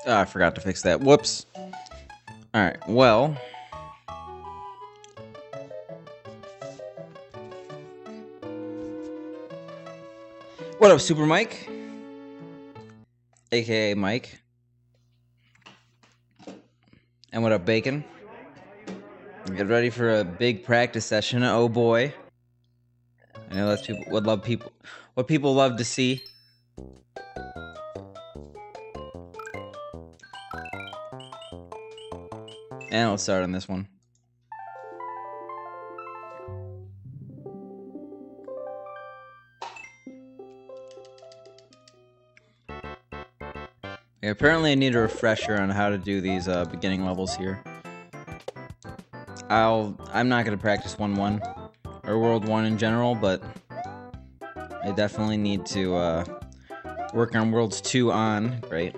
Oh, I forgot to fix that. Whoops. Alright, well. What up, Super Mike? AKA Mike. And what up, Bacon? Get ready for a big practice session. Oh boy. I know that's what people love to see. And let's start on this one. Okay, apparently I need a refresher on how to do these beginning levels here. I'm not gonna practice 1-1 or World 1 in general, but I definitely need to work on Worlds 2 on. Great.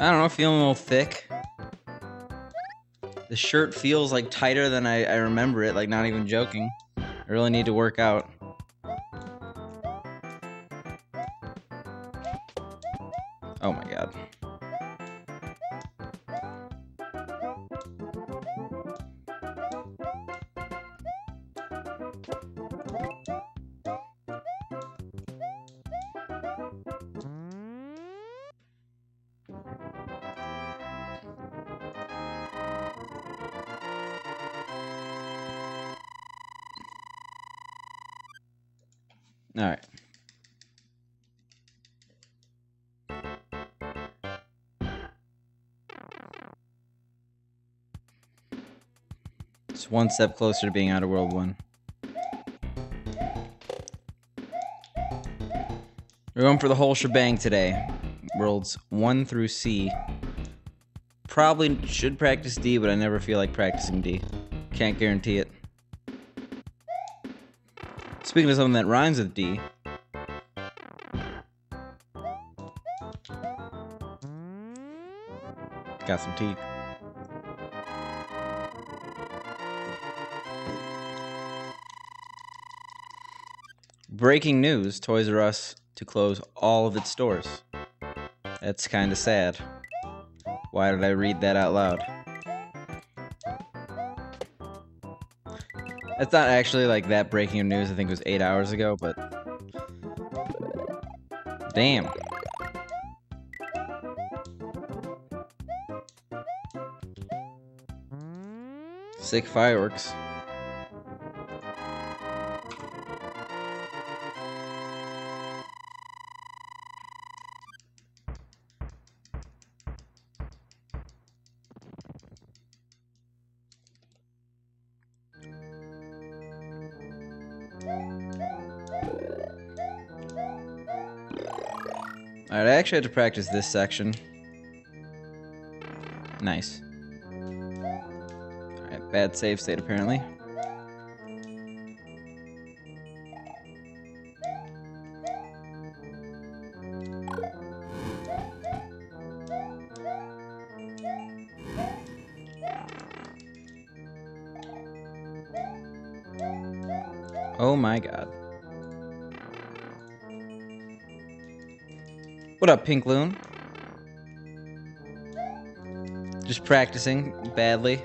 I don't know, feeling a little thick. The shirt feels like tighter than I remember it, like not even joking. I really need to work out. Oh my god. All right. It's one step closer to being out of World 1. We're going for the whole shebang today. Worlds 1 through C. Probably should practice D, but I never feel like practicing D. Can't guarantee it. Speaking of something that rhymes with D. Got some tea. Breaking news, Toys R Us to close all of its stores. That's kind of sad. Why did I read that out loud? That's not actually like that breaking news. I think it was 8 hours ago, but damn. Sick fireworks. Alright, I actually had to practice this section. Nice. Alright, bad save state apparently. Oh my god. What up, Pink Loon? Just practicing badly.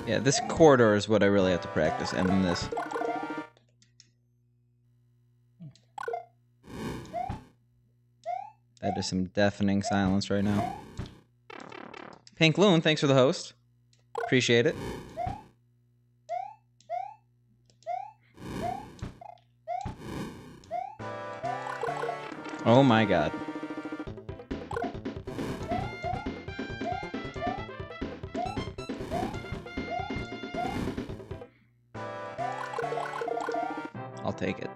Yeah, this corridor is what I really have to practice, and then this. That is some deafening silence right now. Pink Loon, thanks for the host. Appreciate it. Oh my god. I'll take it.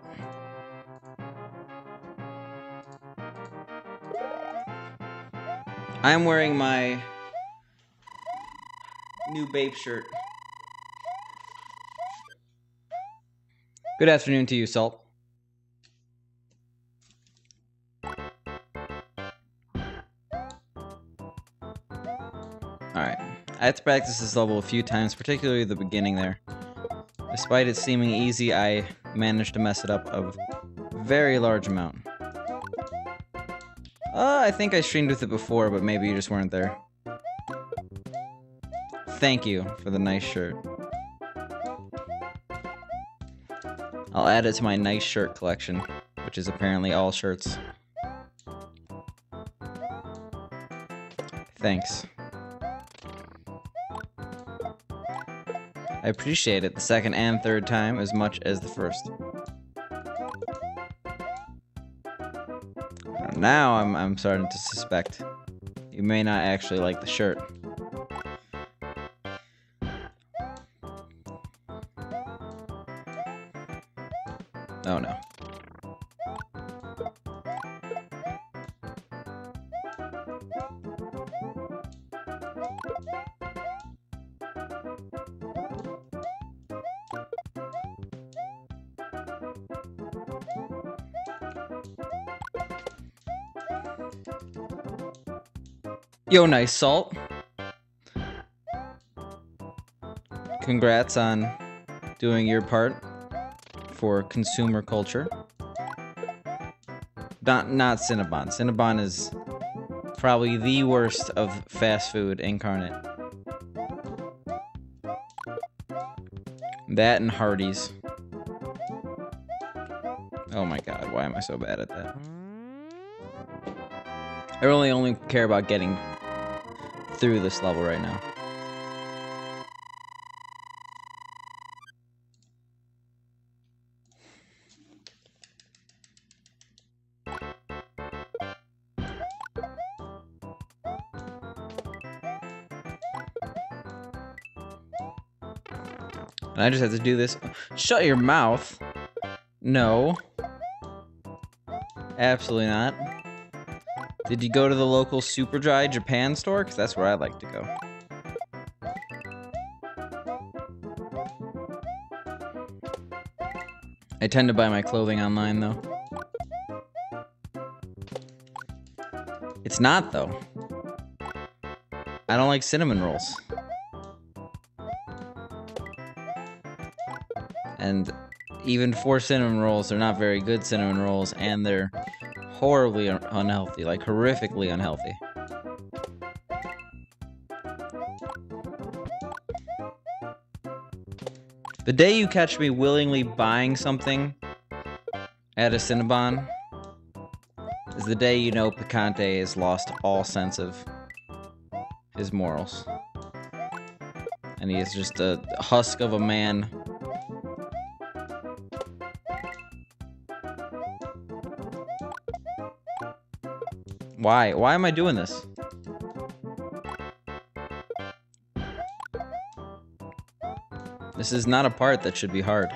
I'm wearing my new Bape shirt. Good afternoon to you, Salt. I had to practice this level a few times, particularly the beginning there. Despite it seeming easy, I managed to mess it up a very large amount. I think I streamed with it before, but maybe you just weren't there. Thank you for the nice shirt. I'll add it to my nice shirt collection, which is apparently all shirts. Thanks. I appreciate it the second and third time as much as the first. Now I'm starting to suspect you may not actually like the shirt. Oh no. Yo, nice salt. Congrats on doing your part for consumer culture. Not Cinnabon. Cinnabon is probably the worst of fast food incarnate. That and Hardee's. Oh my god, why am I so bad at that? I really only care about getting through this level right now. And I just have to do this. Shut your mouth. No. Absolutely not. Did you go to the local Superdry Japan store? Because that's where I'd like to go. I tend to buy my clothing online, though. It's not, though. I don't like cinnamon rolls. And even for cinnamon rolls, they're not very good cinnamon rolls, and they're horribly unhealthy, like horrifically unhealthy. The day you catch me willingly buying something at a Cinnabon is the day you know Picante has lost all sense of his morals. And he is just a husk of a man. Why? Why am I doing this? This is not a part that should be hard.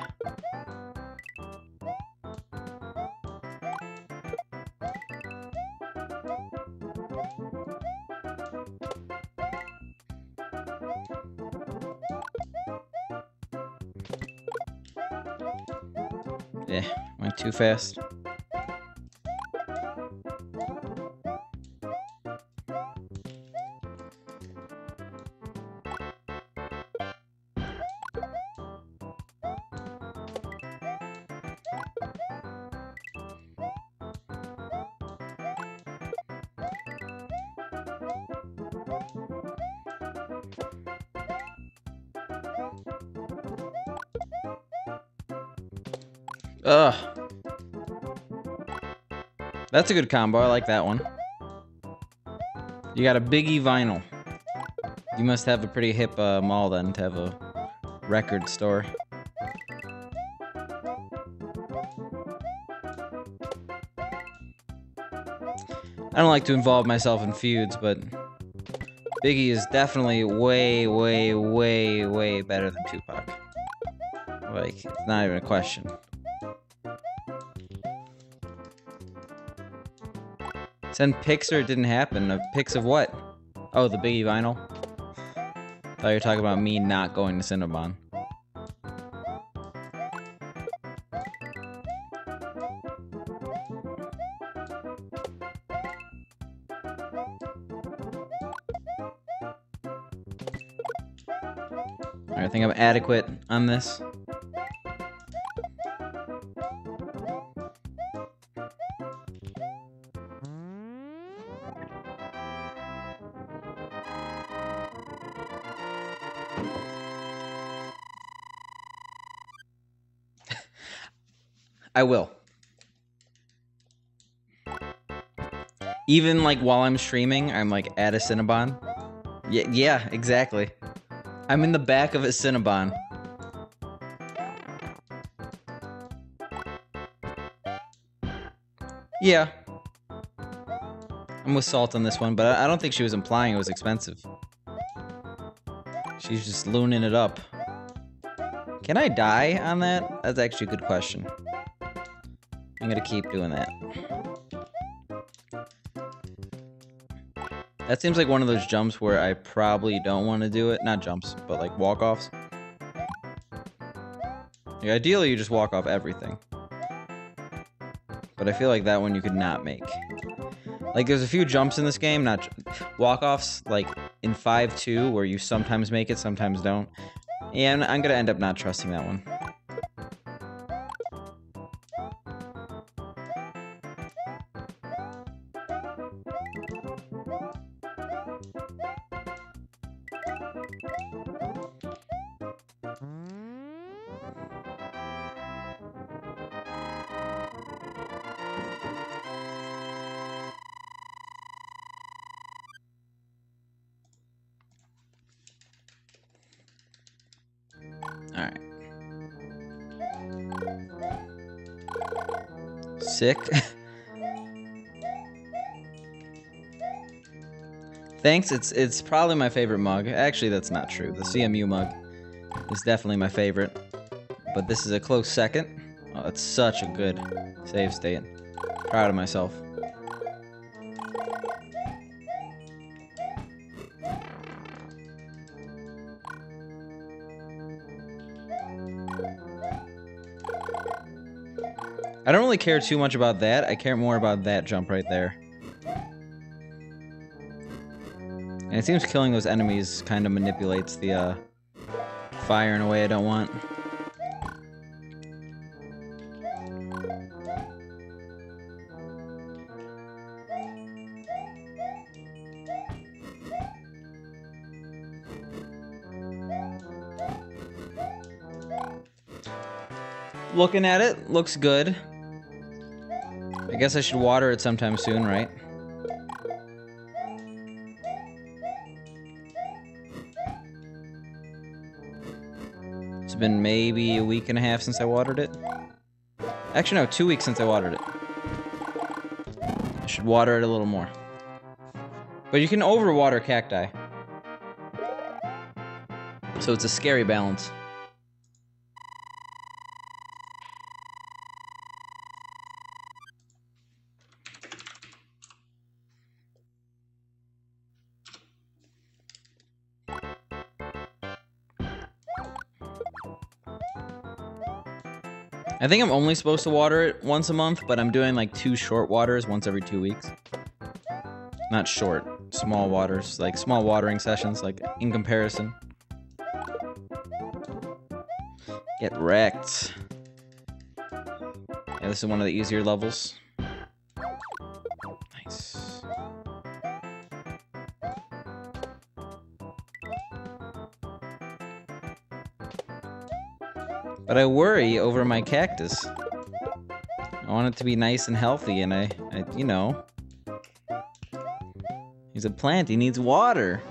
Yeah, went too fast. Ugh. That's a good combo. I like that one. You got a Biggie vinyl. You must have a pretty hip mall then to have a record store. I don't like to involve myself in feuds, but Biggie is definitely way, way, way, way better than Tupac. Like, it's not even a question. Send pics or it didn't happen. Pics of what? Oh, the Biggie vinyl? Thought you were talking about me not going to Cinnabon. Alright, I think I'm adequate on this. I will. Even like while I'm streaming, I'm like at a Cinnabon. Yeah, exactly. I'm in the back of a Cinnabon. Yeah. I'm with Salt on this one, but I don't think she was implying it was expensive. She's just looning it up. Can I die on that? That's actually a good question. I'm gonna keep doing that. That seems like one of those jumps where I probably don't want to do it. Not jumps, but like walk-offs. Like, ideally, you just walk off everything. But I feel like that one you could not make. Like, there's a few jumps in this game, not walk-offs, like in 5-2, where you sometimes make it, sometimes don't. Yeah, I'm gonna end up not trusting that one. Alright. Sick. Thanks, it's probably my favorite mug. Actually, that's not true. The CMU mug is definitely my favorite. But this is a close second. Oh, that's such a good save state. Proud of myself. I don't really care too much about that. I care more about that jump right there. And it seems killing those enemies kind of manipulates the fire in a way I don't want. Looking at it, looks good. I guess I should water it sometime soon, right? It's been maybe a week and a half since I watered it. Actually, no, 2 weeks since I watered it. I should water it a little more. But you can overwater cacti. So it's a scary balance. I think I'm only supposed to water it once a month, but I'm doing like 2 short waters once every 2 weeks. Not short, small waters, like small watering sessions, like in comparison. Get wrecked. Yeah, this is one of the easier levels. Nice. But I worry over my cactus. I want it to be nice and healthy, and I you know. He's a plant, he needs water.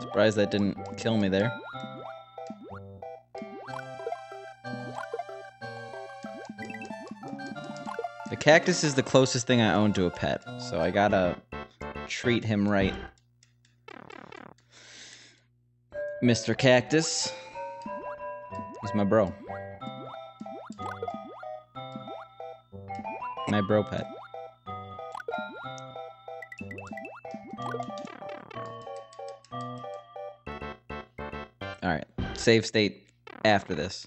Surprised that didn't kill me there. The cactus is the closest thing I own to a pet, so I gotta treat him right. Mr. Cactus. He's my bro. My bro pet. Alright, save state after this.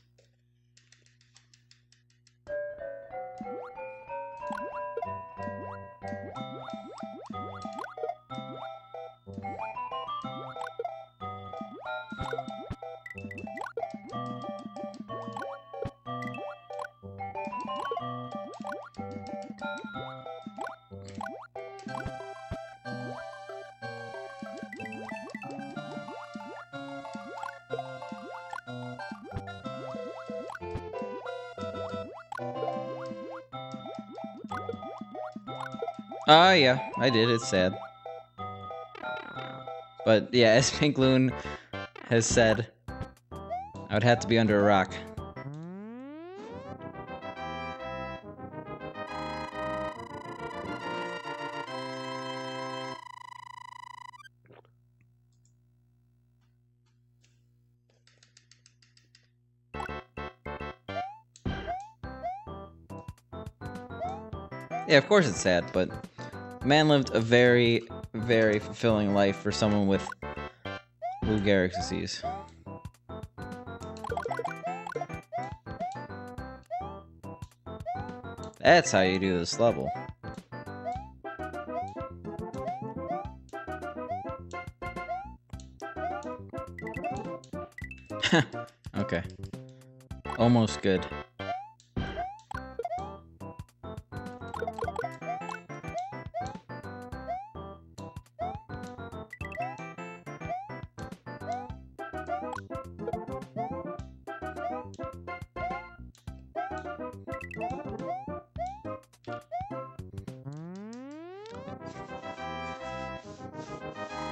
Yeah, I did. It's sad. But yeah, as Pink Loon has said, I would have to be under a rock. Yeah, of course it's sad, but man lived a very, very fulfilling life for someone with Lou Gehrig's disease. That's how you do this level. Okay. Almost good.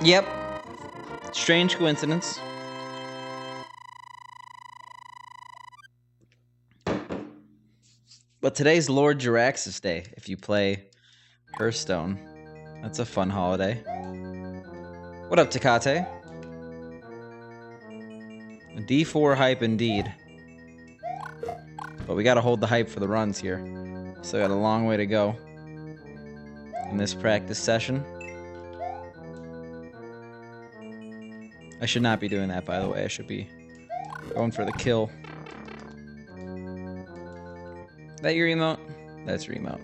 Yep. Strange coincidence. But today's Lord Jirax's Day, if you play Hearthstone. That's a fun holiday. What up, Picante? D-4 hype indeed. But we gotta hold the hype for the runs here. Still got a long way to go in this practice session. I should not be doing that, by the way. I should be going for the kill. That your emote? That's your emote.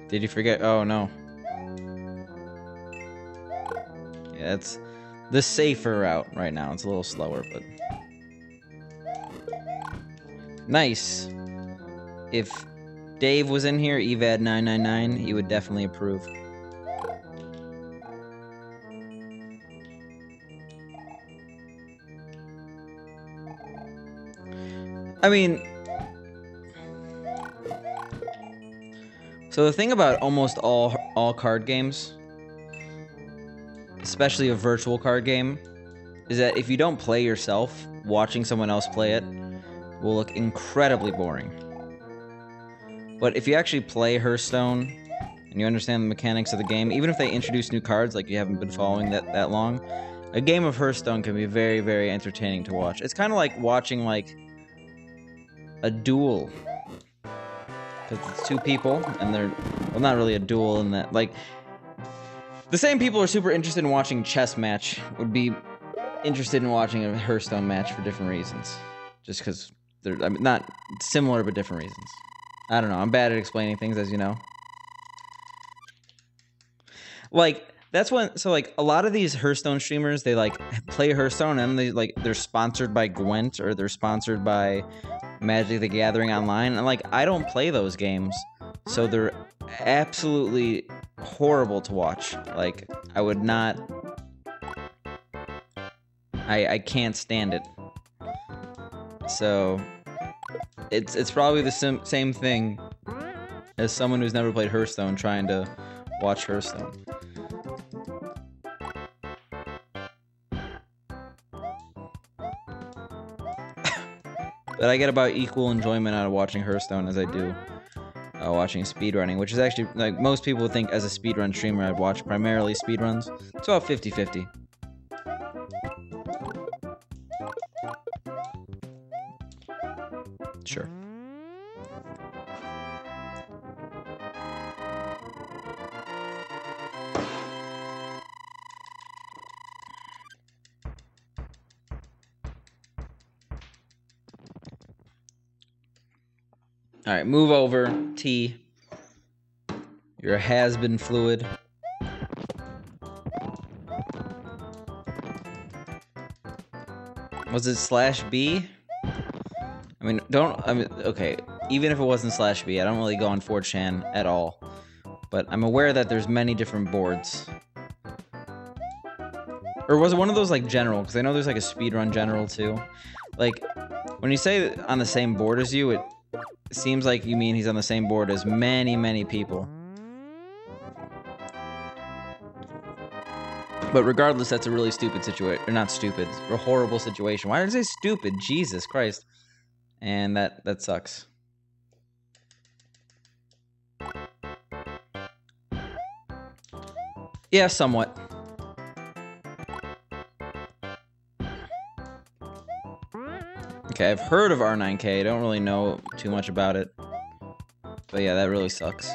Did you forget? Oh, no. Yeah, it's the safer route right now. It's a little slower, but... Nice. If Dave was in here, Evad999, he would definitely approve. I mean, so the thing about almost all card games, especially a virtual card game, is that if you don't play yourself, watching someone else play it will look incredibly boring. But if you actually play Hearthstone and you understand the mechanics of the game, even if they introduce new cards like you haven't been following that long, a game of Hearthstone can be very, very entertaining to watch. It's kind of like watching like a duel, because it's two people and they're, well, not really a duel in that, like, the same people are super interested in watching chess match would be interested in watching a Hearthstone match for different reasons, just because they're, I mean, not similar but different reasons. I don't know, I'm bad at explaining things, as you know. Like, that's when, so like a lot of these Hearthstone streamers, they like play Hearthstone and they like, they're sponsored by Gwent or they're sponsored by Magic the Gathering Online, and like I don't play those games, so they're absolutely horrible to watch. Like I would not, I can't stand it. So it's probably the same thing as someone who's never played Hearthstone trying to watch Hearthstone. But I get about equal enjoyment out of watching Hearthstone as I do while watching speedrunning, which is actually, like, most people would think as a speedrun streamer I'd watch primarily speedruns. It's about 50-50. Sure. All right, move over, T. You're a has-been fluid. Was it /B? Okay, even if it wasn't /B, I don't really go on 4chan at all. But I'm aware that there's many different boards. Or was it one of those, like, general? Because I know there's, like, a speedrun general, too. Like, when you say on the same board as you, it seems like you mean he's on the same board as many, many people. But regardless, that's a really stupid situation. Or not stupid, a horrible situation. Why did I say stupid? Jesus Christ. And that sucks. Yeah, somewhat. Okay, I've heard of R9K. I don't really know too much about it. But yeah, that really sucks.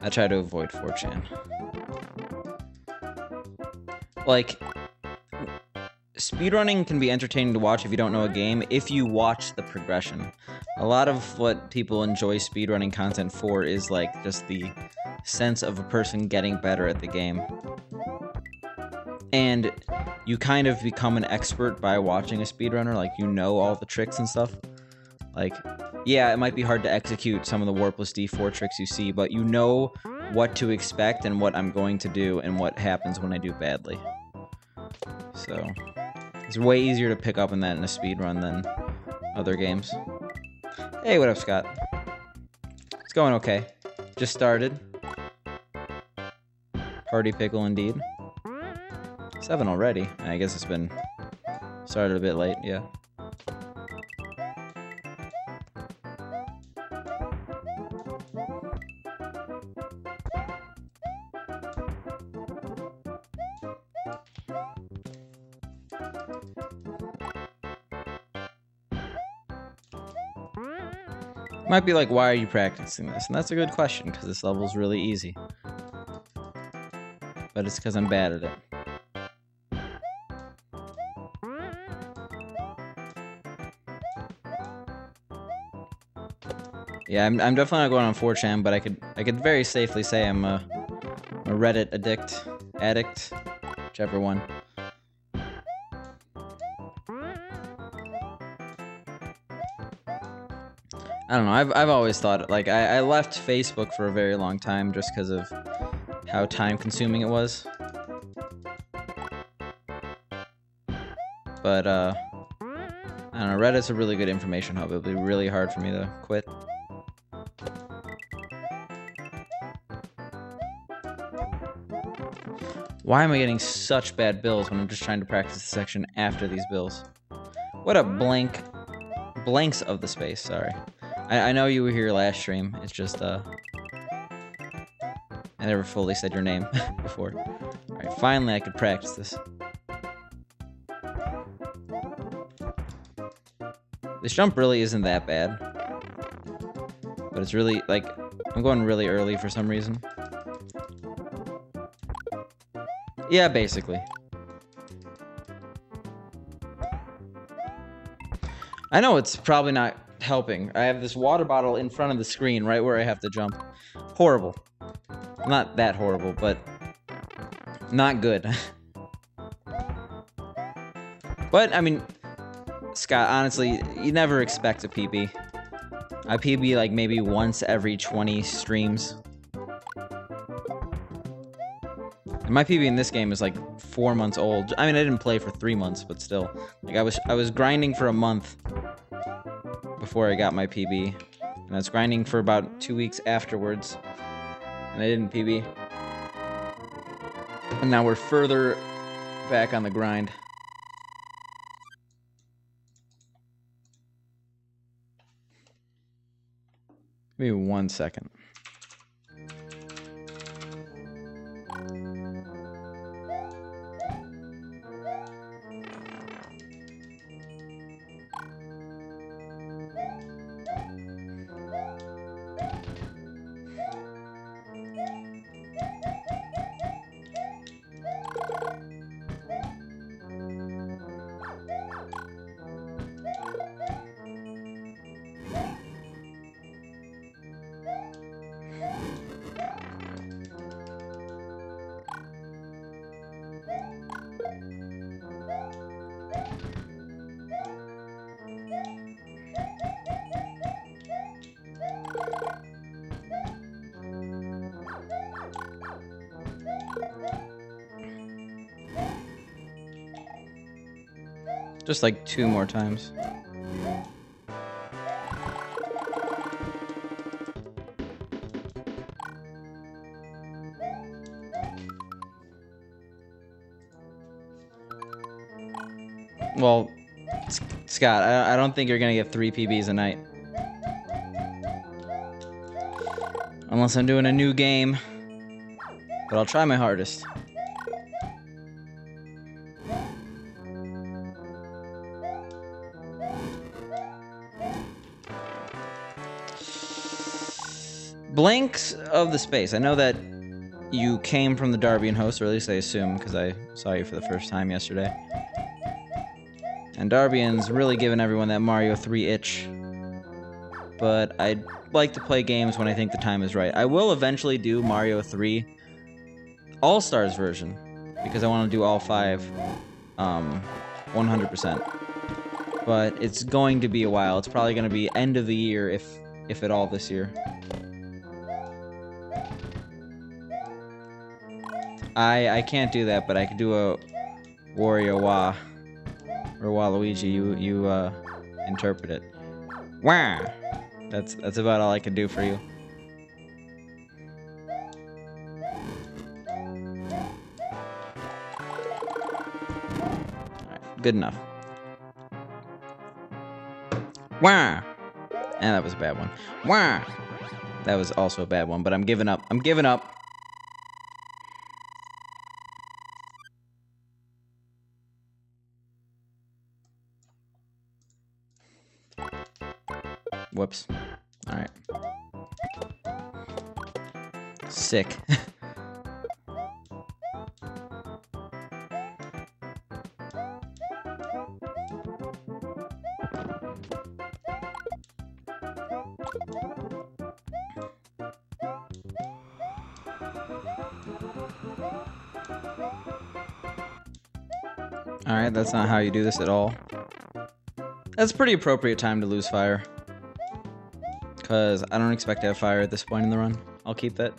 I try to avoid 4chan. Like, speedrunning can be entertaining to watch if you don't know a game, if you watch the progression. A lot of what people enjoy speedrunning content for is, like, just the sense of a person getting better at the game. And you kind of become an expert by watching a speedrunner, like, you know all the tricks and stuff. Like, yeah, it might be hard to execute some of the Warpless D-4 tricks you see, but you know what to expect and what I'm going to do and what happens when I do badly. So, it's way easier to pick up on that in a speedrun than other games. Hey, what up, Scott? It's going okay. Just started. Party pickle indeed. 7 already. I guess it's been started a bit late, yeah. Might be like, why are you practicing this? And that's a good question, because this level's really easy. But it's because I'm bad at it. Yeah, I'm definitely not going on 4chan, but I could very safely say I'm a Reddit addict, whichever one. I don't know, I've always thought, like, I left Facebook for a very long time just because of how time-consuming it was. But, I don't know, Reddit's a really good information hub. It'll be really hard for me to quit. Why am I getting such bad bills when I'm just trying to practice the section after these bills? What a blanks of the space, sorry. I know you were here last stream, it's just, I never fully said your name before. Alright, finally I could practice this. This jump really isn't that bad. But it's really, like, I'm going really early for some reason. Yeah, basically. I know it's probably not helping. I have this water bottle in front of the screen right where I have to jump. Horrible. Not that horrible, but not good. But, I mean, Scott, honestly, you never expect a PB. I PB like maybe once every 20 streams. And my PB in this game is like 4 months old. I mean, I didn't play for 3 months, but still. Like, I was grinding for a month before I got my PB. And I was grinding for about 2 weeks afterwards. And I didn't PB. And now we're further back on the grind. Give me 1 second. Just like 2 more times. Well, Scott, I don't think you're gonna get 3 PBs a night. Unless I'm doing a new game. But I'll try my hardest. Blanks of the Space. I know that you came from the Darbian host, or at least I assume, because I saw you for the first time yesterday. And Darbian's really given everyone that Mario 3 itch. But I'd like to play games when I think the time is right. I will eventually do Mario 3 All-Stars version, because I want to do all 5 100%. But it's going to be a while. It's probably going to be end of the year, if at all this year. I can't do that, but I could do a Wario Wa or Waluigi. You interpret it. Wah! That's about all I can do for you. Alright, good enough. Wah! And that was a bad one. Wah! That was also a bad one, but I'm giving up. I'm giving up. Whoops. Alright. Sick. Alright, that's not how you do this at all. That's a pretty appropriate time to lose fire. Because I don't expect to have fire at this point in the run. I'll keep that.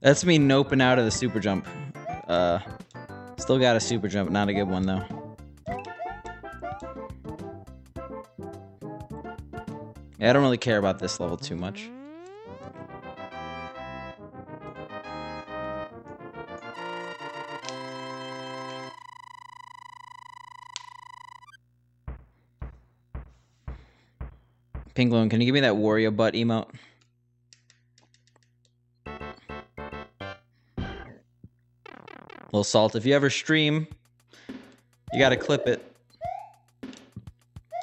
That's me noping out of the super jump. Still got a super jump, not a good one though. Yeah, I don't really care about this level too much. Pingloon, can you give me that Wario butt emote? Little Salt, if you ever stream, you gotta clip it.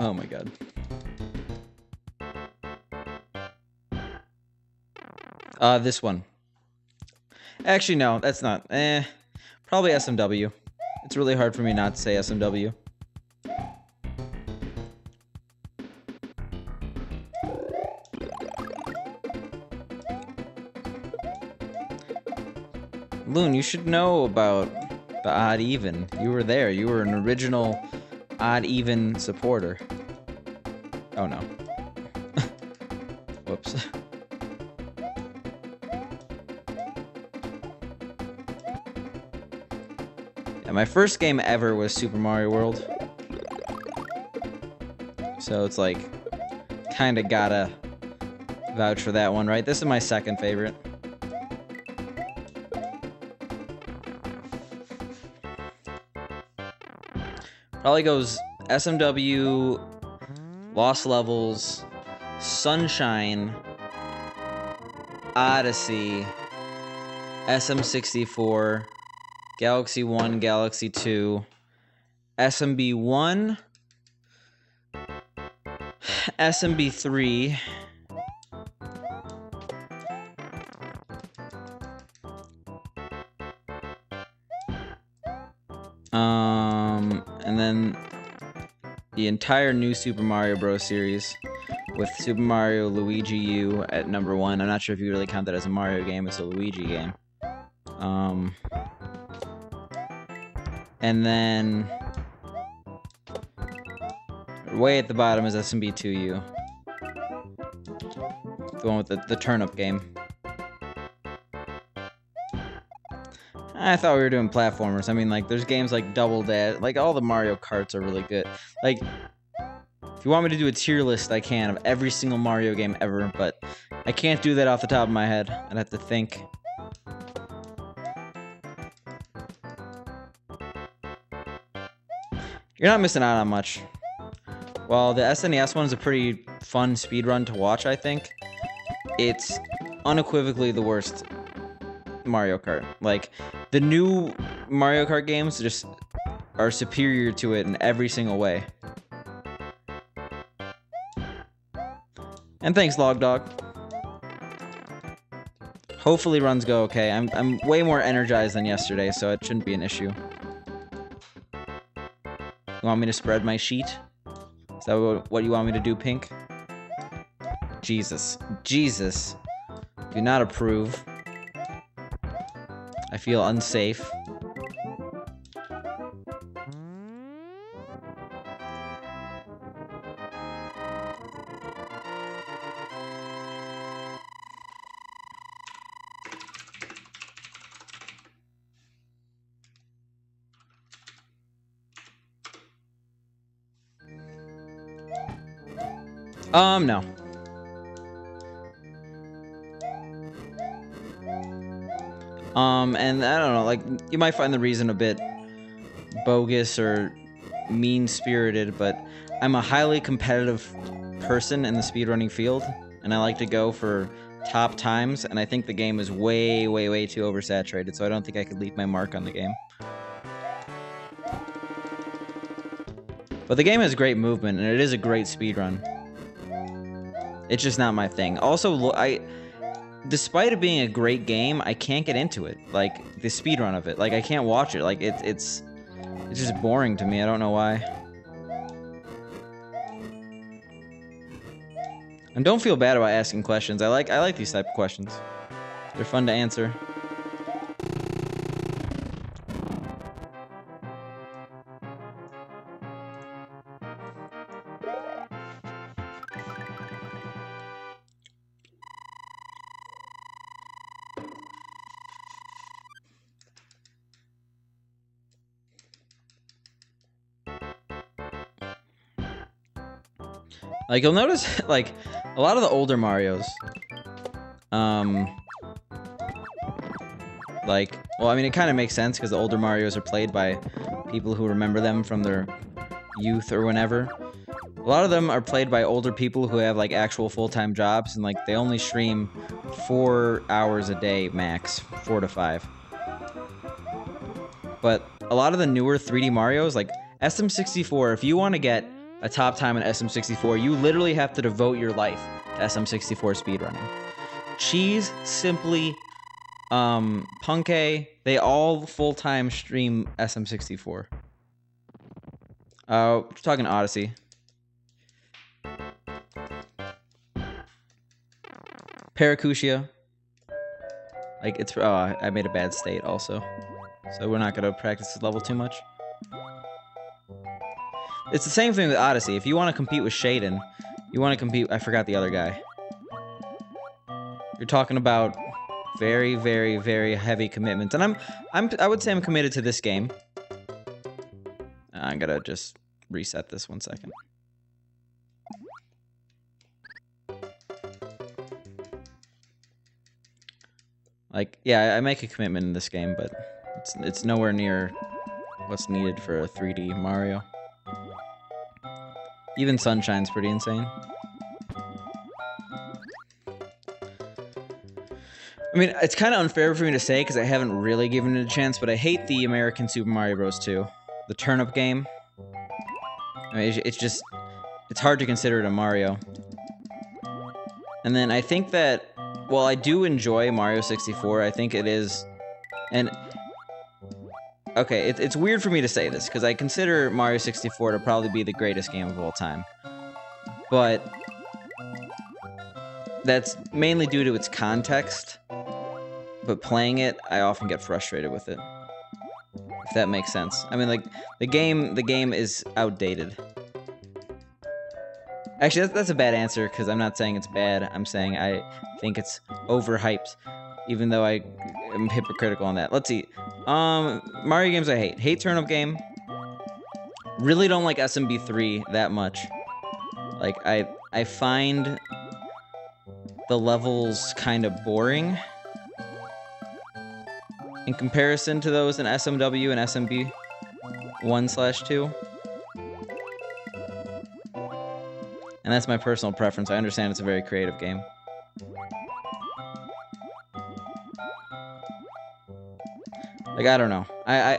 Oh my god. This one. Actually, no, that's not. Probably SMW. It's really hard for me not to say SMW. Loon, you should know about the odd even. You were there. You were an original odd even supporter. Oh no. Whoops. Yeah, my first game ever was Super Mario World. So it's like, kinda gotta vouch for that one, right? This is my second favorite. Probably goes SMW, Lost Levels, Sunshine, Odyssey, SM64, Galaxy 1, Galaxy 2, SMB 1, SMB 3, and then the entire new Super Mario Bros. Series with Super Mario Luigi U at number 1. I'm not sure if you really count that as a Mario game, it's a Luigi game. And then way at the bottom is SMB2U. The one with the turnip game. I thought we were doing platformers. I mean, like, there's games like Double Dash. Like, all the Mario Karts are really good. Like, if you want me to do a tier list, I can, of every single Mario game ever, but I can't do that off the top of my head. I'd have to think. You're not missing out on much. While the SNES one is a pretty fun speedrun to watch, I think, it's unequivocally the worst Mario Kart. Like, the new Mario Kart games just are superior to it in every single way. And thanks, Log Dog. Hopefully runs go okay. I'm way more energized than yesterday, so it shouldn't be an issue. You want me to spread my sheet? Is that what you want me to do, Pink? Jesus. Jesus. Do not approve. I feel unsafe. No. And I don't know, like, you might find the reason a bit bogus or mean-spirited, but I'm a highly competitive person in the speedrunning field, and I like to go for top times, and I think the game is way, way, way too oversaturated, so I don't think I could leave my mark on the game. But the game has great movement, and it is a great speedrun. It's just not my thing. Also, despite it being a great game, I can't get into it. Like, the speedrun of it. Like, I can't watch it. Like, it's just boring to me. I don't know why. And don't feel bad about asking questions. I like these type of questions. They're fun to answer. Like, you'll notice, like, a lot of the older Marios, like, well, I mean, it kind of makes sense, because the older Marios are played by people who remember them from their youth or whenever. A lot of them are played by older people who have, like, actual full-time jobs, and, like, they only stream 4 hours a day, max. 4 to 5. But a lot of the newer 3D Marios, like, SM64, if you want to get a top time in SM64, you literally have to devote your life to SM64 speedrunning. Cheese, Simply, Picante, they all full-time stream SM64. We're talking Odyssey. Paracutia. Like, it's, I made a bad state also. So we're not gonna practice this level too much. It's the same thing with Odyssey. If you want to compete with Shaden, you want to compete... I forgot the other guy. You're talking about very, very, very heavy commitments. And I would say I'm committed to this game. I'm gonna just reset this 1 second. Like, yeah, I make a commitment in this game, but it's nowhere near what's needed for a 3D Mario. Even Sunshine's pretty insane. I mean, it's kind of unfair for me to say because I haven't really given it a chance, but I hate the American Super Mario Bros. 2. The turnip game. I mean, it's just... It's hard to consider it a Mario. And then I think that... Well, I do enjoy Mario 64. I think it is... And... Okay, it's weird for me to say this, because I consider Mario 64 to probably be the greatest game of all time. But... That's mainly due to its context. But playing it, I often get frustrated with it. If that makes sense. I mean, like, the game is outdated. Actually, that's a bad answer, because I'm not saying it's bad. I'm saying I think it's overhyped, even though I am hypocritical on that. Let's see. Mario games I hate. Hate Turnip Game. Really don't like SMB3 that much. Like, I find the levels kind of boring in comparison to those in SMW and SMB 1/2. And that's my personal preference. I understand it's a very creative game. Like, I don't know. I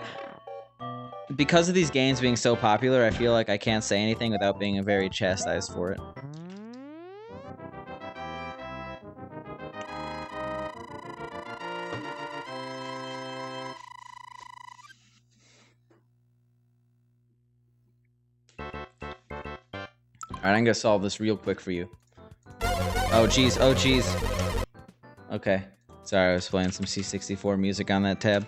because of these games being so popular, I feel like I can't say anything without being very chastised for it. Alright, I'm gonna solve this real quick for you. Oh, jeez. Oh, jeez. Okay. Sorry, I was playing some C64 music on that tab.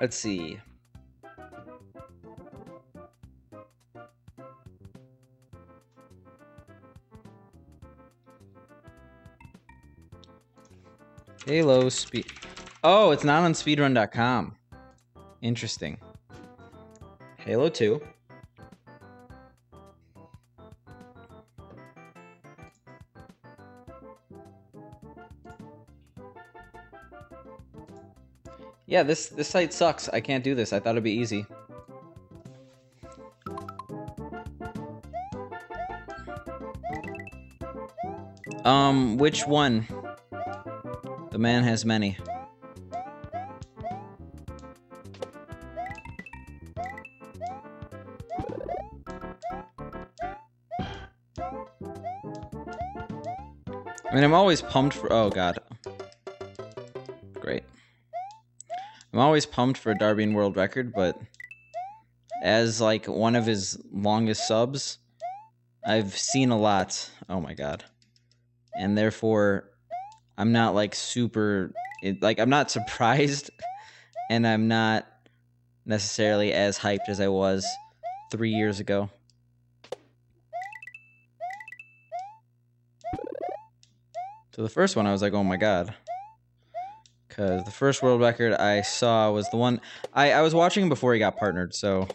Let's see. Halo speed. Oh, it's not on speedrun.com. Interesting. Halo 2. Yeah, this site sucks. I can't do this. I thought it'd be easy. Which one? The man has many. I mean, I'm always pumped for... Oh, God. Great. I'm always pumped for a Darbian world record, but as, like, one of his longest subs, I've seen a lot. Oh, my God. And therefore, I'm not, like, super... Like, I'm not surprised, and I'm not necessarily as hyped as I was 3 years ago. So the first one, I was like, oh my God. Because the first world record I saw was the one... I was watching him before he got partnered, so...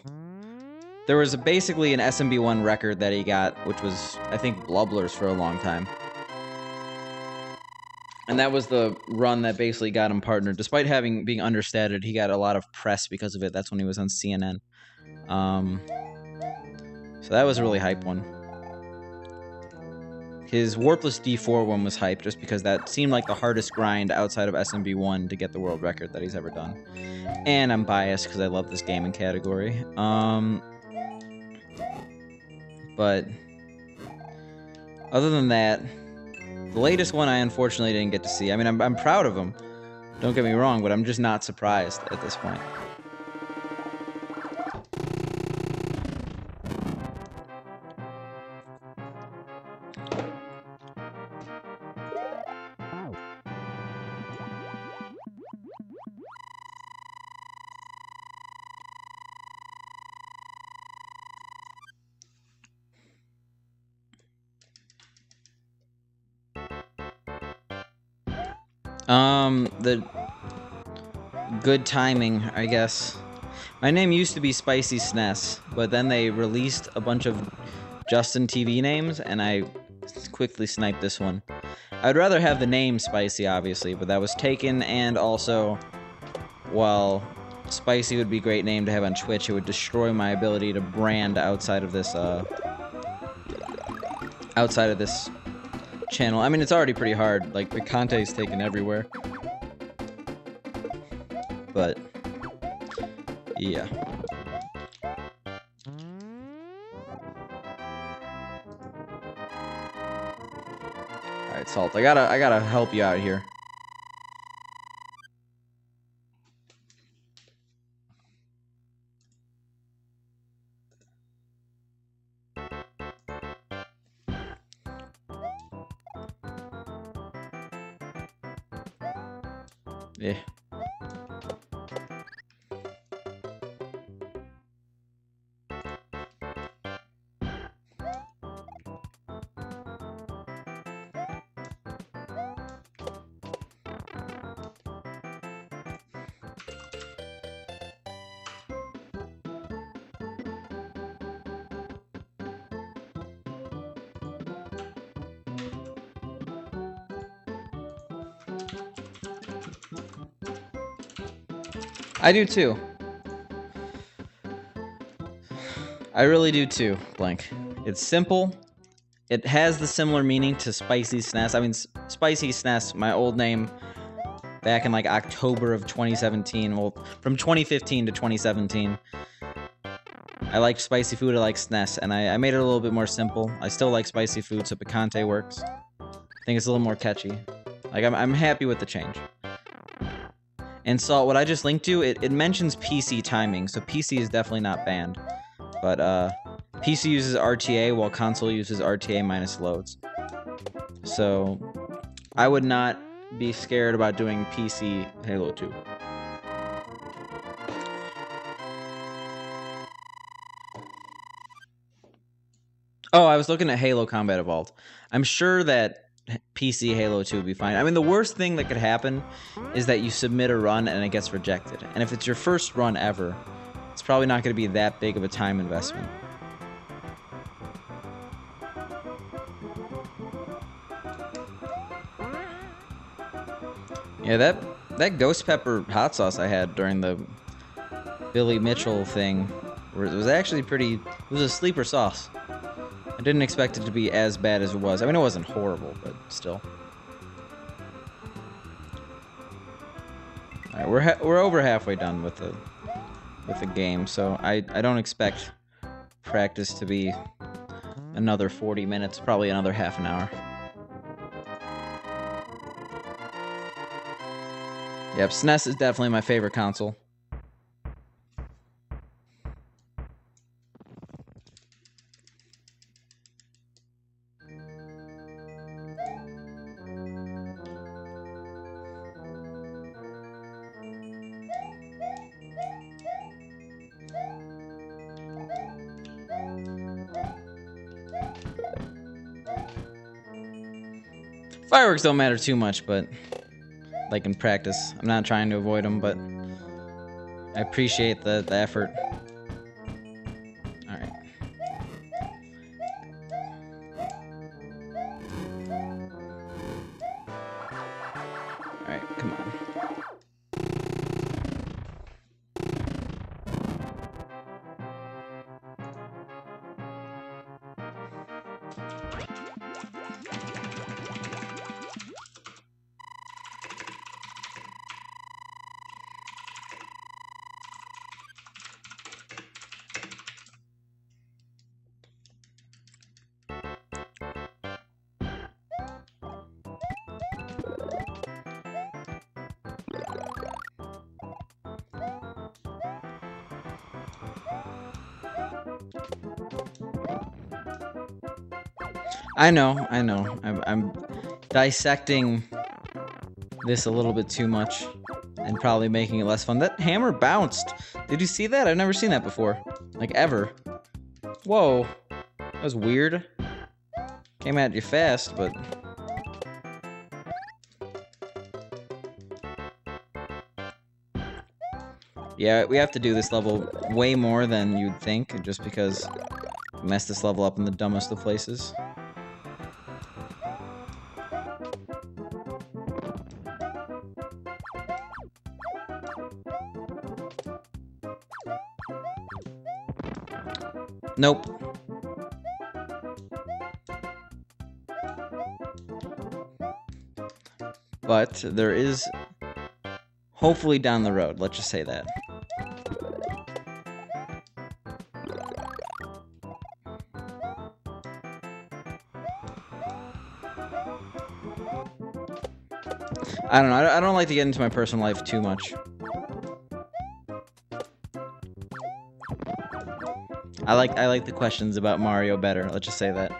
There was basically an SMB1 record that he got, which was, I think, Blubblers for a long time. And that was the run that basically got him partnered. Despite being understated, he got a lot of press because of it. That's when he was on CNN. So that was a really hype one. His Warpless D-4 one was hype just because that seemed like the hardest grind outside of SMB1 to get the world record that he's ever done. And I'm biased because I love this gaming category. But other than that, the latest one I unfortunately didn't get to see. I mean, I'm proud of him. Don't get me wrong, but I'm just not surprised at this point. The good timing, I guess. My name used to be Spicy SNES, but then they released a bunch of Justin TV names, and I quickly sniped this one. I'd rather have the name Spicy, obviously, but that was taken, and also, while Spicy would be a great name to have on Twitch, it would destroy my ability to brand outside of this channel. I mean, it's already pretty hard. Like, Picante is taken everywhere. But, yeah. Alright, Salt, I gotta help you out here. Yeah. I do too. I really do too, Blank. It's simple. It has the similar meaning to Spicy SNES. I mean, Spicy SNES, my old name back in like October of 2017. Well, from 2015 to 2017. I liked spicy food, I like SNES, and I made it a little bit more simple. I still like spicy food, so Picante works. I think it's a little more catchy. Like, I'm happy with the change. And Salt, what I just linked to, it mentions PC timing, so PC is definitely not banned. But PC uses RTA while console uses RTA minus loads. So I would not be scared about doing PC Halo 2. Oh, I was looking at Halo Combat Evolved. I'm sure that PC Halo 2 would be fine. I mean, the worst thing that could happen is that you submit a run and it gets rejected. And if it's your first run ever, it's probably not going to be that big of a time investment. Yeah, that ghost pepper hot sauce I had during the Billy Mitchell thing was actually it was a sleeper sauce. I didn't expect it to be as bad as it was. I mean, it wasn't horrible, but still. All right, we're over halfway done with the game, so I don't expect practice to be another 40 minutes, probably another half an hour. Yep, SNES is definitely my favorite console. Fireworks don't matter too much, but like in practice, I'm not trying to avoid them, but I appreciate the effort. All right. All right, come on. I know. I'm dissecting this a little bit too much and probably making it less fun. That hammer bounced. Did you see that? I've never seen that before. Like, ever. Whoa. That was weird. Came at you fast, but... Yeah, we have to do this level way more than you'd think, just because Mess this level up in the dumbest of places. Nope. But there is hopefully down the road, let's just say that. I don't know. I don't like to get into my personal life too much. I like the questions about Mario better. Let's just say that.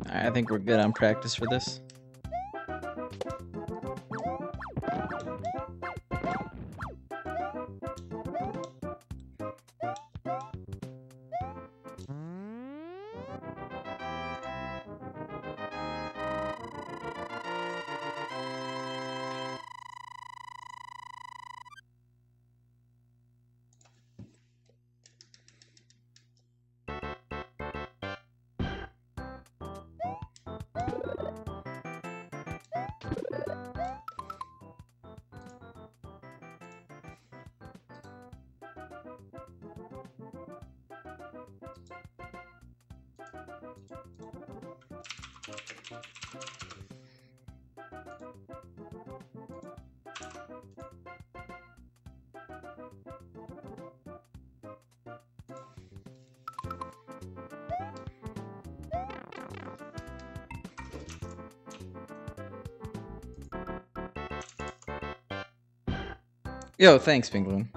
I think we're good on practice for this. Yo, thanks, Penguin.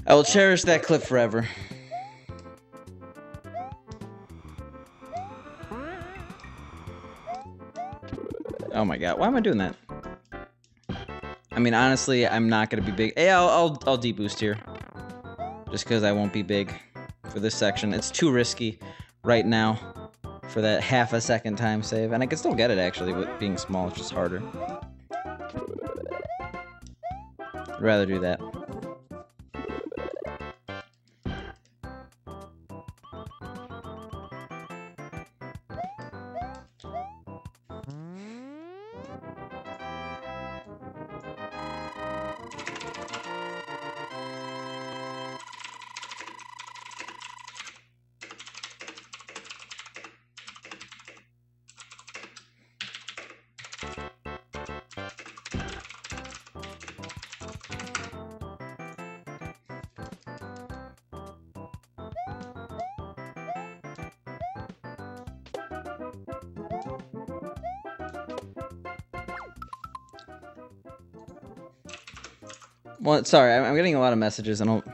I will cherish that clip forever. Oh my god, why am I doing that? I mean, honestly, I'm not gonna be big. Hey, I'll deboost here. Just because I won't be big for this section. It's too risky right now for that half a second time save. And I can still get it, actually, with being small. It's just harder. I'd rather do that. Well, sorry, I'm getting a lot of messages. I don't...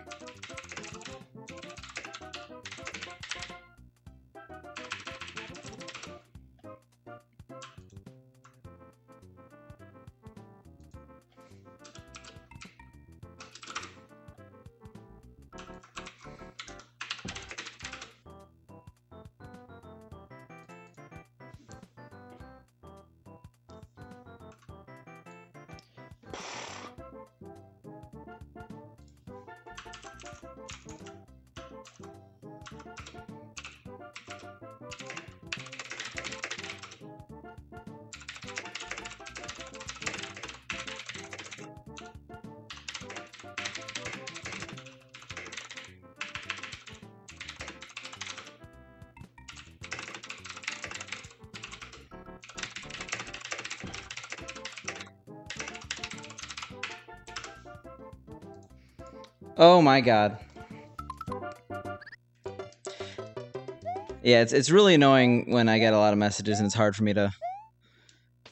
Oh my god. Yeah, it's really annoying when I get a lot of messages and it's hard for me to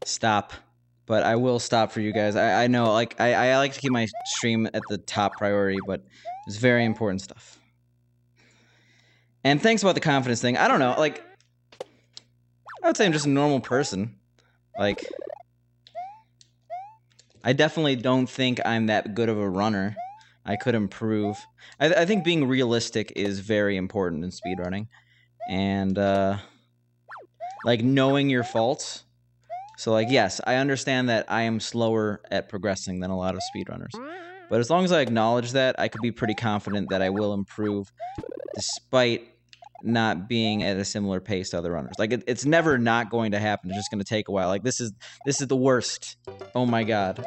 stop. But I will stop for you guys. I know, like, I like to keep my stream at the top priority, but it's very important stuff. And thanks about the confidence thing. I don't know, like, I would say I'm just a normal person. Like, I definitely don't think I'm that good of a runner. I could improve. I think being realistic is very important in speedrunning. And, like, knowing your faults. So, like, yes, I understand that I am slower at progressing than a lot of speedrunners. But as long as I acknowledge that, I could be pretty confident that I will improve despite not being at a similar pace to other runners. Like, it's never not going to happen. It's just going to take a while. Like, this is the worst. Oh my god.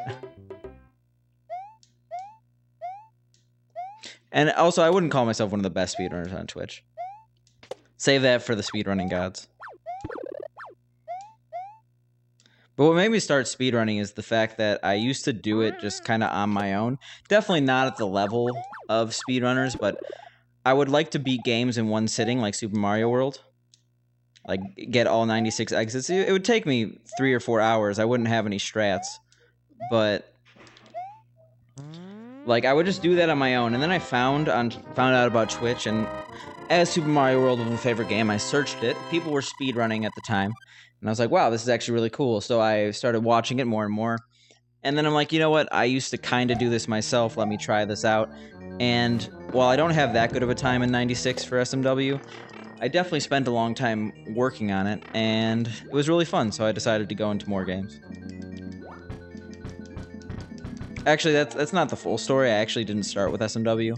And also, I wouldn't call myself one of the best speedrunners on Twitch. Save that for the speedrunning gods. But what made me start speedrunning is the fact that I used to do it just kind of on my own. Definitely not at the level of speedrunners, but I would like to beat games in one sitting, like Super Mario World. Like, get all 96 exits. It would take me 3 or 4 hours. I wouldn't have any strats. But, like, I would just do that on my own. And then I found out about Twitch, and as Super Mario World was my favorite game, I searched it. People were speedrunning at the time. And I was like, wow, this is actually really cool. So I started watching it more and more. And then I'm like, you know what? I used to kind of do this myself. Let me try this out. And while I don't have that good of a time in 96 for SMW, I definitely spent a long time working on it. And it was really fun. So I decided to go into more games. Actually, that's not the full story. I actually didn't start with SMW.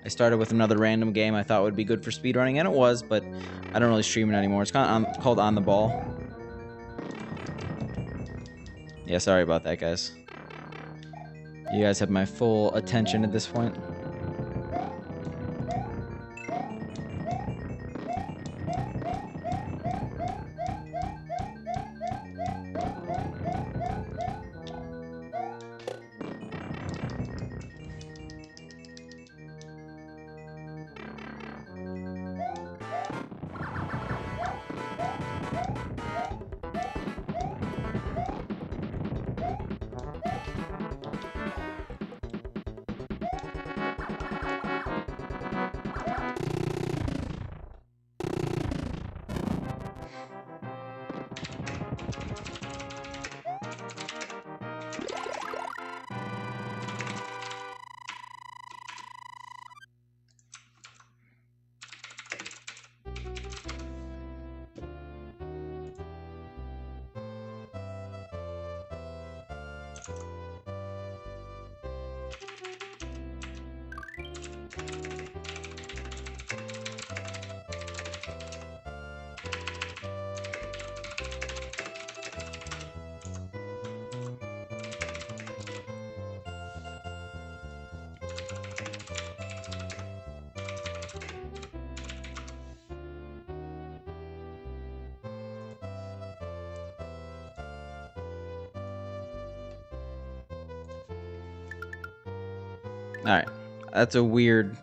I started with another random game I thought would be good for speedrunning. And it was, but I don't really stream it anymore. It's called On the Ball. Yeah, sorry about that, guys. You guys have my full attention at this point. Alright, that's a weird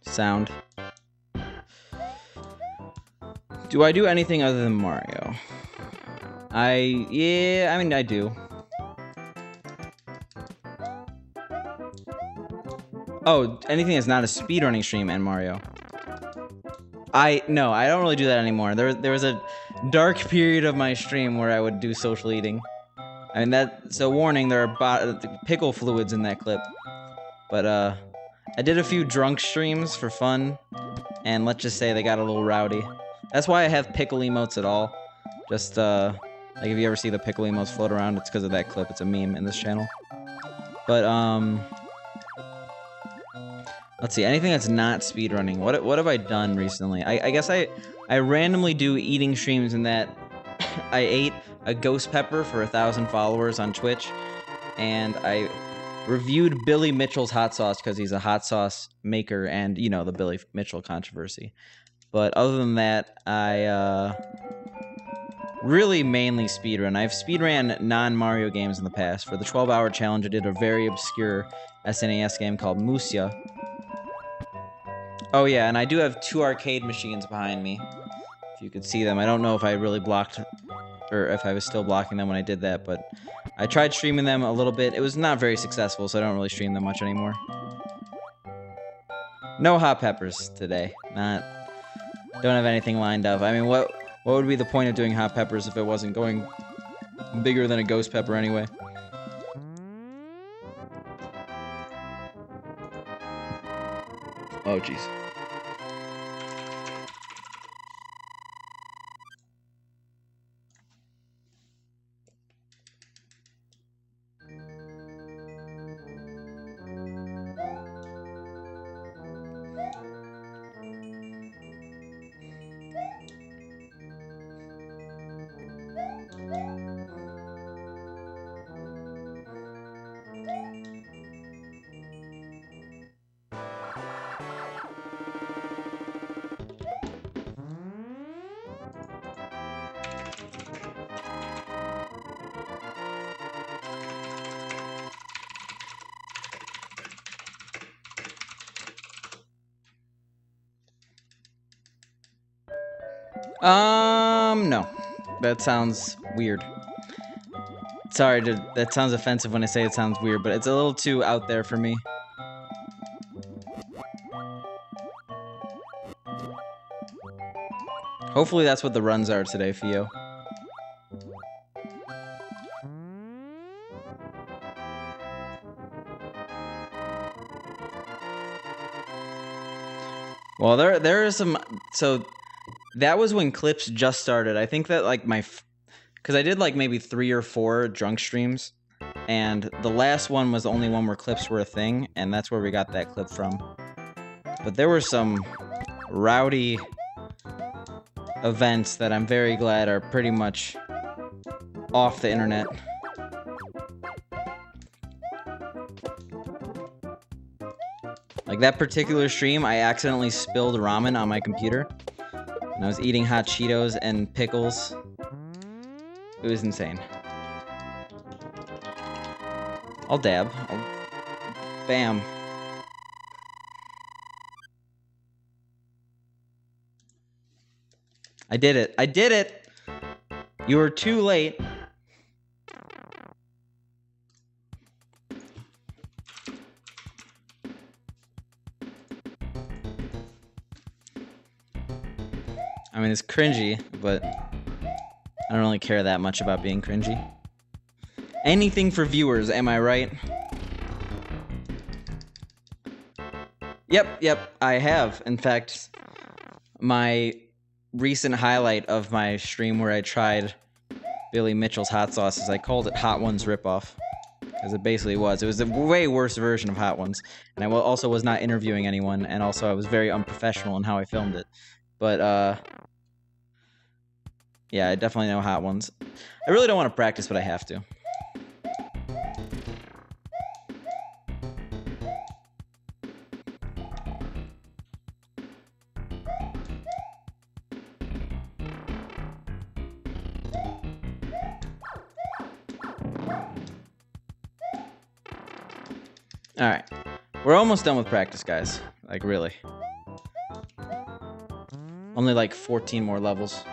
sound. Do I do anything other than Mario? Yeah, I mean, I do. Oh, anything that's not a speedrunning stream and Mario. No, I don't really do that anymore. There was a dark period of my stream where I would do social eating. I mean, so warning, there are pickle fluids in that clip. But, I did a few drunk streams for fun, and let's just say they got a little rowdy. That's why I have pickle emotes at all. Just, like, if you ever see the pickle emotes float around, it's because of that clip. It's a meme in this channel. But, let's see, anything that's not speedrunning. What have I done recently? I guess I randomly do eating streams in that I ate a ghost pepper for 1,000 followers on Twitch, and I reviewed Billy Mitchell's hot sauce because he's a hot sauce maker and, you know, the Billy Mitchell controversy. But other than that, I really mainly speedrun. I've speedran non-Mario games in the past. For the 12-hour challenge, I did a very obscure SNES game called Musya. Oh yeah, and I do have 2 arcade machines behind me If you could see them. I don't know if I really blocked, or if I was still blocking them when I did that, but I tried streaming them a little bit. It was not very successful, so I don't really stream them much anymore. No hot peppers today. Don't have anything lined up. I mean, what would be the point of doing hot peppers if it wasn't going bigger than a ghost pepper anyway? Oh, jeez. No. That sounds weird. Sorry, that sounds offensive when I say it sounds weird, but it's a little too out there for me. Hopefully that's what the runs are today, Theo. Well, there is some... So, that was when clips just started. I think that, like, because I did, like, maybe 3 or 4 drunk streams, and the last one was the only one where clips were a thing, and that's where we got that clip from. But there were some rowdy events that I'm very glad are pretty much off the internet. Like that particular stream, I accidentally spilled ramen on my computer. And I was eating hot Cheetos and pickles. It was insane. I'll dab. Bam. I did it. I did it! You were too late. I mean, it's cringy, but I don't really care that much about being cringy. Anything for viewers, am I right? Yep, I have. In fact, my recent highlight of my stream where I tried Billy Mitchell's hot sauces, I called it Hot Ones Ripoff. Because it basically was. It was a way worse version of Hot Ones. And I also was not interviewing anyone, and also I was very unprofessional in how I filmed it. But, yeah, I definitely know Hot Ones. I really don't want to practice, but I have to. Alright. We're almost done with practice, guys. Like, really. Only like 14 more levels.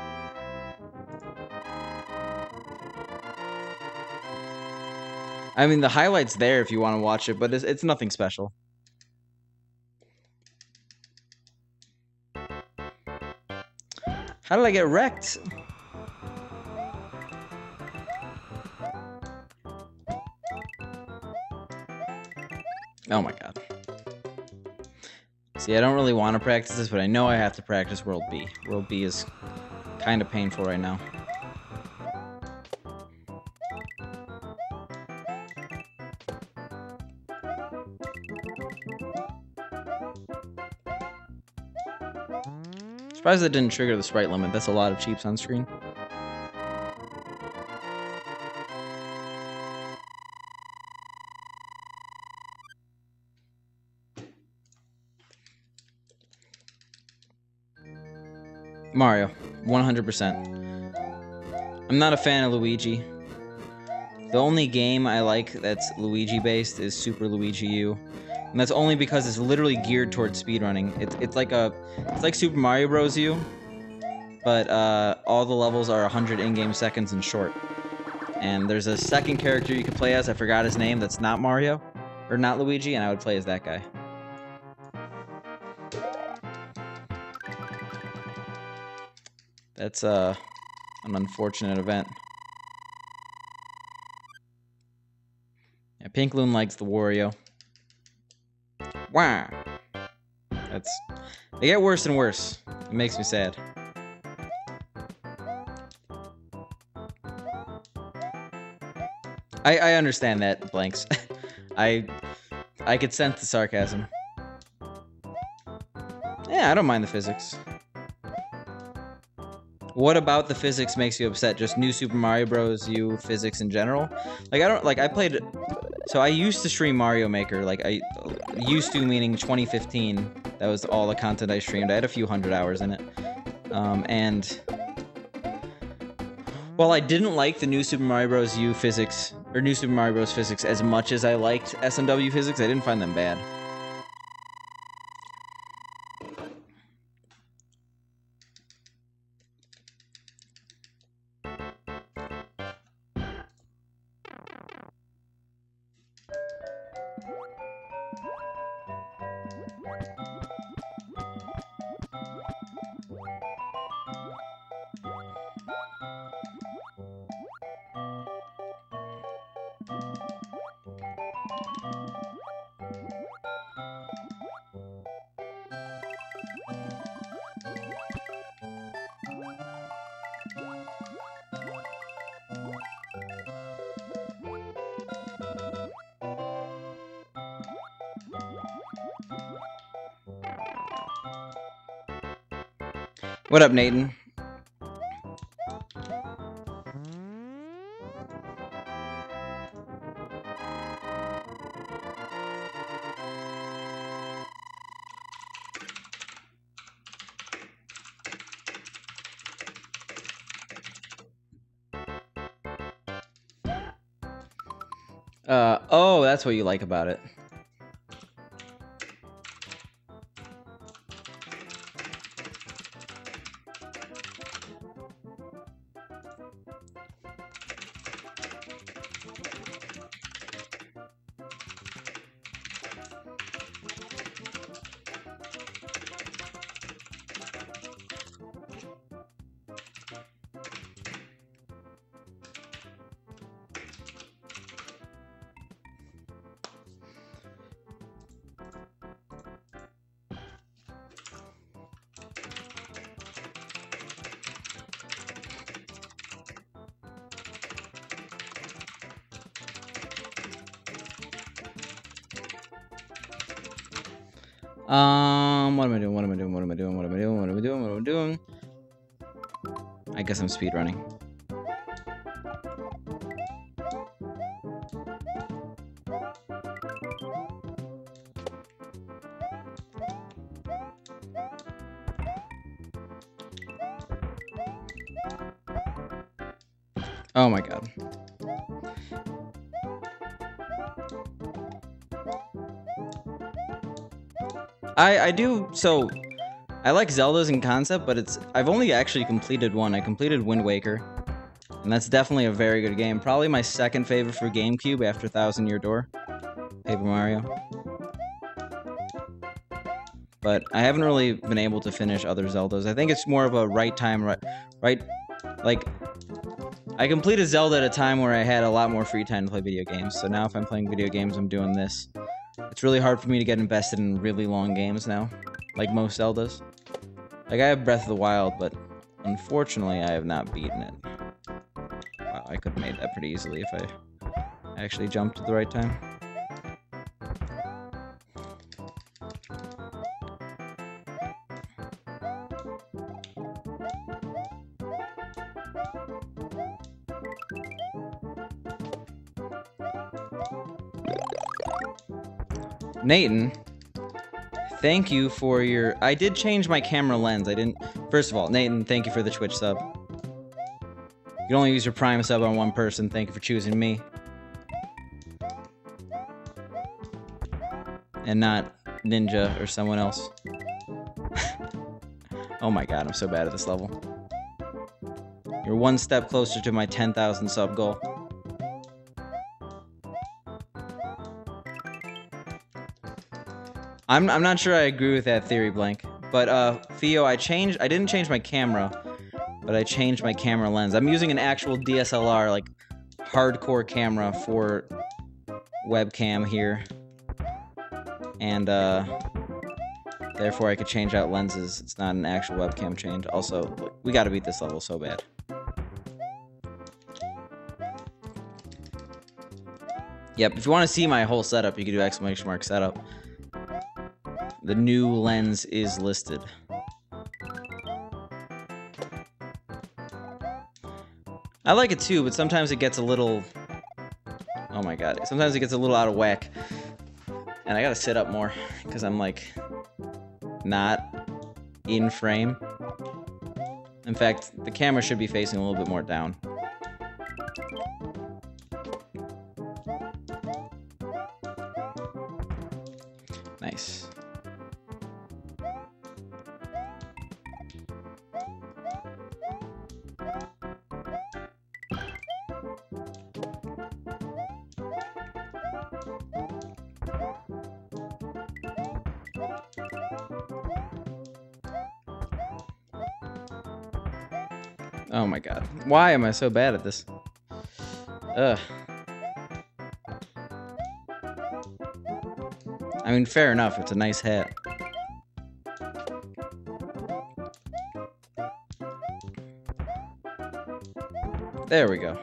I mean, the highlight's there if you want to watch it, but it's nothing special. How did I get wrecked? Oh my god. See, I don't really want to practice this, but I know I have to practice World B. World B is kind of painful right now. Surprised that didn't trigger the sprite limit. That's a lot of cheeps on screen. Mario, 100%. I'm not a fan of Luigi. The only game I like that's Luigi-based is Super Luigi U. And that's only because it's literally geared towards speedrunning. It's like Super Mario Bros. U, but all the levels are 100 in-game seconds and short. And there's a second character you can play as, I forgot his name, that's not Mario, or not Luigi, and I would play as that guy. That's an unfortunate event. Yeah, Pink Loon likes the Wario. Wow. They get worse and worse. It makes me sad. I understand that, Blanks. I could sense the sarcasm. Yeah, I don't mind the physics. What about the physics makes you upset? Just New Super Mario Bros. U physics in general? Like, I played... So I used to stream Mario Maker, like, I used to, meaning 2015. That was all the content I streamed. I had a few hundred hours in it. And... While I didn't like the New Super Mario Bros. U physics, or New Super Mario Bros. Physics as much as I liked SMW physics, I didn't find them bad. What up, Nathan? Oh, that's what you like about it. What am I doing? What am I doing? What am I doing? What am I doing? What am I doing? What am I doing? I guess I'm speedrunning. Oh my god. I do, so I like Zeldas in concept, but I've only actually completed one. I completed Wind Waker, and that's definitely a very good game. Probably my second favorite for GameCube after Thousand Year Door, Paper Mario. But I haven't really been able to finish other Zeldas. I think it's more of a right time, right, like, I completed Zelda at a time where I had a lot more free time to play video games, so now if I'm playing video games, I'm doing this. It's really hard for me to get invested in really long games now, like most Zeldas. Like, I have Breath of the Wild, but unfortunately I have not beaten it. Wow, I could have made that pretty easily if I actually jumped at the right time. Nathan, thank you for your... I did change my camera lens. I didn't... First of all, Nathan, thank you for the Twitch sub. You can only use your Prime sub on one person. Thank you for choosing me. And not Ninja or someone else. Oh my god, I'm so bad at this level. You're one step closer to my 10,000 sub goal. I'm not sure I agree with that theory, Blank. But Theo, I didn't change my camera, but I changed my camera lens. I'm using an actual DSLR, like hardcore camera for webcam here. And therefore I could change out lenses. It's not an actual webcam change. Also, we gotta beat this level so bad. Yep, if you want to see my whole setup, you can do ! Setup. The new lens is listed. I like it too, but sometimes it gets a little... Oh my god. Sometimes it gets a little out of whack. And I gotta sit up more, because I'm like... not in frame. In fact, the camera should be facing a little bit more down. Nice. Oh my god. Why am I so bad at this? Ugh. I mean, fair enough, it's a nice hat. There we go.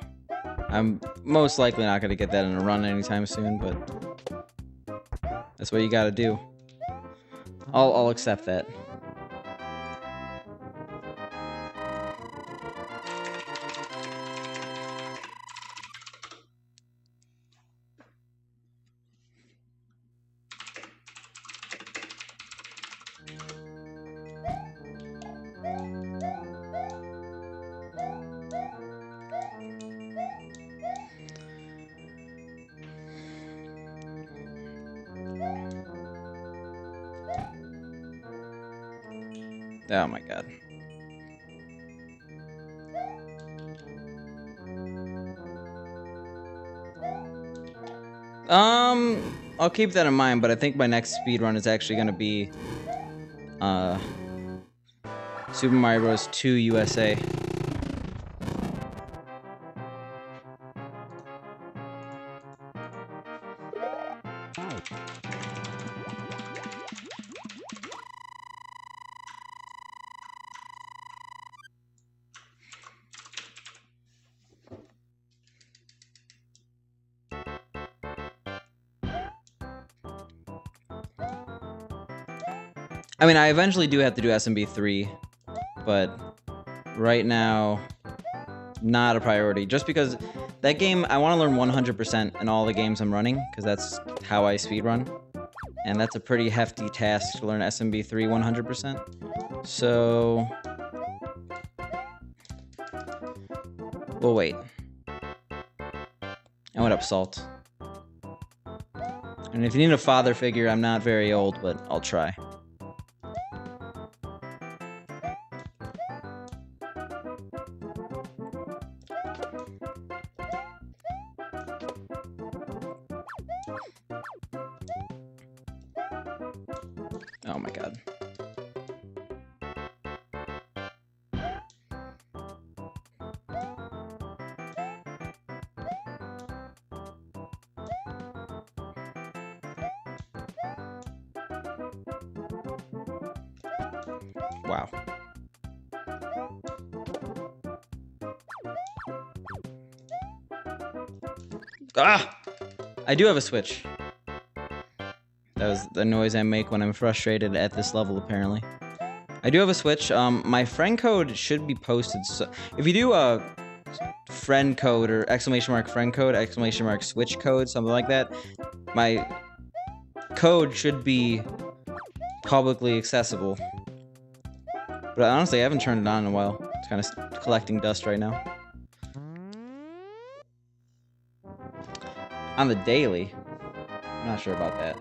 I'm most likely not gonna get that in a run anytime soon, but that's what you gotta do. I'll accept that. Oh my god. I'll keep that in mind, but I think my next speedrun is actually gonna be Super Mario Bros. 2 USA. I mean, I eventually do have to do SMB 3, but right now, not a priority. Just because that game, I want to learn 100% in all the games I'm running, because that's how I speedrun. And that's a pretty hefty task to learn SMB 3 100%. So... we'll wait. And what up, Salt? And if you need a father figure, I'm not very old, but I'll try. Oh my god. Wow. Ah! I do have a switch. That was the noise I make when I'm frustrated at this level, apparently. I do have a Switch. My friend code should be posted. So if you do a friend code or !friend code, !, Switch code, something like that, my code should be publicly accessible. But honestly, I haven't turned it on in a while. It's kind of collecting dust right now. On the daily? I'm not sure about that.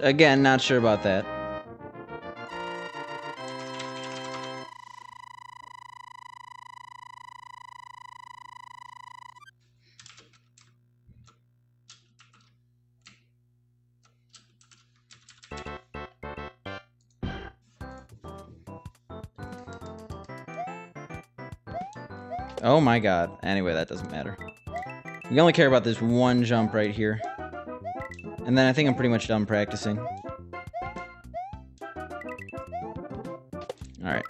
Again, not sure about that. Oh my god. Anyway, that doesn't matter. We only care about this one jump right here. And then I think I'm pretty much done practicing. Alright.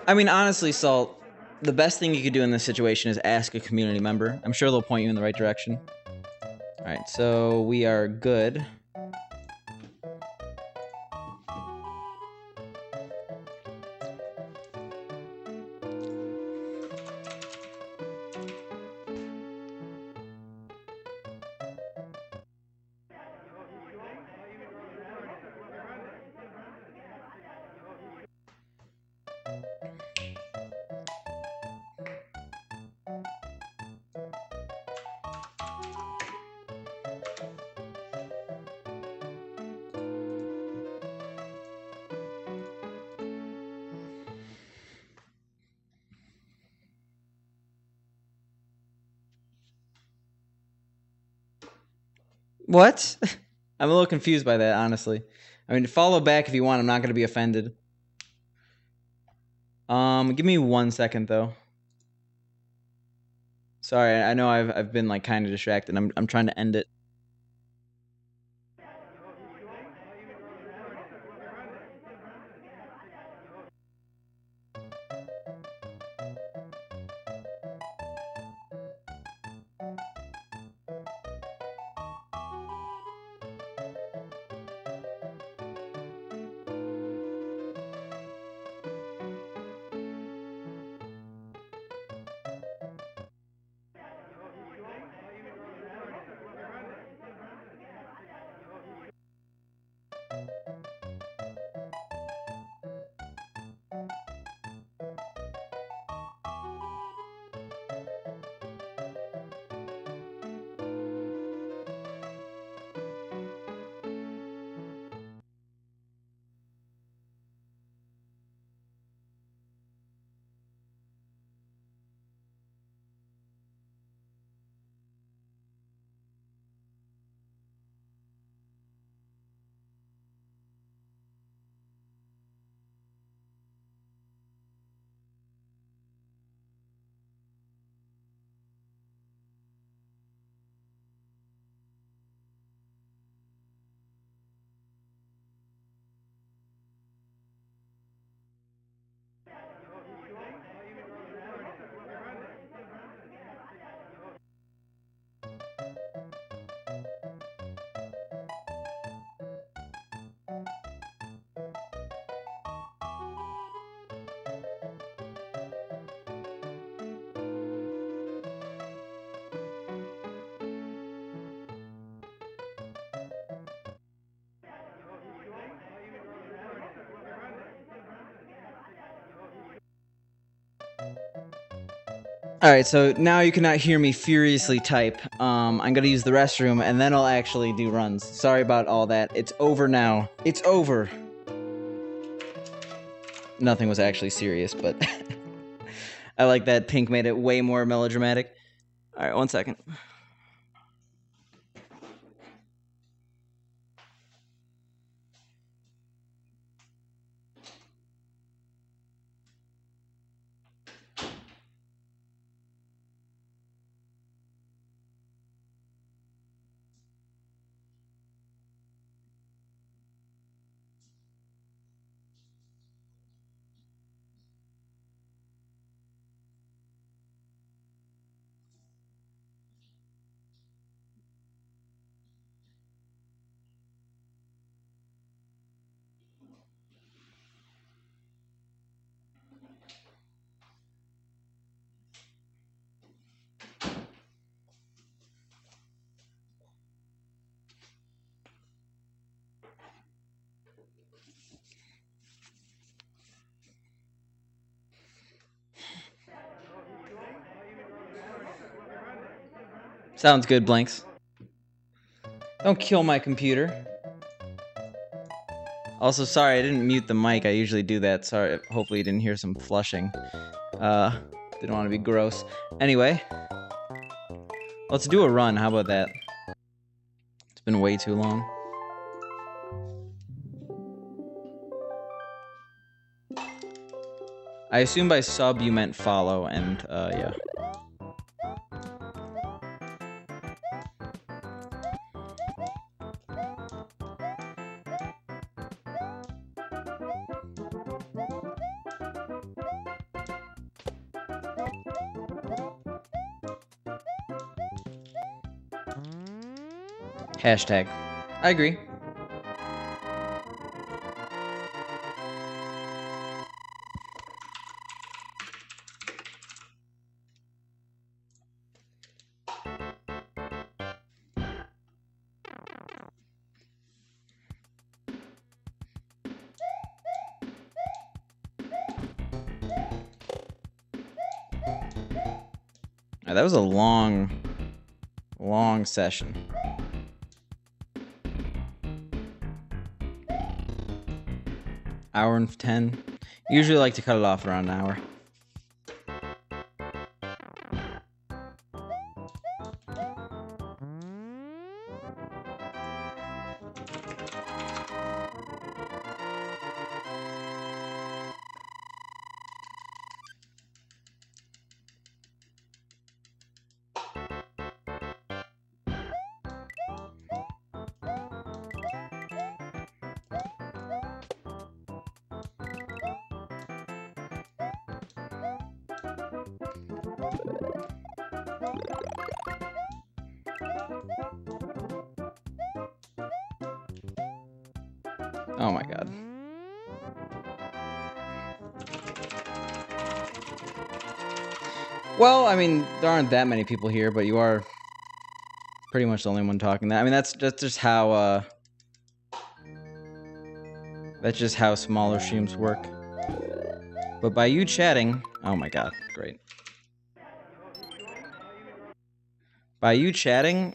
I mean, honestly, Salt, the best thing you could do in this situation is ask a community member. I'm sure they'll point you in the right direction. Alright, so we are good. What? I'm a little confused by that, honestly. I mean, follow back if you want. I'm not going to be offended. Give me 1 second, though. Sorry, I know I've been, like, kind of distracted. I'm trying to end it. Alright, so now you cannot hear me furiously type. I'm gonna use the restroom, and then I'll actually do runs. Sorry about all that. It's over now. It's over! Nothing was actually serious, but... I like that Pink made it way more melodramatic. Alright, 1 second. Sounds good, Blinks. Don't kill my computer. Also, sorry, I didn't mute the mic. I usually do that. Sorry, hopefully you didn't hear some flushing. Didn't want to be gross. Anyway, let's do a run. How about that? It's been way too long. I assume by sub you meant follow, and yeah. Hashtag. I agree. That was a long session. Hour and 10. Usually like to cut it off around an hour. Oh my god. Well, I mean, there aren't that many people here, but you are pretty much the only one talking. That I mean, that's just how smaller streams work. But by you chatting, oh my god, great. By you chatting,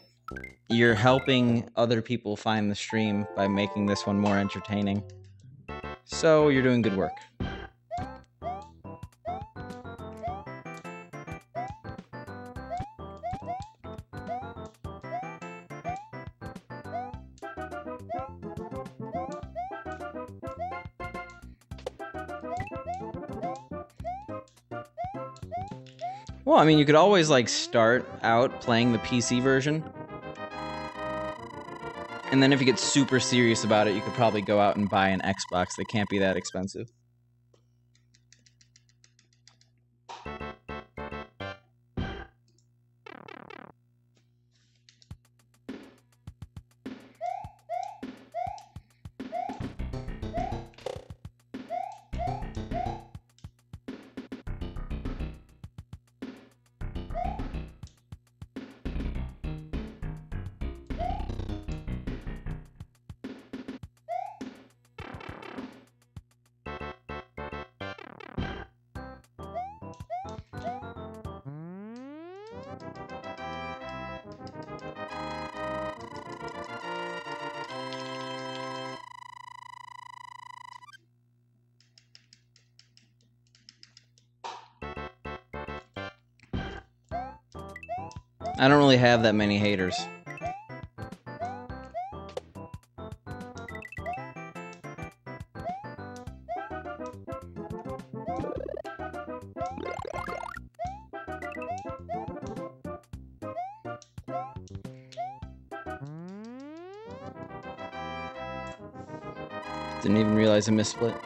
you're helping other people find the stream by making this one more entertaining. So you're doing good work. Well, I mean, you could always, like, start out playing the PC version. And then if you get super serious about it, you could probably go out and buy an Xbox. They can't be that expensive. I don't really have that many haters. Didn't even realize I missplit.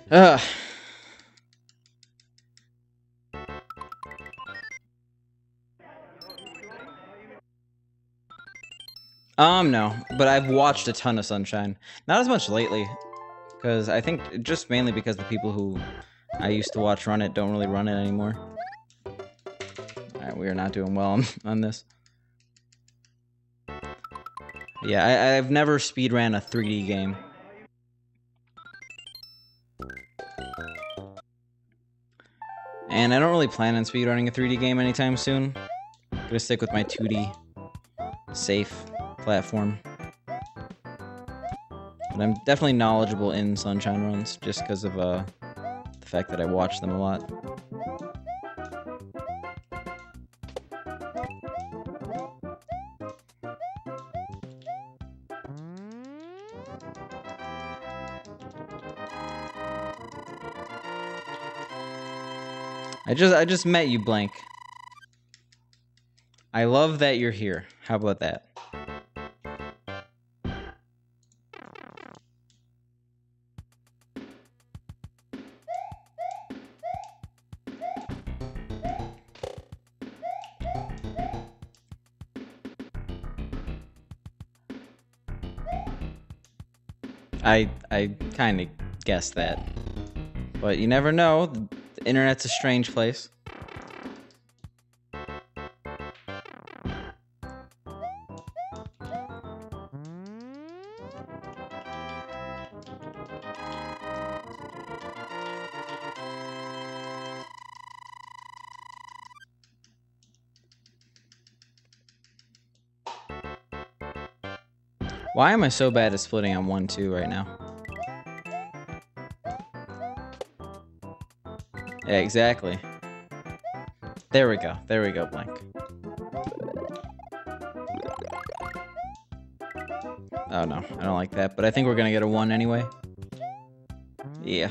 Ugh. No, but I've watched a ton of Sunshine. Not as much lately, because I think just mainly because the people who I used to watch run it don't really run it anymore. Alright, we are not doing well on this. Yeah, I've never speedran a 3D game. And I don't really plan on speedrunning a 3D game anytime soon. I'm gonna stick with my 2D safe platform. But I'm definitely knowledgeable in Sunshine runs, just because of the fact that I watch them a lot. I just met you, Blank. I love that you're here. How about that? I kind of guessed that. But you never know. The internet's a strange place. Why am I so bad at splitting on 1-2 right now? Yeah, exactly. There we go. There we go, Blank. Oh no, I don't like that, but I think we're gonna get a 1 anyway. Yeah.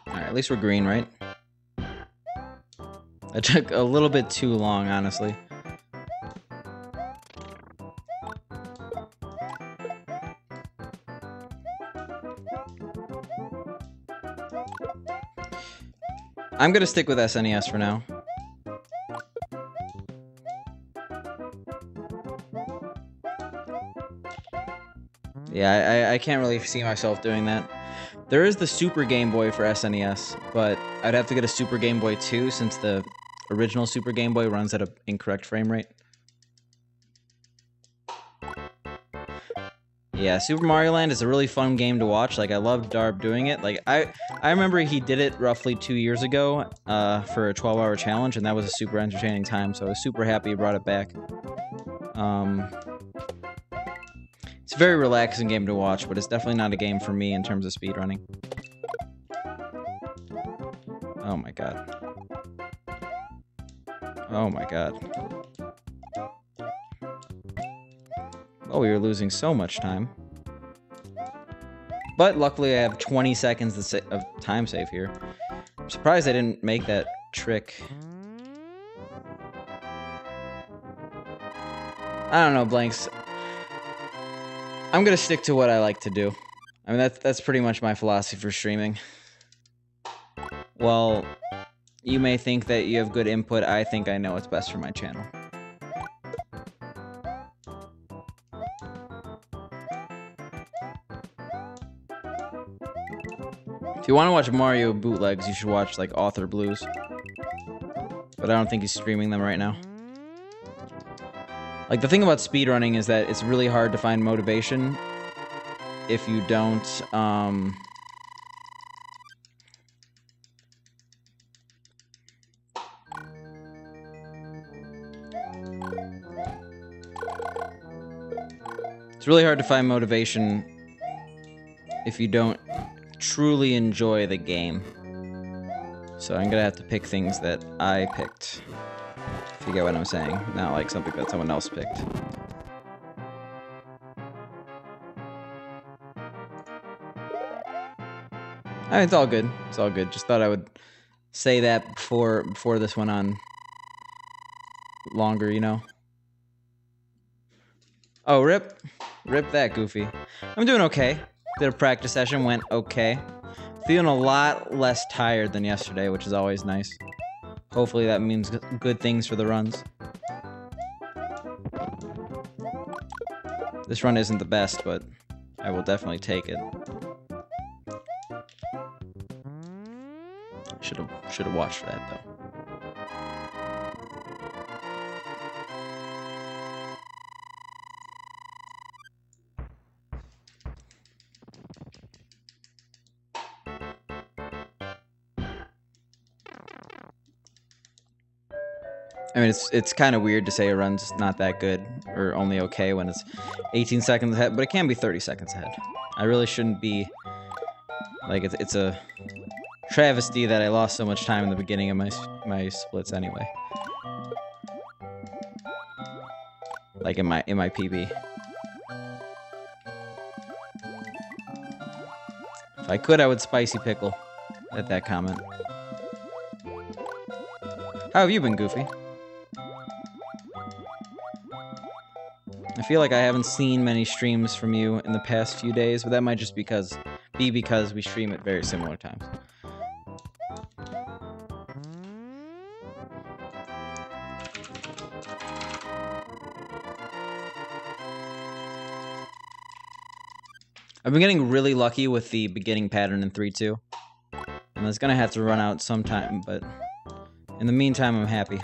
Alright, at least we're green, right? It took a little bit too long, honestly. I'm gonna stick with SNES for now. Yeah, I can't really see myself doing that. There is the Super Game Boy for SNES, but I'd have to get a Super Game Boy 2 since the original Super Game Boy runs at an incorrect frame rate. Yeah, Super Mario Land is a really fun game to watch. Like, I love Darb doing it. Like, I remember he did it roughly 2 years ago for a 12-hour challenge, and that was a super entertaining time, so I was super happy he brought it back. It's a very relaxing game to watch, but it's definitely not a game for me in terms of speedrunning. Oh my god. Oh my god. Oh, we were losing so much time. But luckily I have 20 seconds of time save here. I'm surprised I didn't make that trick. I don't know, Blanks. I'm gonna stick to what I like to do. I mean, that's pretty much my philosophy for streaming. Well, you may think that you have good input. I think I know what's best for my channel. If you want to watch Mario bootlegs, you should watch, like, Author Blues. But I don't think he's streaming them right now. Like, the thing about speedrunning is that it's really hard to find motivation if you don't, it's really hard to find motivation if you don't truly enjoy the game. So I'm gonna have to pick things that I picked. If you get what I'm saying. Not like something that someone else picked. I mean, it's all good. It's all good. Just thought I would say that before this went on longer, you know? Oh, rip. Rip that, Goofy. I'm doing okay. Did a practice session, went okay. Feeling a lot less tired than yesterday, which is always nice. Hopefully that means good things for the runs. This run isn't the best, but I will definitely take it. Should have watched that though. I mean, it's kind of weird to say a run's not that good or only okay when it's 18 seconds ahead, but it can be 30 seconds ahead. I really shouldn't be, like, it's a travesty that I lost so much time in the beginning of my splits anyway. Like in my PB. If I could, I would spicy pickle at that comment. How have you been, Goofy? I feel like I haven't seen many streams from you in the past few days, but that might just be because we stream at very similar times. I've been getting really lucky with the beginning pattern in 3-2, and it's gonna have to run out sometime, but in the meantime, I'm happy.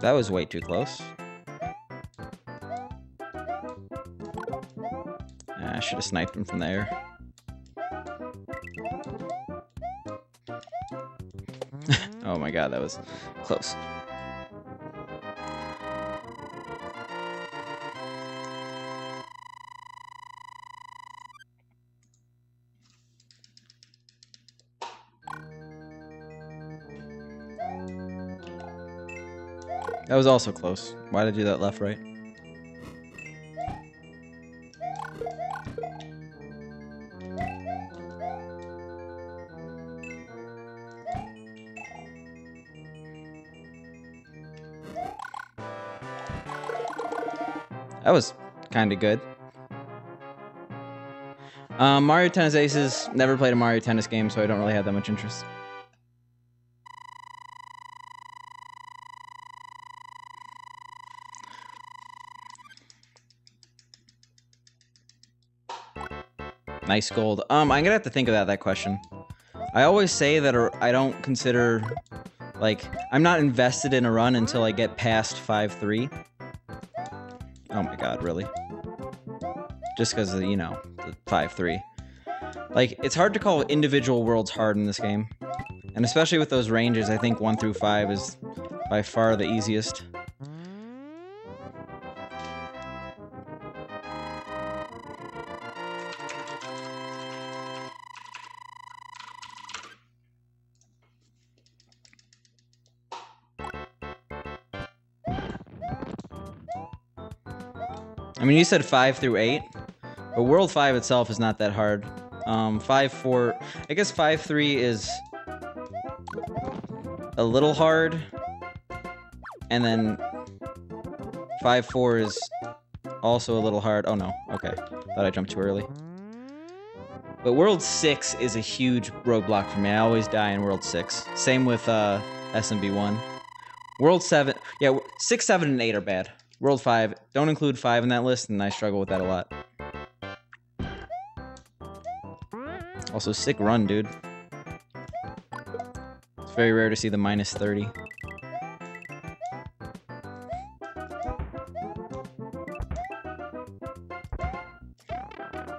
That was way too close. I should have sniped him from there. Oh my god, that was close. That was also close. Why'd I do that left, right? That was kind of good. Mario Tennis Aces, never played a Mario Tennis game, so I don't really have that much interest. Nice gold. I'm gonna have to think about that question. I always say that I don't consider, like, I'm not invested in a run until I get past 5-3. Oh my god, really? Just because of, you know, the 5-3. Like, it's hard to call individual worlds hard in this game. And especially with those ranges, I think 1 through 5 is by far the easiest. I mean, you said 5 through 8, but World 5 itself is not that hard. 5, 4... I guess 5, 3 is a little hard. And then 5, 4 is also a little hard. Oh, no. Okay. Thought I jumped too early. But World 6 is a huge roadblock for me. I always die in World 6. Same with SMB 1. World 7... Yeah, 6, 7, and 8 are bad. World 5, don't include 5 in that list, and I struggle with that a lot. Also, sick run, dude. It's very rare to see the minus 30.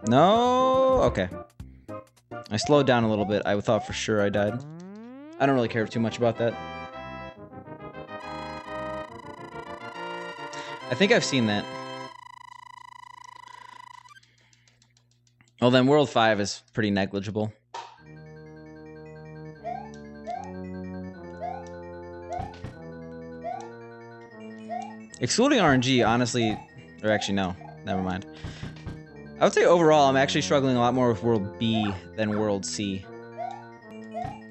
No! Okay. I slowed down a little bit. I thought for sure I died. I don't really care too much about that. I think I've seen that. Well, then World 5 is pretty negligible. Excluding RNG, honestly... Or actually, no. Never mind. I would say overall, I'm actually struggling a lot more with World B than World C.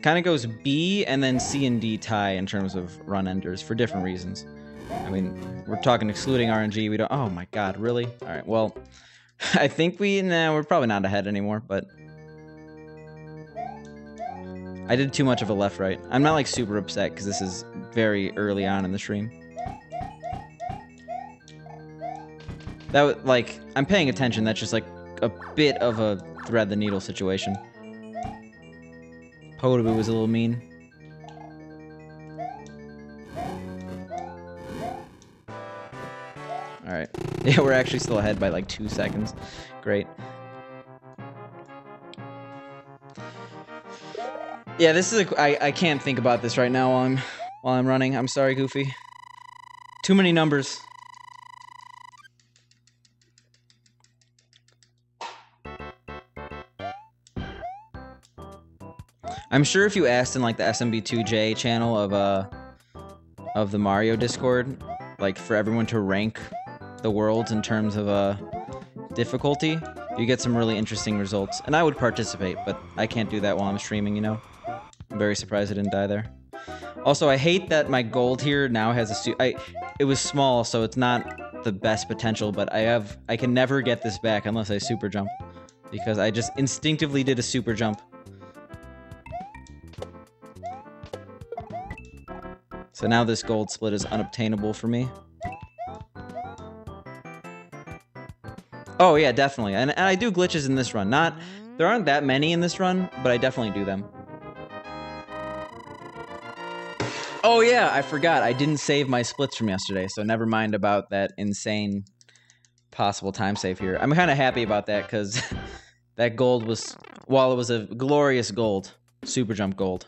Kind of goes B and then C and D tie in terms of run enders for different reasons. I mean, we're talking excluding RNG. We don't... Oh my god, really? Alright, well... I think we're probably not ahead anymore, but... I did too much of a left-right. I'm not, like, super upset, because this is very early on in the stream. That was, like... I'm paying attention. That's just, like, a bit of a thread-the-needle situation. Podoboo was a little mean. Alright. Yeah, we're actually still ahead by like 2 seconds. Great. Yeah, this is I can't think about this right now while I'm running. I'm sorry, Goofy. Too many numbers. I'm sure if you asked in like the SMB2J channel of the Mario Discord, like for everyone to rank the worlds in terms of difficulty, you get some really interesting results. And I would participate, but I can't do that while I'm streaming, you know? I'm very surprised I didn't die there. Also, I hate that my gold here now has a it was small, so it's not the best potential, but I can never get this back unless I super jump. Because I just instinctively did a super jump. So now this gold split is unobtainable for me. Oh yeah, definitely. And I do glitches in this run. There aren't that many in this run, but I definitely do them. Oh yeah, I forgot. I didn't save my splits from yesterday, so never mind about that insane possible time save here. I'm kind of happy about that, because that gold was, while it was a glorious gold, super jump gold,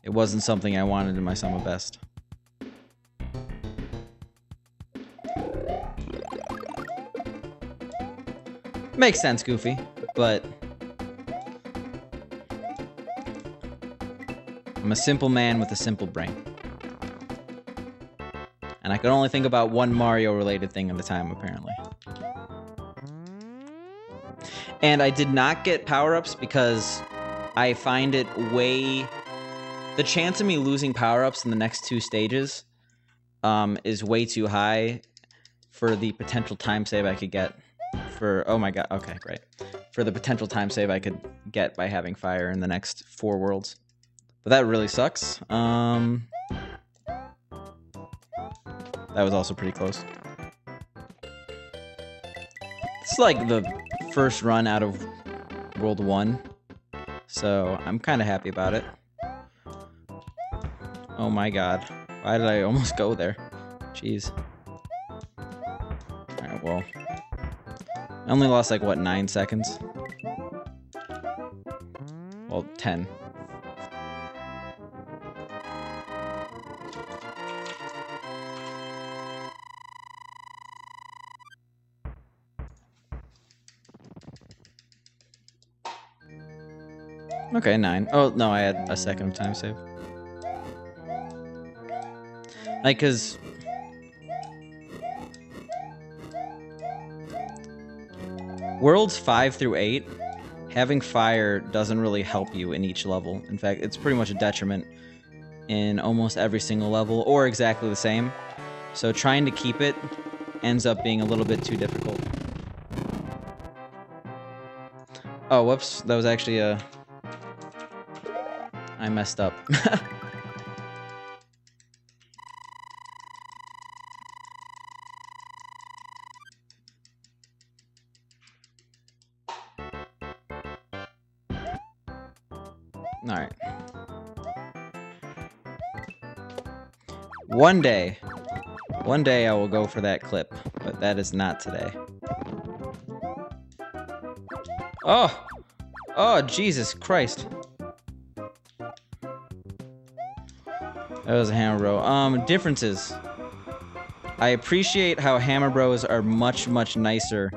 it wasn't something I wanted in my summer best. Makes sense, Goofy, but I'm a simple man with a simple brain. And I could only think about one Mario-related thing at a time, apparently. And I did not get power-ups because I find it way... The chance of me losing power-ups in the next 2 stages is way too high for the potential time save I could get for... Oh my god, okay, great. For the potential time save I could get by having fire in the next 4 worlds. But that really sucks. That was also pretty close. It's like the first run out of World 1, so I'm kind of happy about it. Oh my god. Why did I almost go there? Jeez. Alright, well. I only lost like, what, 9 seconds? Well, 10. Okay, 9. Oh, no, I had a second of time save. Like, cause... Worlds 5 through 8, having fire doesn't really help you in each level. In fact, it's pretty much a detriment in almost every single level, or exactly the same. So trying to keep it ends up being a little bit too difficult. Oh, whoops. That was actually a... I messed up. Alright. One day I will go for that clip, but that is not today. Oh! Oh, Jesus Christ. That was a Hammer Bro. Differences. I appreciate how Hammer Bros are much, much nicer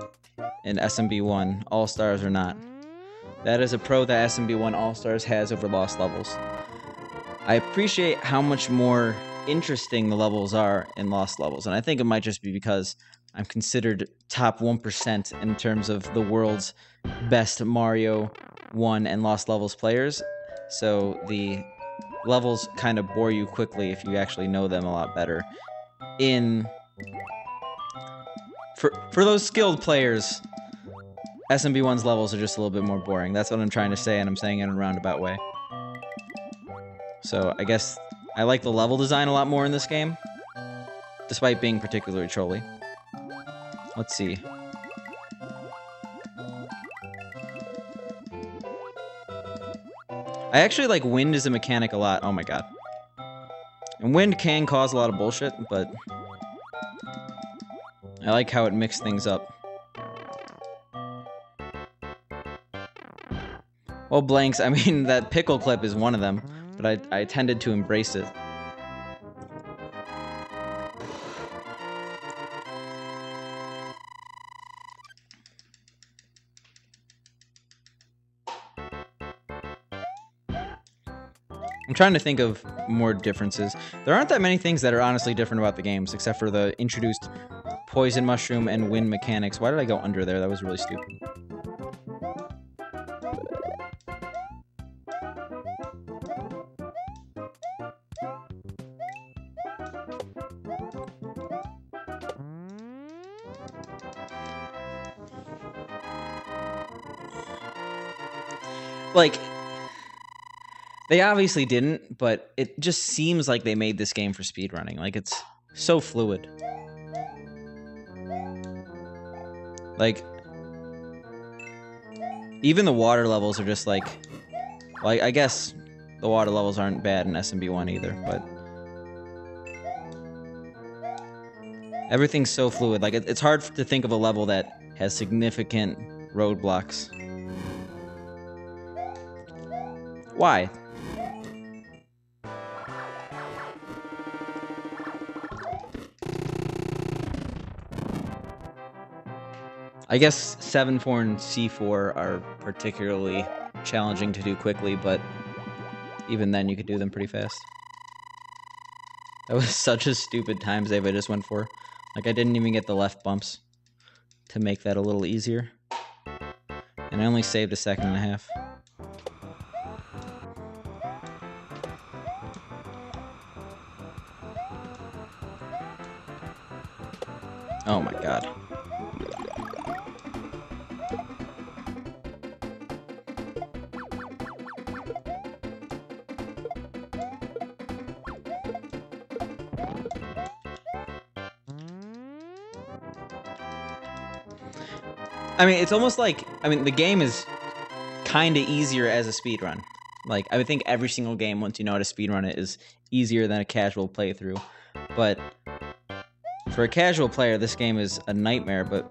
in SMB1. All-Stars are not. That is a pro that SMB1 All-Stars has over Lost Levels. I appreciate how much more interesting the levels are in Lost Levels, and I think it might just be because I'm considered top 1% in terms of the world's best Mario 1 and Lost Levels players, so the levels kind of bore you quickly if you actually know them a lot better. For those skilled players, SMB1's levels are just a little bit more boring. That's what I'm trying to say, and I'm saying it in a roundabout way. So I guess I like the level design a lot more in this game, despite being particularly trolly. Let's see. I actually like wind as a mechanic a lot. Oh my god. And wind can cause a lot of bullshit, but I like how it mixed things up. Well, blanks, I mean, that pickle clip is one of them, but I tended to embrace it. I'm trying to think of more differences. There aren't that many things that are honestly different about the games, except for the introduced poison mushroom and wind mechanics. Why did I go under there? That was really stupid. Like, they obviously didn't, but it just seems like they made this game for speedrunning. Like, it's so fluid. Like, even the water levels are just like... Well, I guess the water levels aren't bad in SMB1 either, but... Everything's so fluid. Like, it's hard to think of a level that has significant roadblocks. Why? I guess 7-4 and C4 are particularly challenging to do quickly, but even then you could do them pretty fast. That was such a stupid time save I just went for. Like, I didn't even get the left bumps to make that a little easier. And I only saved a second and a half. Oh my god. I mean, it's almost like, I mean, the game is kind of easier as a speedrun. Like, I would think every single game, once you know how to speedrun it, is easier than a casual playthrough. But for a casual player, this game is a nightmare, but...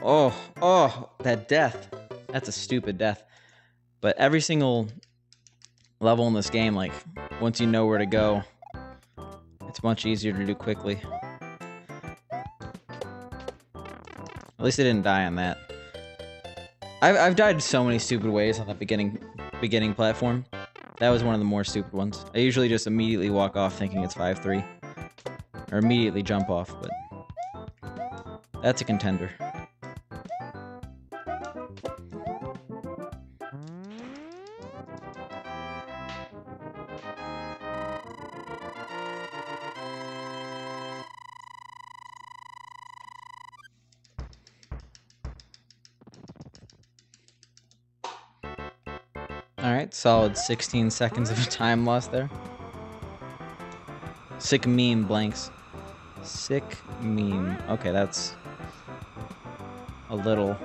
Oh, that death. That's a stupid death. But every single level in this game, like, once you know where to go, it's much easier to do quickly. At least I didn't die on that. I've died so many stupid ways on that beginning platform. That was one of the more stupid ones. I usually just immediately walk off thinking it's 5-3. Or immediately jump off, but... That's a contender. Alright, solid 16 seconds of time lost there. Sick meme blanks. Sick meme. Okay, that's a little...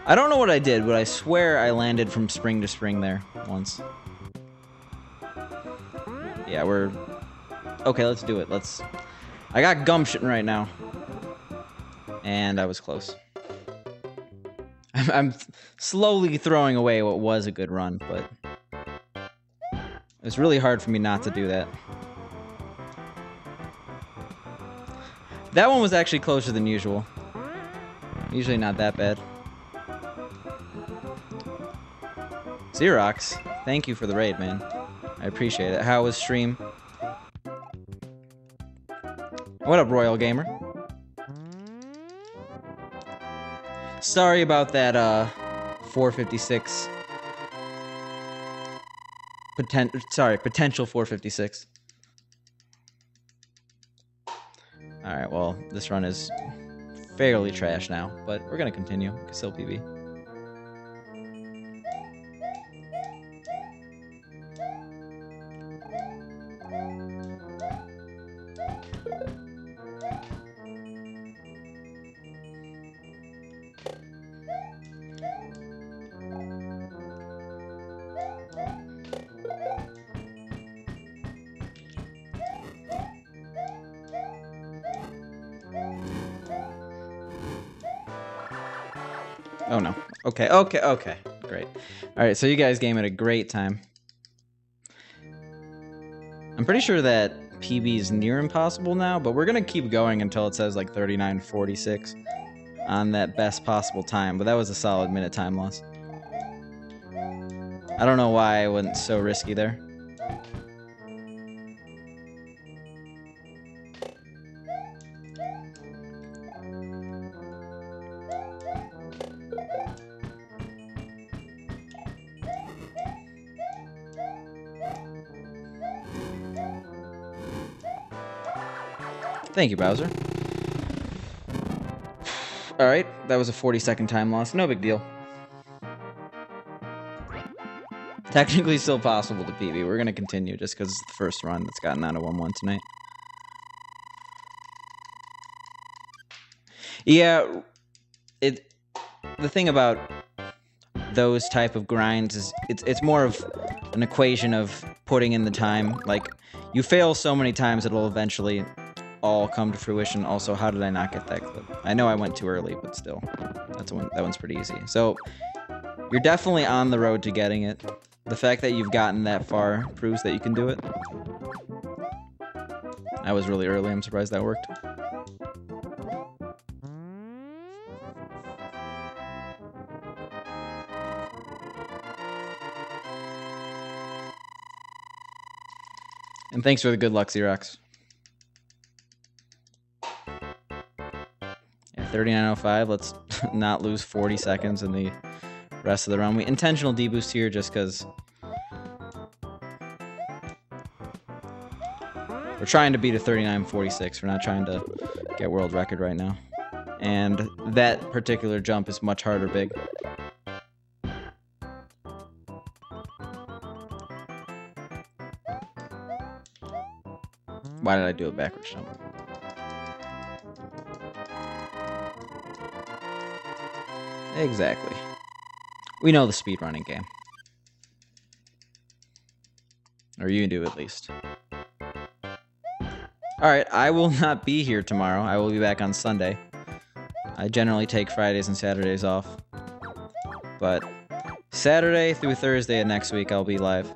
I don't know what I did, but I swear I landed from spring to spring there once. Yeah, we're... Okay, let's do it. I got gumption right now. And I was close. I'm slowly throwing away what was a good run, but... It's really hard for me not to do that. That one was actually closer than usual. Usually not that bad. Xerox, thank you for the raid, man. I appreciate it. How was stream? What up, Royal Gamer? Sorry about that, 456. Potential 456. Alright, well, this run is fairly trash now, but we're gonna continue. We can still PB. Oh no. Okay. Great. Alright, so you guys game at a great time. I'm pretty sure that PB is near impossible now, but we're gonna keep going until it says like 39:46 on that best possible time, but that was a solid minute time loss. I don't know why I went so risky there. Thank you, Bowser. Alright, that was a 40-second time loss. No big deal. Technically still possible to PB. We're going to continue just because it's the first run that's gotten out of 1-1 tonight. Yeah, the thing about those type of grinds is it's more of an equation of putting in the time. Like, you fail so many times it'll eventually all come to fruition. Also, how did I not get that clip? I know I went too early, but still, that one's pretty easy. So you're definitely on the road to getting it. The fact that you've gotten that far proves that you can do it. I was really early. I'm surprised that worked. And thanks for the good luck, Xerox. 39:05. Let's not lose 40 seconds in the rest of the run. We intentional deboost here just because we're trying to beat a 39:46. We're not trying to get world record right now. And that particular jump is much harder big. Why did I do a backwards jump? Exactly. We know the speedrunning game. Or you do, at least. Alright, I will not be here tomorrow. I will be back on Sunday. I generally take Fridays and Saturdays off. But Saturday through Thursday of next week, I'll be live.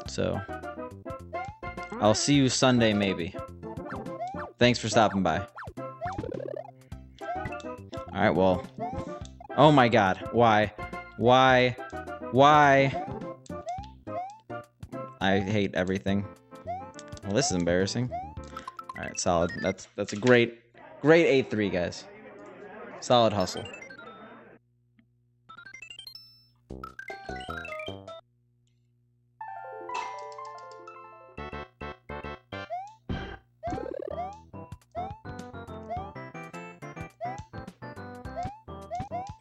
So I'll see you Sunday, maybe. Thanks for stopping by. Alright, well... Oh my god. Why? Why? Why? I hate everything. Well, this is embarrassing. Alright, solid. That's a great 8-3, guys. Solid hustle.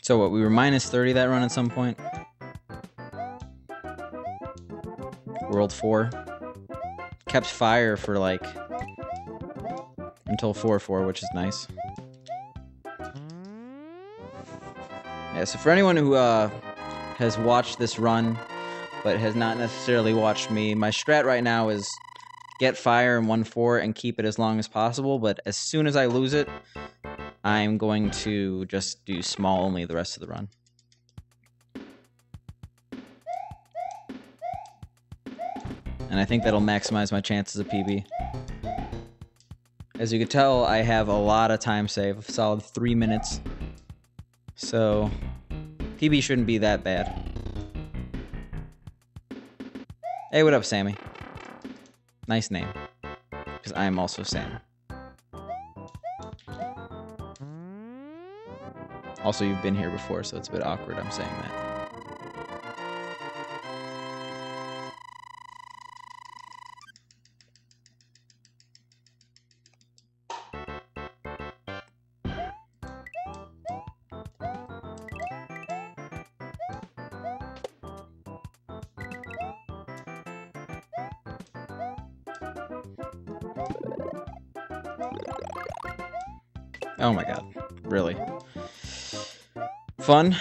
So what, we were minus 30 that run at some point? World 4. Kept fire for like until 4-4, which is nice. Yeah, so for anyone who has watched this run but has not necessarily watched me, my strat right now is get fire in 1-4 and keep it as long as possible, but as soon as I lose it, I'm going to just do small only the rest of the run. And I think that'll maximize my chances of PB. As you can tell, I have a lot of time save, a solid 3 minutes. So, PB shouldn't be that bad. Hey, what up, Sammy? Nice name. Because I am also Sam. Also, you've been here before, so it's a bit awkward I'm saying that. Oh my god. Really? Fun?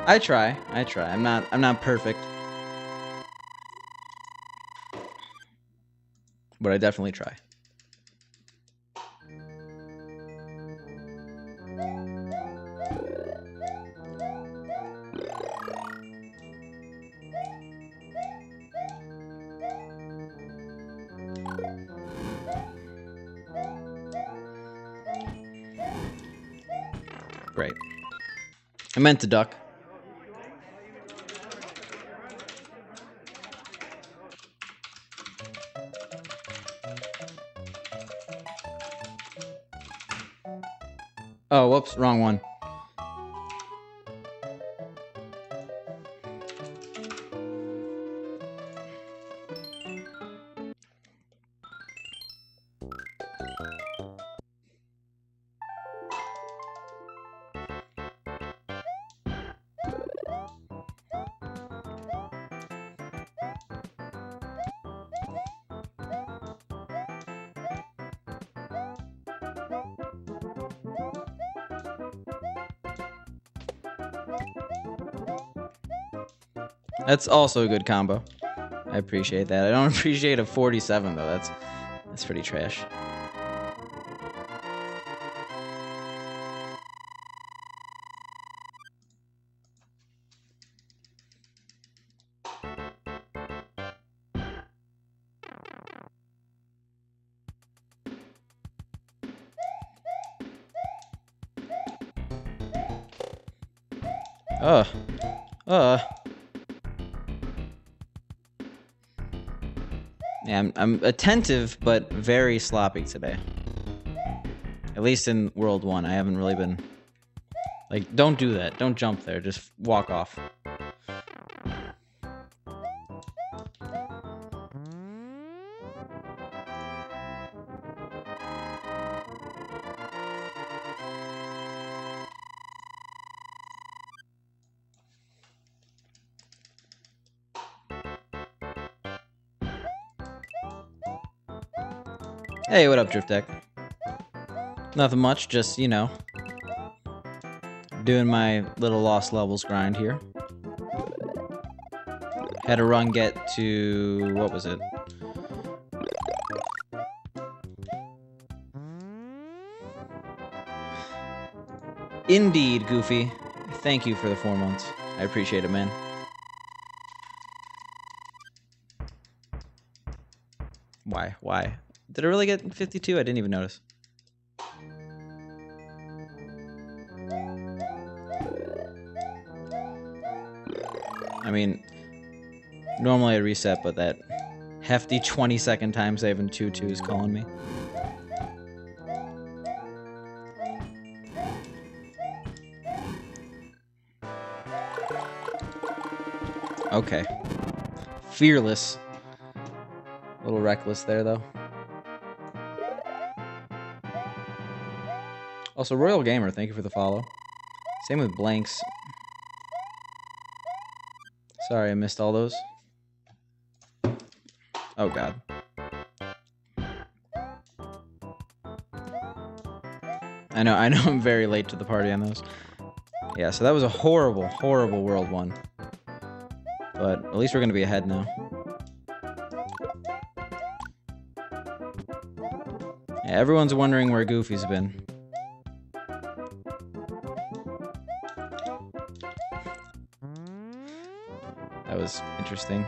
I try. I'm not perfect. But I definitely try. Great. I meant to duck. Oh, whoops, wrong one. That's also a good combo. I appreciate that. I don't appreciate a 47 though. That's pretty trash. Yeah, I'm attentive, but very sloppy today. At least in World 1, I haven't really been... Like, don't do that. Don't jump there. Just walk off. Hey, what up, Drift Deck? Nothing much, just, you know, doing my little Lost Levels grind here. Had a run get to... what was it? Indeed, Goofy. Thank you for the 4 months. I appreciate it, man. Why? Did I really get 52? I didn't even notice. I mean, normally I reset, but that hefty 20-second time save in 2-2 is calling me. Okay. Fearless. A little reckless there, though. Also, Royal Gamer, thank you for the follow. Same with Blanks. Sorry, I missed all those. Oh, God. I know I'm very late to the party on those. Yeah, so that was a horrible, horrible World 1. But at least we're going to be ahead now. Yeah, everyone's wondering where Goofy's been. That was interesting.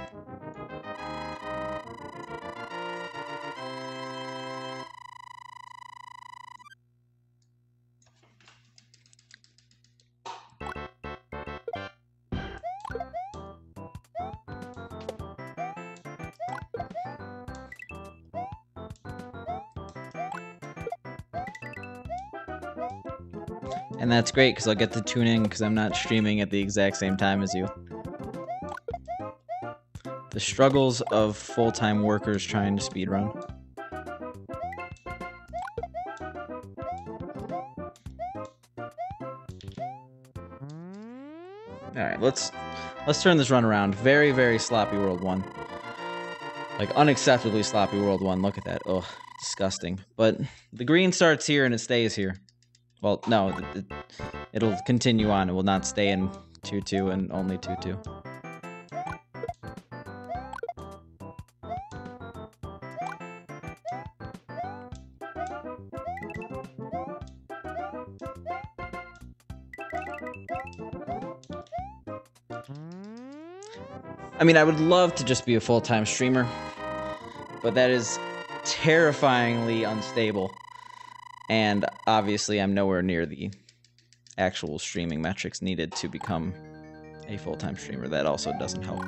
And that's great, because I'll get to tune in, because I'm not streaming at the exact same time as you. The struggles of full-time workers trying to speedrun. Alright, let's turn this run around. Very, very sloppy World 1. Like, unacceptably sloppy World 1. Look at that. Ugh, disgusting. But the green starts here and it stays here. Well, no, it'll continue on. It will not stay in 2-2 and only 2-2. I mean, I would love to just be a full-time streamer, but that is terrifyingly unstable. And obviously, I'm nowhere near the actual streaming metrics needed to become a full-time streamer. That also doesn't help.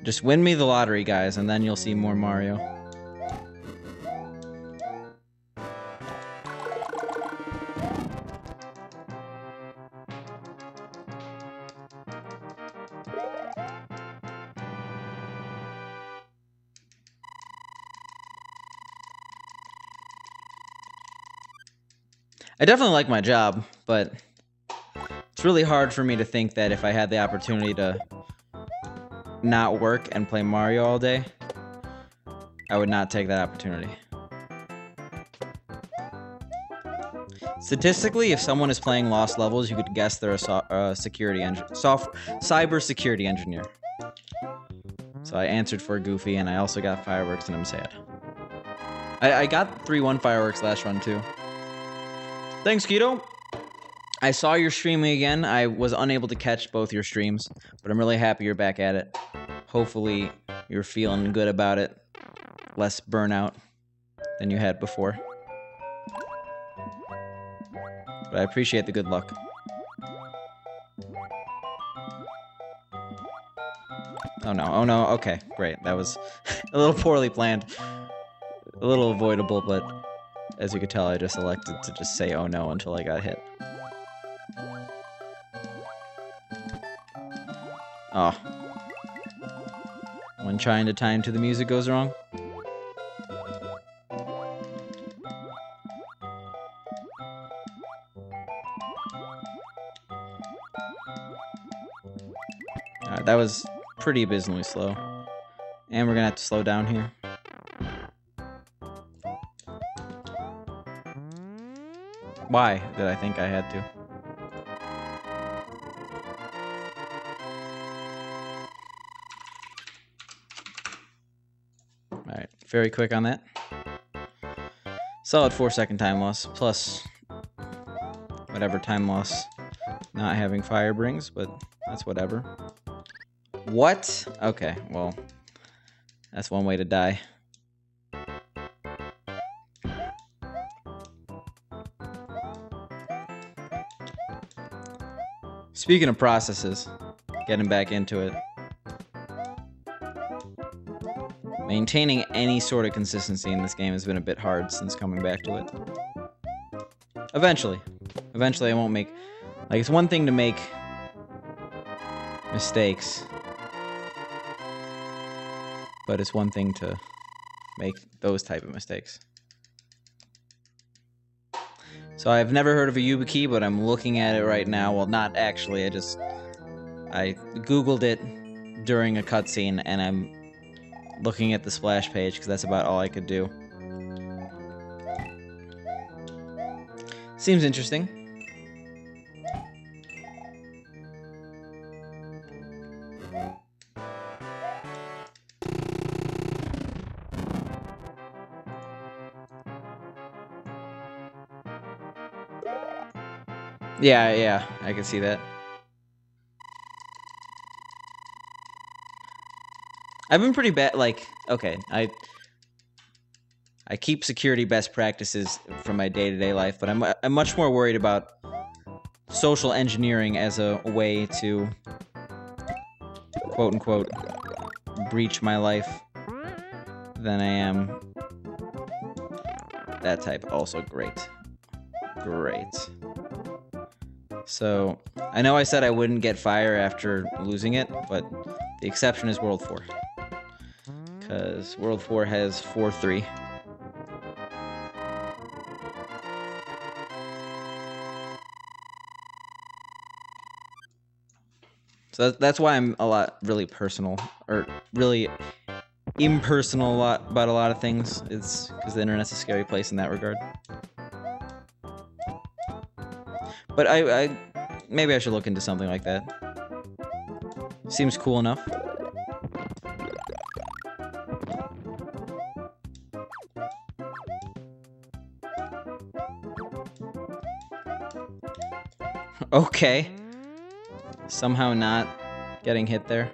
Just win me the lottery, guys, and then you'll see more Mario. I definitely like my job, but it's really hard for me to think that if I had the opportunity to not work and play Mario all day, I would not take that opportunity. Statistically, if someone is playing Lost Levels, you could guess they're a cyber security engineer. So I answered for Goofy, and I also got fireworks, and I'm sad. I got 3-1 fireworks last run, too. Thanks, Keto. I saw your streaming again. I was unable to catch both your streams, but I'm really happy you're back at it. Hopefully, you're feeling good about it. Less burnout than you had before. But I appreciate the good luck. Oh no, oh no, okay, great. That was a little poorly planned. A little avoidable, but as you could tell, I just elected to just say oh no until I got hit. Oh. When trying to time to the music goes wrong. Alright, that was pretty abysmally slow. And we're gonna have to slow down here. Why did I think I had to? Alright, very quick on that. Solid 4-second time loss, plus whatever time loss not having fire brings, but that's whatever. What? Okay, well, that's one way to die. Speaking of processes, getting back into it. Maintaining any sort of consistency in this game has been a bit hard since coming back to it. Eventually I won't make... Like, it's one thing to make mistakes. but it's one thing to make those type of mistakes. So I've never heard of a Yuba key, but I'm looking at it right now. Well, not actually. I Googled it during a cutscene, and I'm looking at the splash page because that's about all I could do. Seems interesting. Yeah, I can see that. I've been pretty bad, like, okay, I keep security best practices from my day-to-day life, but I'm much more worried about social engineering as a way to, quote-unquote, breach my life than I am that type. Also great. Great. So, I know I said I wouldn't get fire after losing it, but the exception is World 4. Because World 4 has 4-3. So that's why I'm really personal, or really impersonal about a lot of things. It's because the internet's a scary place in that regard. But I maybe I should look into something like that. Seems cool enough. Okay. Somehow not getting hit there.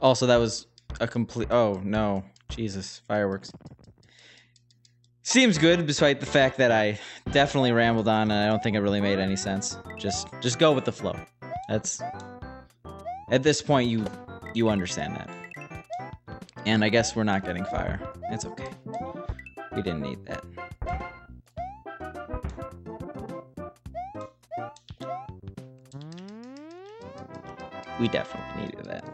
Also, that was a complete... Oh, no. Jesus. Fireworks. Seems good, despite the fact that I definitely rambled on, and I don't think it really made any sense. Just go with the flow. That's... At this point, you understand that. And I guess we're not getting fire. It's okay. We didn't need that. We definitely needed that.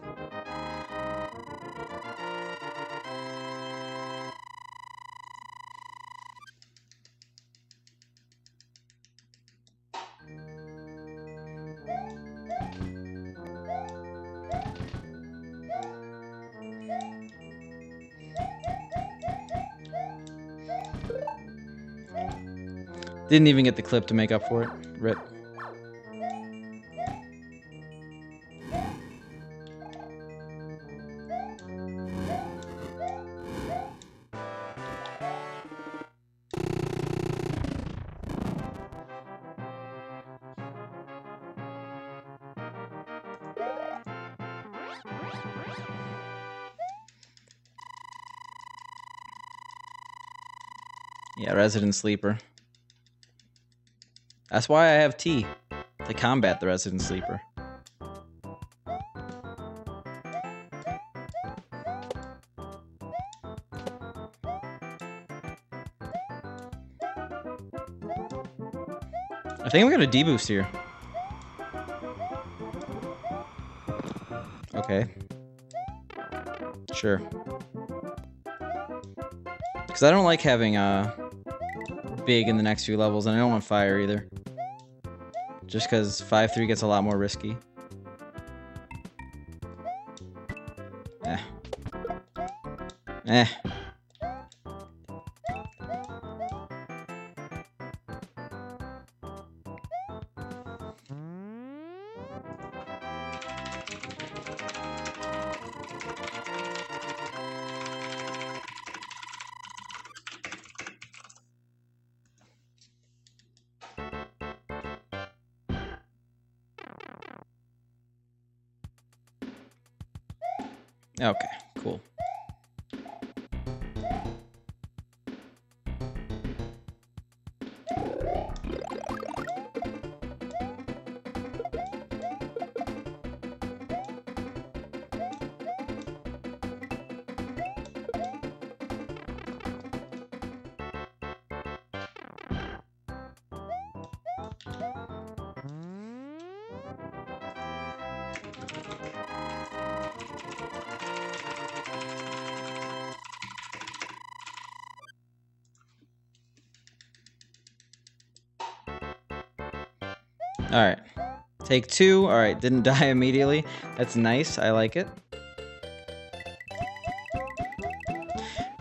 Didn't even get the clip to make up for it. Rip. Yeah, Resident Sleeper. That's why I have T, to combat the Resident Sleeper. I think I'm gonna deboost here. Okay. Sure. Because I don't like having big in the next few levels, and I don't want fire either. Just because 5-3 gets a lot more risky. Eh. Okay, cool. Alright. Take 2. Alright, didn't die immediately. That's nice. I like it.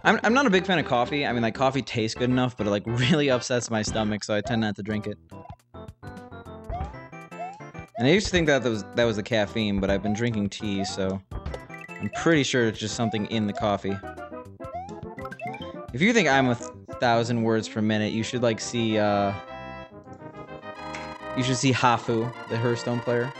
I'm not a big fan of coffee. I mean, like, coffee tastes good enough, but it, like, really upsets my stomach, so I tend not to drink it. And I used to think that was the caffeine, but I've been drinking tea, so I'm pretty sure it's just something in the coffee. If you think I'm 1,000 words per minute, you should, like, see, you should see Hafu, the Hearthstone player.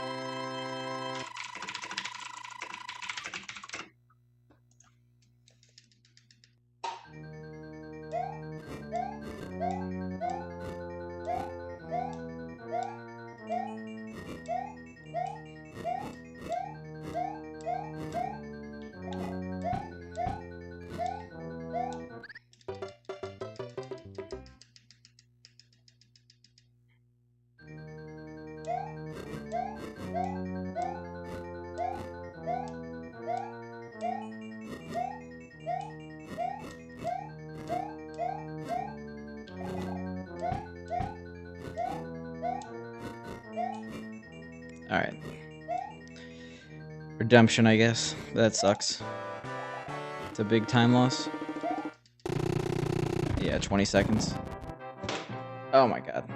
Alright. Redemption, I guess. That sucks. It's a big time loss. Yeah, 20 seconds. Oh my god.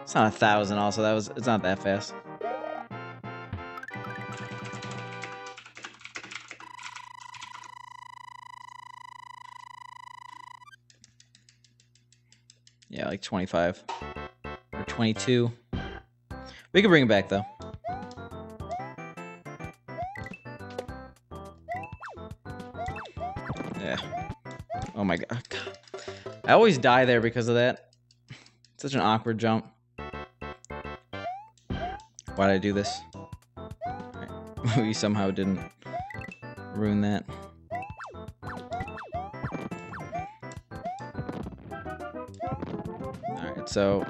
It's not 1,000 also, it's not that fast. Yeah, like 25. Or 22. We can bring it back though. Yeah. Oh my god. I always die there because of that. Such an awkward jump. Why'd I do this? Right. We somehow didn't ruin that. Alright, so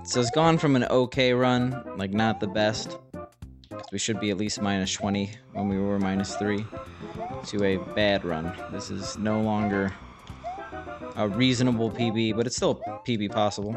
it's gone from an okay run, like not the best, because we should be at least minus 20 when we were minus 3, to a bad run. This is no longer a reasonable PB, but it's still a PB possible.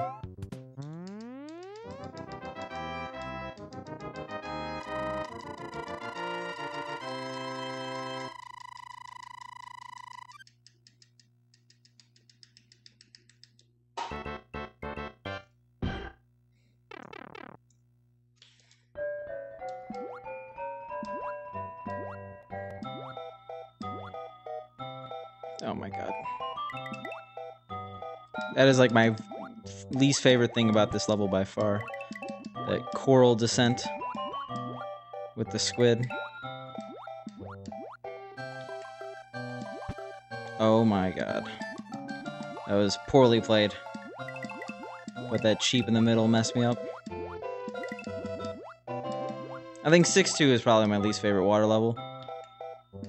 Oh my god. That is like my least favorite thing about this level by far. That coral descent with the squid. Oh my god. That was poorly played. But that cheap in the middle messed me up. I think 6-2 is probably my least favorite water level.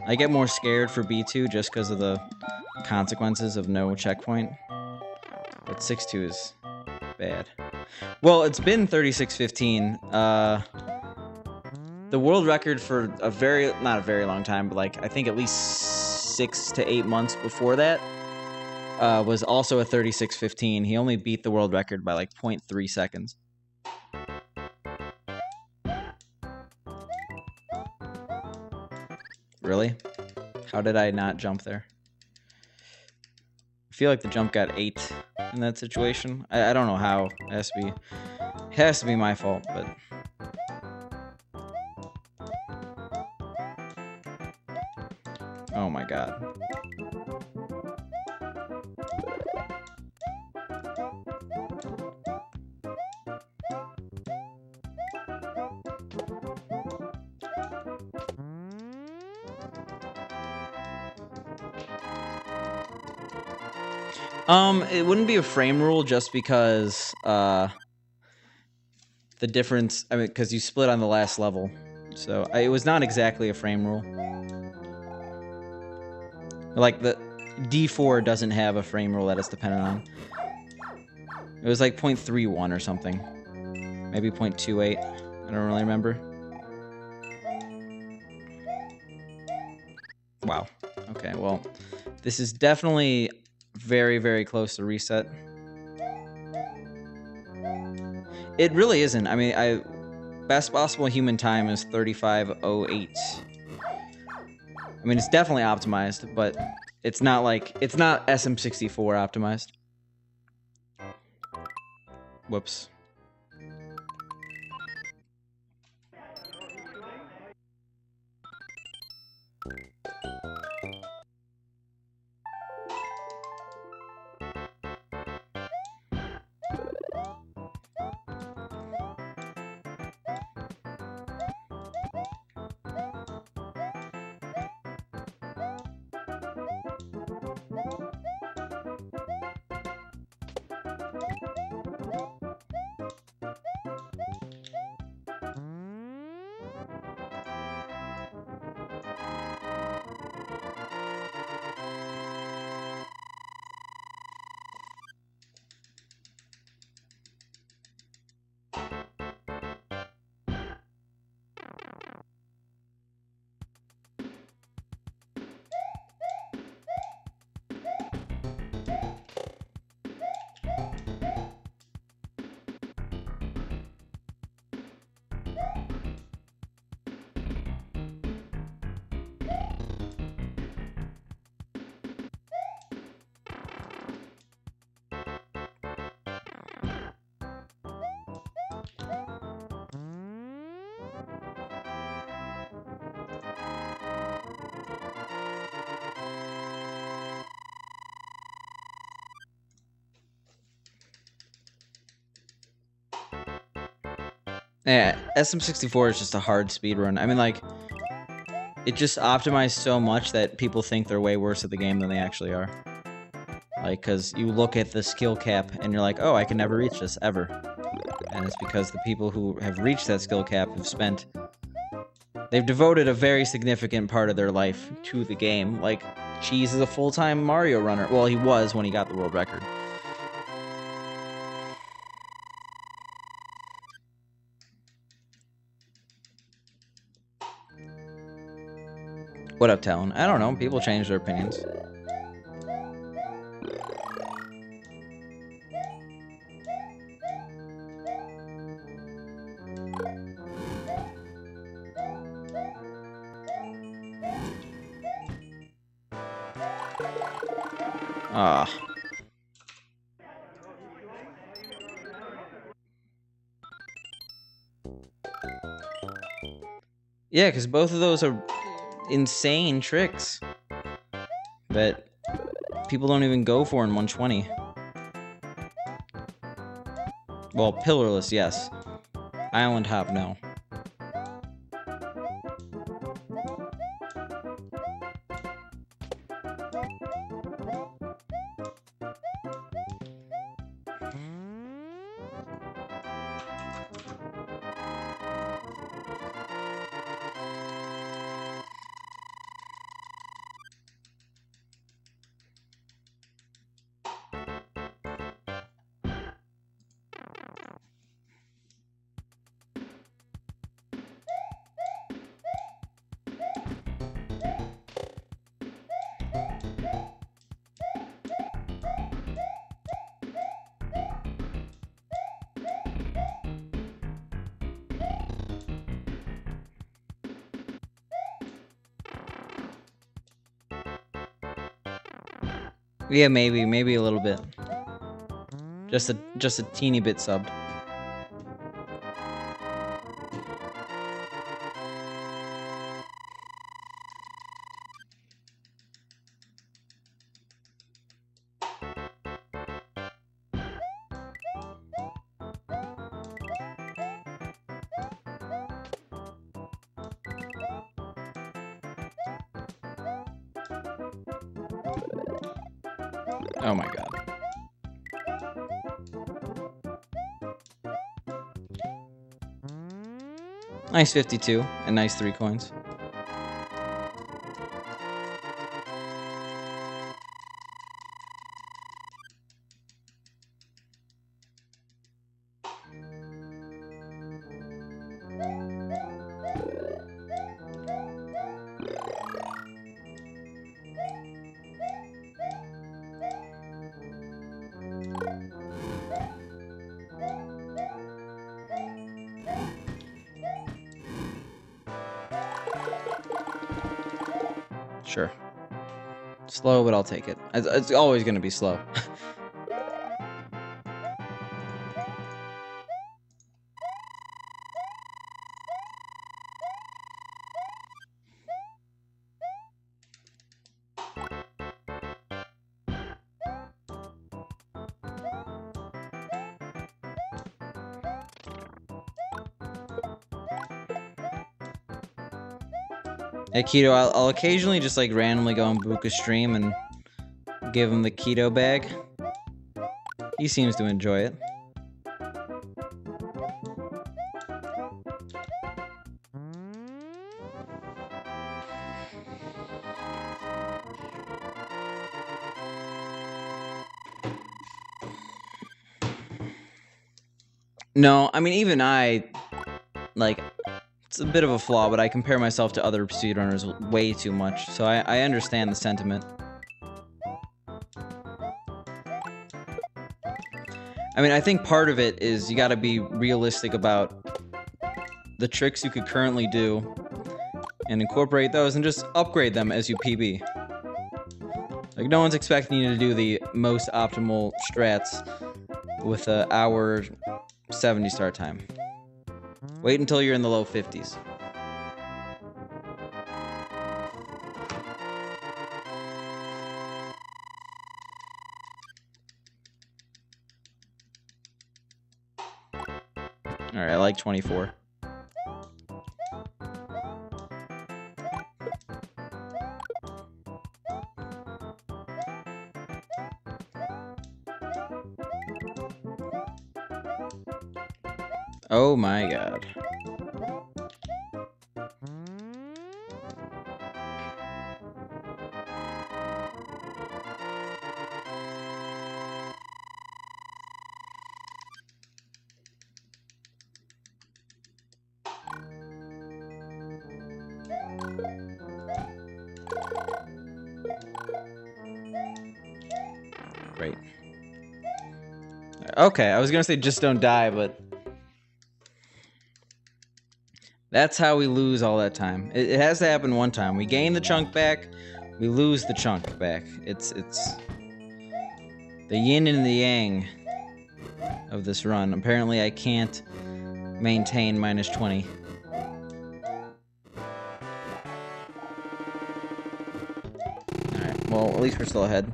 I get more scared for B2 just because of the consequences of no checkpoint. But 6-2 is bad. Well, it's been 36:15. The world record for not a very long time, but like I think at least 6 to 8 months before that was also a 36:15. He only beat the world record by like 0.3 seconds. Really? How did I not jump there? I feel like the jump got 8 in that situation. I don't know how. It has to be my fault, but... Oh my god. It wouldn't be a frame rule just because, the difference, I mean, because you split on the last level. So, it was not exactly a frame rule. Like, the D-4 doesn't have a frame rule that it's dependent on. It was like 0.31 or something. Maybe 0.28. I don't really remember. Wow. Okay, well, this is definitely... very, very close to reset. It really isn't. I mean, best possible human time is 35:08. I mean, it's definitely optimized, but it's not like it's not SM64 optimized. Whoops. Yeah, SM64 is just a hard speedrun. I mean, like, it just optimized so much that people think they're way worse at the game than they actually are. Like, because you look at the skill cap and you're like, oh, I can never reach this, ever. And it's because the people who have reached that skill cap have they've devoted a very significant part of their life to the game. Like, Cheese is a full-time Mario runner. Well, he was when he got the world record. What up, Talon? I don't know. People change their opinions. Ah. Yeah, because both of those are insane tricks that people don't even go for in 120. Well, pillarless, yes. Island hop, no. Yeah, maybe a little bit. Just a teeny bit subbed. Oh my god. Nice 52 and nice 3 coins. Sure. Slow, but I'll take it. It's always going to be slow. At Keto, I'll occasionally just like randomly go on Buka's stream and give him the keto bag. He seems to enjoy it. No, I mean, even I, like, it's a bit of a flaw, but I compare myself to other speedrunners way too much, so I understand the sentiment. I mean, I think part of it is you gotta be realistic about the tricks you could currently do and incorporate those and just upgrade them as you PB. Like, no one's expecting you to do the most optimal strats with an hour 70 start time. Wait until you're in the low 50s. Alright, I like 24. Oh my god. Great. Okay, I was gonna say just don't die, but that's how we lose all that time. It has to happen one time. We gain the chunk back, we lose the chunk back. It's the yin and the yang of this run. Apparently I can't maintain minus 20. Alright, well, at least we're still ahead.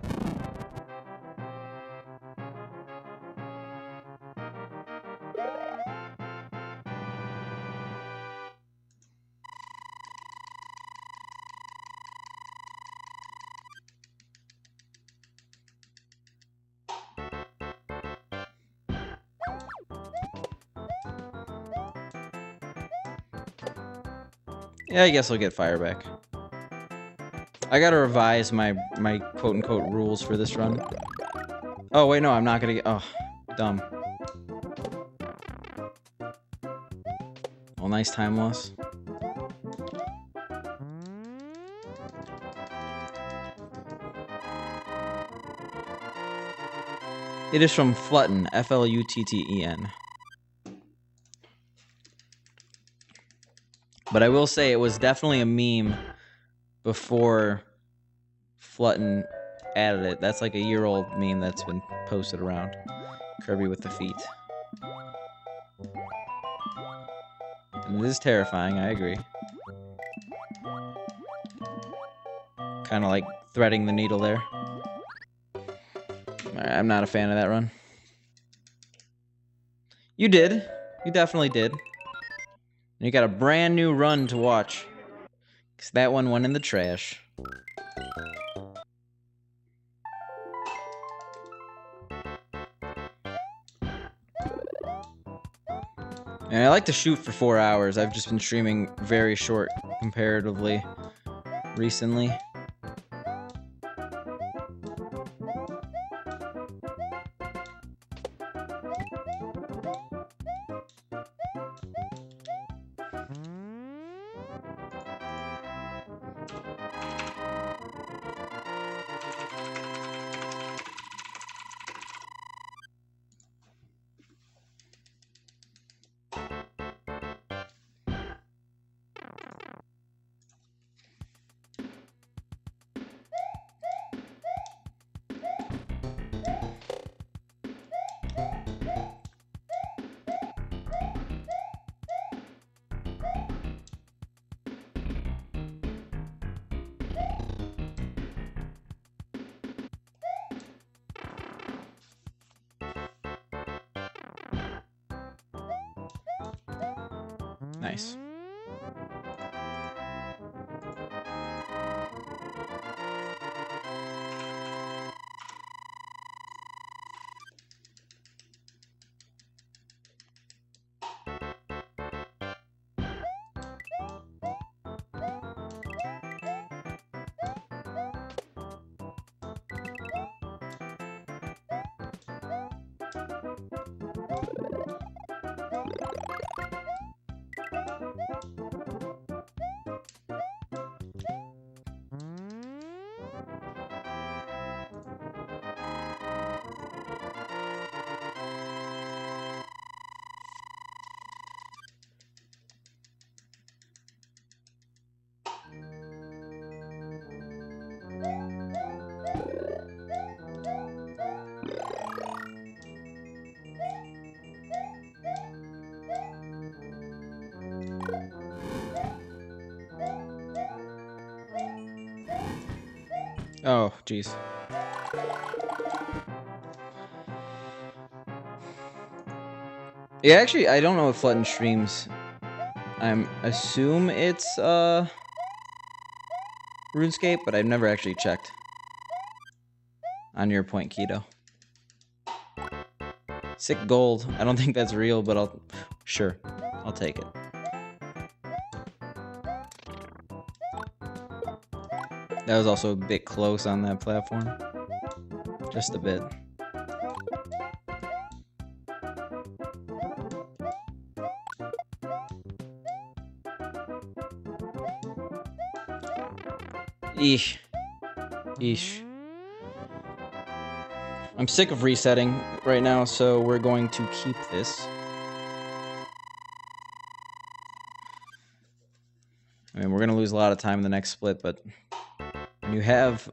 Yeah, I guess I'll get fire back. I gotta revise my quote-unquote rules for this run. Oh, wait, no, I'm not gonna get... Oh, dumb. Well, nice time loss. It is from Flutten, F-L-U-T-T-E-N. But I will say it was definitely a meme before Flutten added it. That's like a year-old meme that's been posted around. Kirby with the feet. And it is terrifying, I agree. Kind of like threading the needle there. Alright, I'm not a fan of that run. You did. You definitely did. And you got a brand new run to watch. Because that one went in the trash. And I like to shoot for 4 hours. I've just been streaming very short comparatively recently. Nice. Oh, jeez. Yeah, actually, I don't know if Flutton streams. I assume it's RuneScape, but I've never actually checked. On your point, Keto. Sick gold. I don't think that's real, but I'll take it. That was also a bit close on that platform. Just a bit. Eesh. Eesh. I'm sick of resetting right now, so we're going to keep this. I mean, we're going to lose a lot of time in the next split, but when you have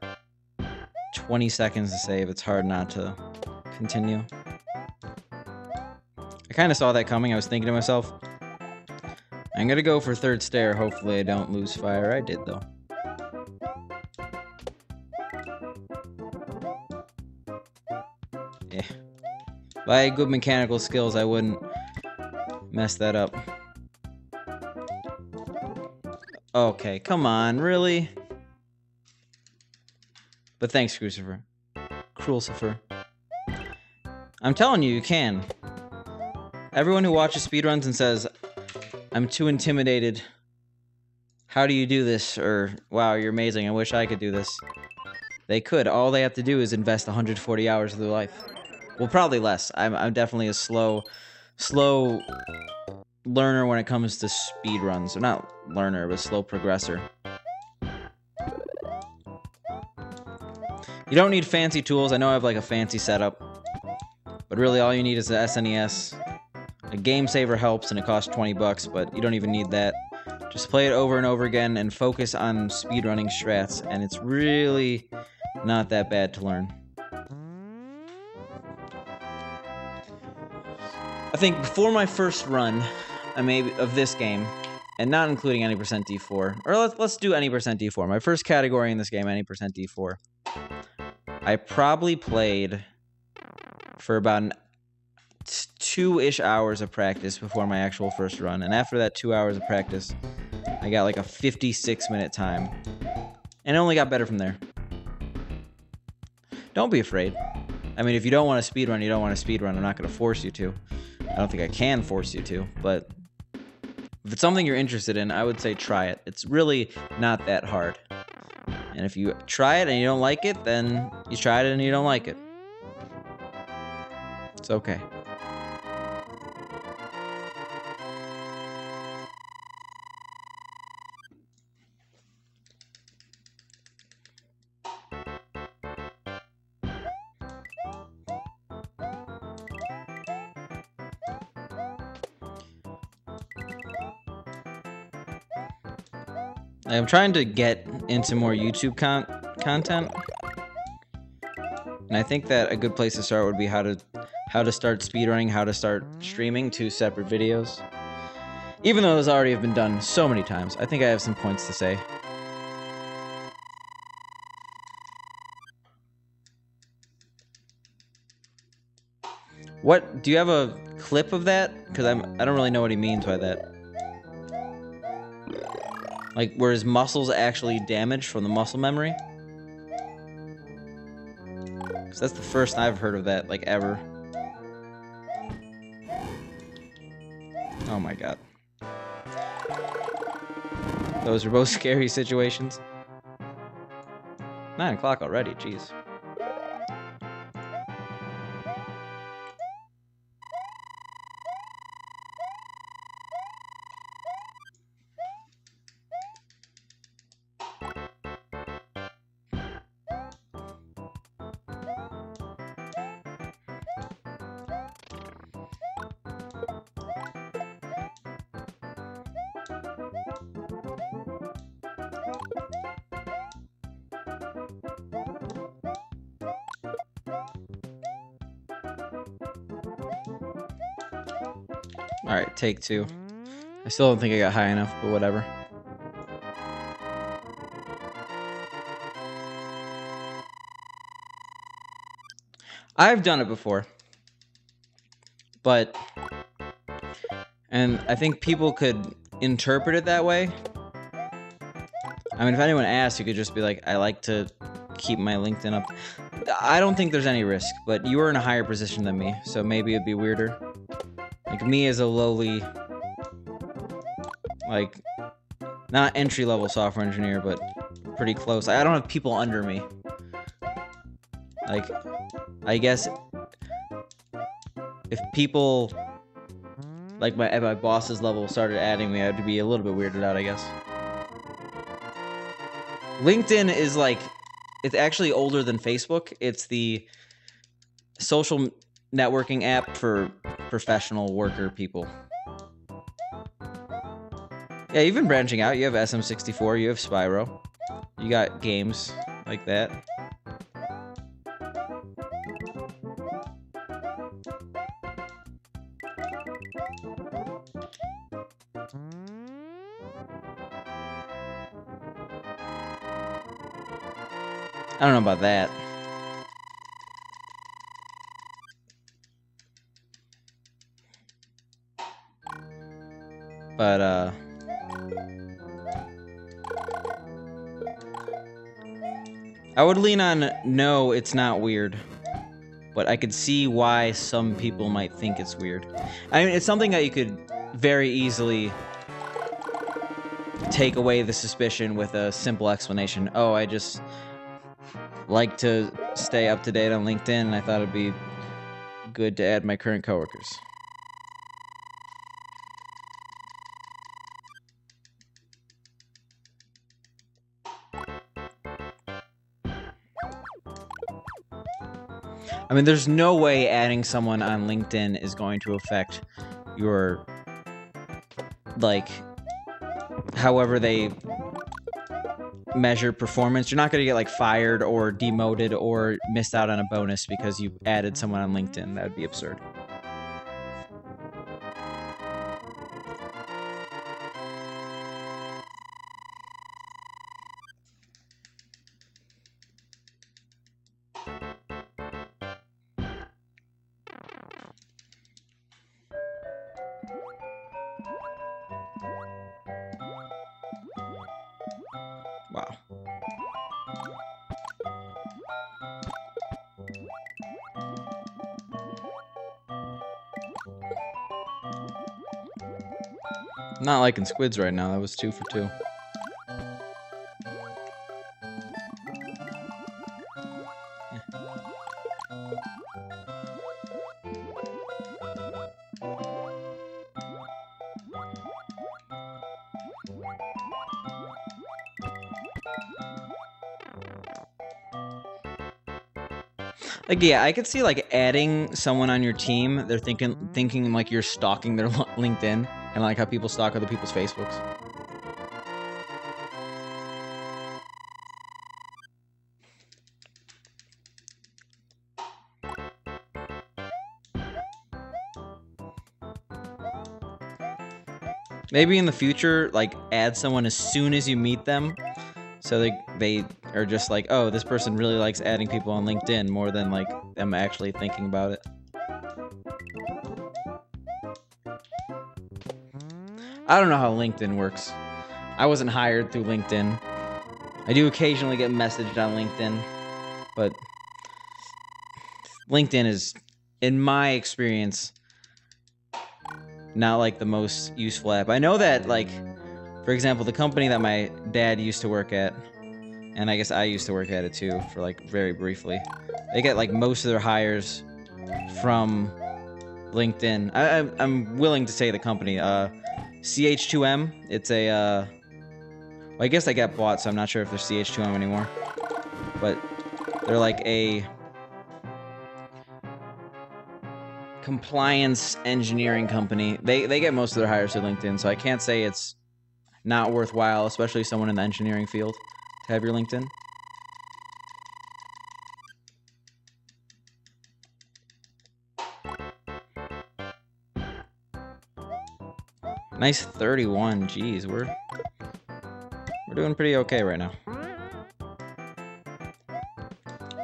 20 seconds to save, it's hard not to continue. I kind of saw that coming. I was thinking to myself, I'm going to go for third stair. Hopefully I don't lose fire. I did, though. Yeah. If I had good mechanical skills, I wouldn't mess that up. Okay, come on, really? But thanks, Crucifer. Crucifer. I'm telling you, you can. Everyone who watches speedruns and says, I'm too intimidated. How do you do this? Or, wow, you're amazing. I wish I could do this. They could. All they have to do is invest 140 hours of their life. Well, probably less. I'm definitely a slow learner when it comes to speedruns. Or not learner, but slow progressor. You don't need fancy tools. I know I have like a fancy setup. But really all you need is the SNES. A game saver helps and it costs 20 bucks, but you don't even need that. Just play it over and over again and focus on speedrunning strats, and it's really not that bad to learn. I think before my first run, of this game, and not including any percent D4, or let's do any percent D4. My first category in this game, any percent D4. I probably played for about 2-ish hours of practice before my actual first run, and after that 2 hours of practice, I got like a 56-minute time, and it only got better from there. Don't be afraid. I mean, if you don't want to speedrun, you don't want to speedrun. I'm not going to force you to. I don't think I can force you to, but if it's something you're interested in, I would say try it. It's really not that hard. And if you try it and you don't like it, then you tried it and you don't like it. It's okay. I'm trying to get into more YouTube content, and I think that a good place to start would be how to start speedrunning, how to start streaming 2 separate videos. Even though those already have been done so many times, I think I have some points to say. What do you have a clip of that? Because I don't really know what he means by that. Like, were his muscles actually damaged from the muscle memory? Because that's the first I've heard of that, like, ever. Oh my god. Those are both scary situations. 9 o'clock already, jeez. Alright, take 2. I still don't think I got high enough, but whatever. I've done it before. But... and I think people could interpret it that way. I mean, if anyone asked, you could just be like, I like to keep my LinkedIn up. I don't think there's any risk, but you are in a higher position than me, so maybe it'd be weirder. Like, me as a lowly, like, not entry-level software engineer, but pretty close. I don't have people under me. Like, I guess if people, like, at my boss's level started adding me, I'd be a little bit weirded out, I guess. LinkedIn is, like, it's actually older than Facebook. It's the social networking app for professional worker people. Yeah, you've been branching out. You have SM64, you have Spyro. You got games like that. I don't know about that. But, I would lean on, no, it's not weird. But I could see why some people might think it's weird. I mean, it's something that you could very easily take away the suspicion with a simple explanation. Oh, I just like to stay up to date on LinkedIn, and I thought it'd be good to add my current coworkers. I mean, there's no way adding someone on LinkedIn is going to affect your, like, however they measure performance. You're not going to get, like, fired or demoted or missed out on a bonus because you added someone on LinkedIn. That would be absurd. Wow. Not liking squids right now. That was 2 for 2. Like, yeah, I could see, like, adding someone on your team. They're thinking like you're stalking their LinkedIn, and like how people stalk other people's Facebooks. Maybe in the future, like, add someone as soon as you meet them, so they are just like, oh, this person really likes adding people on LinkedIn more than, like, them actually thinking about it. I don't know how LinkedIn works. I wasn't hired through LinkedIn. I do occasionally get messaged on LinkedIn, but LinkedIn is, in my experience, not like the most useful app. I know that, like, for example, the company that my dad used to work at, and I guess I used to work at it too for like very briefly, they get like most of their hires from LinkedIn. I'm willing to say the company, CH2M. It's a, well, I guess they got bought, so I'm not sure if they're CH2M anymore. But they're like a compliance engineering company. They get most of their hires through LinkedIn, so I can't say it's not worthwhile, especially someone in the engineering field, to have your LinkedIn. Nice 31. Jeez, we're doing pretty okay right now.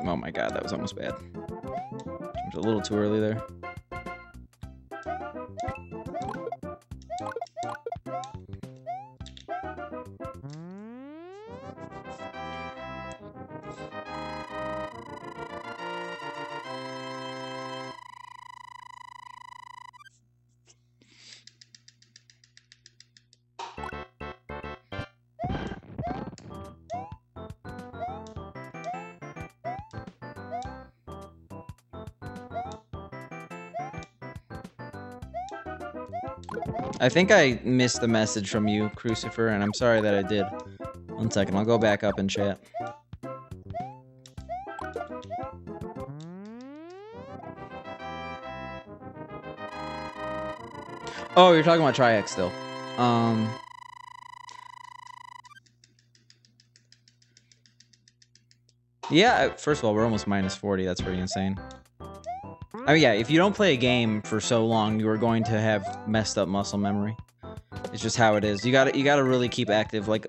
Oh my god, that was almost bad. It was a little too early there. I think I missed the message from you, Crucifer, and I'm sorry that I did. 1 second, I'll go back up and chat. Oh, you're talking about Triax still. Yeah, first of all, we're almost minus 40. That's pretty insane. I mean, yeah, if you don't play a game for so long, you are going to have messed up muscle memory. It's just how it is. You gotta really keep active. Like,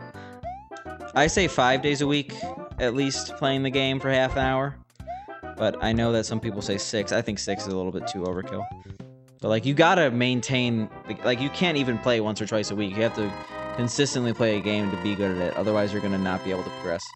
I say 5 days a week, at least, playing the game for half an hour. But I know that some people say 6. I think 6 is a little bit too overkill. But, like, you gotta maintain... Like, you can't even play once or twice a week. You have to consistently play a game to be good at it. Otherwise, you're gonna not be able to progress.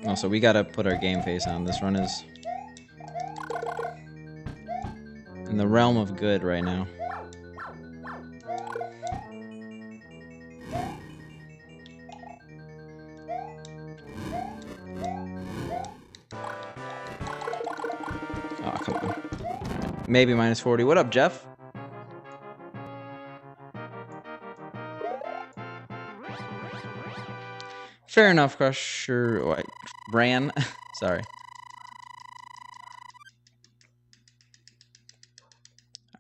Also, we gotta put our game face on. This run is in the realm of good right now. Oh, come on. Right. Maybe minus 40. What up, Jeff? Fair enough, Crusher. Wait, Bran. Sorry.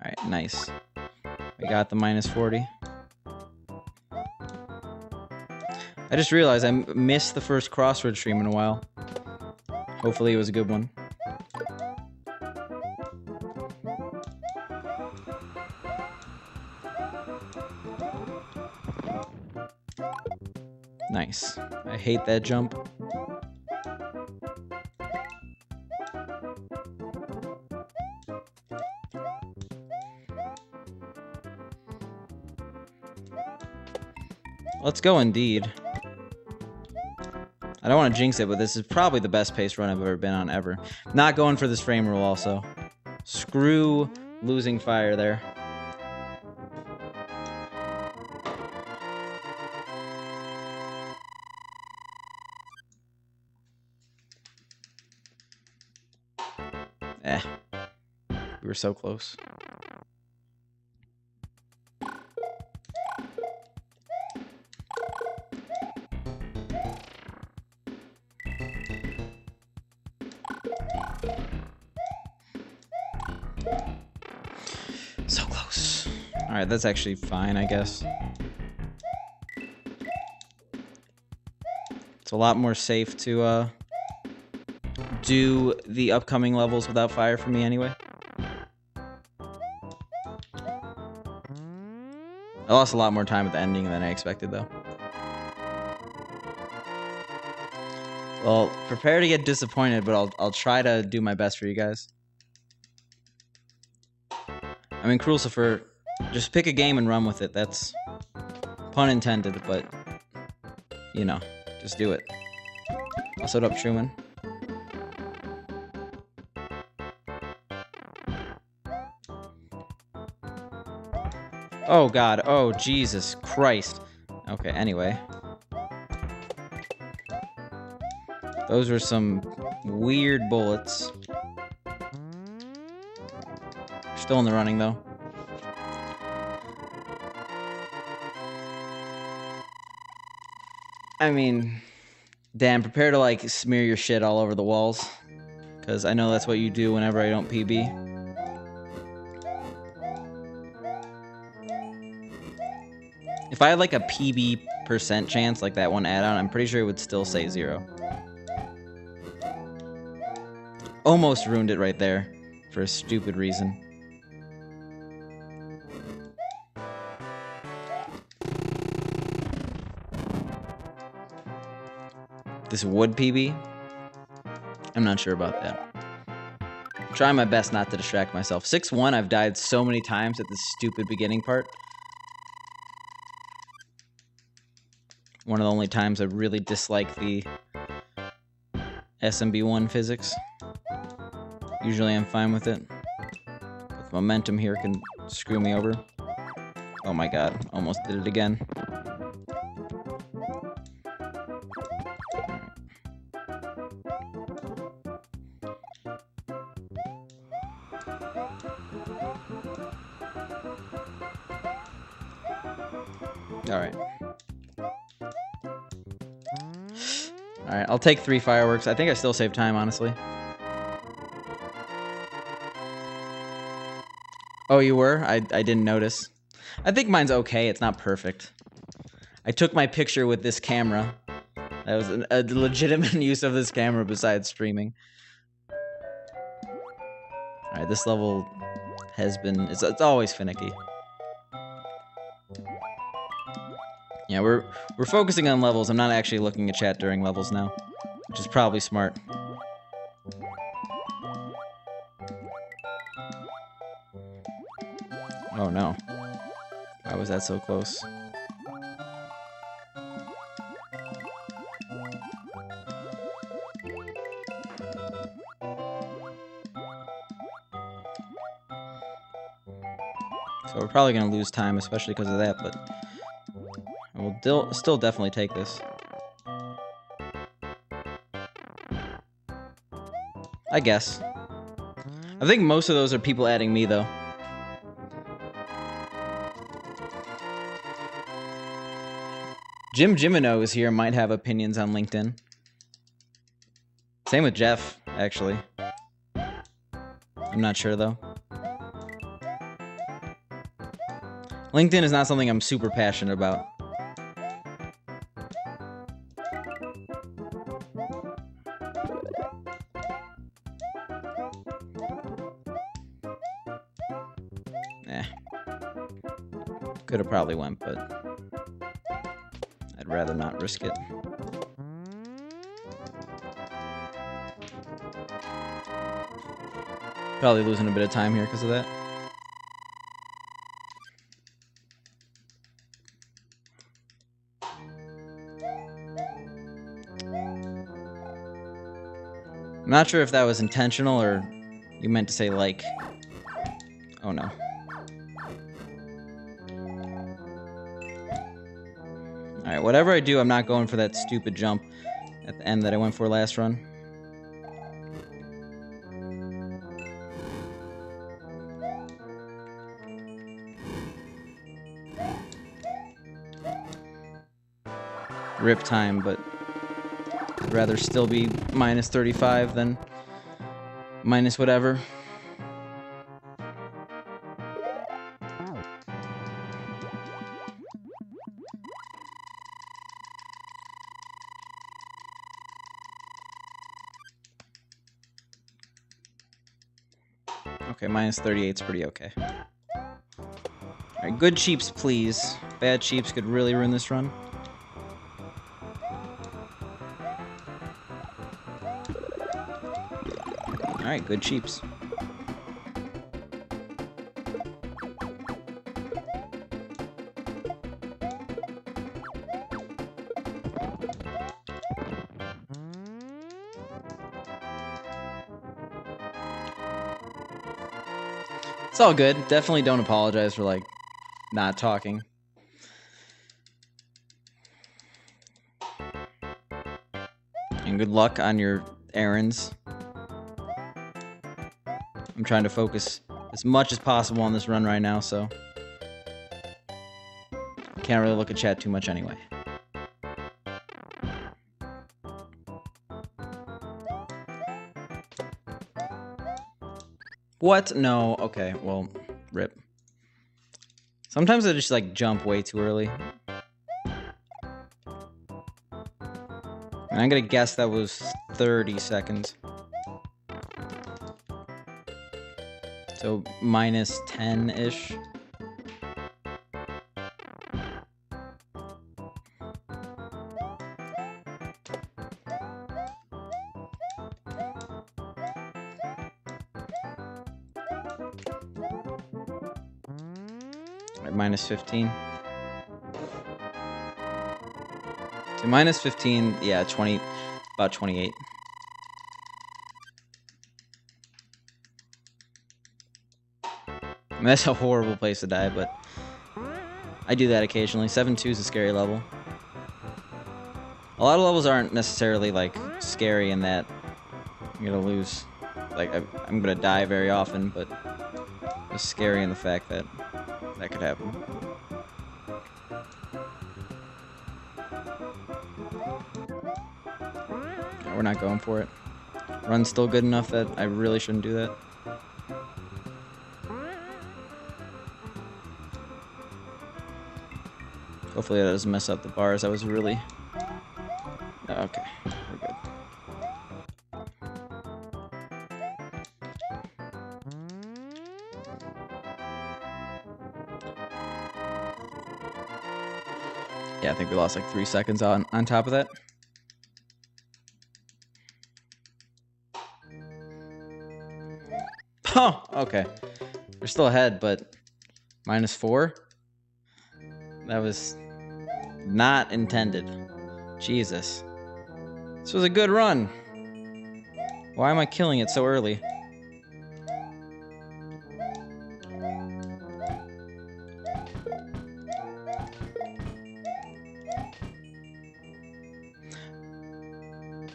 Alright, nice. We got the minus 40. I just realized I missed the first Crossword stream in a while. Hopefully it was a good one. Nice. I hate that jump. Let's go indeed. I don't want to jinx it, but this is probably the best pace run I've ever been on ever. Not going for this frame rule also. Screw losing fire there. We were so close. So close. Alright, that's actually fine, I guess. It's a lot more safe to do the upcoming levels without fire for me anyway. I lost a lot more time at the ending than I expected, though. Well, prepare to get disappointed, but I'll try to do my best for you guys. I mean, Crucifer, just pick a game and run with it. That's pun intended, but you know, just do it. What's up, Truman? Oh God, oh Jesus Christ. Okay, anyway. Those were some weird bullets. Still in the running, though. I mean, damn, prepare to, like, smear your shit all over the walls. Because I know that's what you do whenever I don't PB. If I had, like, a PB% chance, like that one add-on, I'm pretty sure it would still say 0. Almost ruined it right there. For a stupid reason. This would PB? I'm not sure about that. I'm trying my best not to distract myself. 6-1, I've died so many times at this stupid beginning part. One of the only times I really dislike the SMB1 physics. Usually I'm fine with it. But momentum here can screw me over. Oh my God, almost did it again. Alright. Alright, I'll take 3 fireworks. I think I still save time, honestly. Oh, you were? I didn't notice. I think mine's okay. It's not perfect. I took my picture with this camera. That was a legitimate use of this camera besides streaming. Alright, this level has been... It's always finicky. Yeah, we're focusing on levels. I'm not actually looking at chat during levels now, which is probably smart. Oh no. Why was that so close? So we're probably gonna lose time, especially because of that, but we'll still definitely take this. I guess. I think most of those are people adding me, though. Jim Jimino is here, might have opinions on LinkedIn. Same with Jeff, actually. I'm not sure, though. LinkedIn is not something I'm super passionate about. Could have probably went, but I'd rather not risk it. Probably losing a bit of time here because of that. I'm not sure if that was intentional or you meant to say like. Oh no. Alright, whatever I do, I'm not going for that stupid jump at the end that I went for last run. Rip time, but I'd rather still be minus 35 than minus whatever. Okay, minus 38's pretty okay. Alright, good cheaps, please. Bad cheaps could really ruin this run. Alright, good cheeps. It's all good. Definitely don't apologize for, like, not talking. And good luck on your errands. I'm trying to focus as much as possible on this run right now, so can't really look at chat too much anyway. What? No. Okay, well, rip. Sometimes I just, like, jump way too early. And I'm gonna guess that was 30 seconds. So, minus 10-ish. Right, minus 15. So minus 15, yeah, 20, about 28. I mean, that's a horrible place to die, but I do that occasionally. 7-2 is a scary level. A lot of levels aren't necessarily, like, scary in that I'm gonna lose. Like, I'm gonna die very often, but it's scary in the fact that that could happen. No, we're not going for it. Run's still good enough that I really shouldn't do that. Hopefully that doesn't mess up the bars. I was really... Okay, we're good. Yeah, I think we lost like 3 seconds on top of that. Oh, okay. We're still ahead, but minus 4? That was not intended. Jesus. This was a good run. Why am I killing it so early?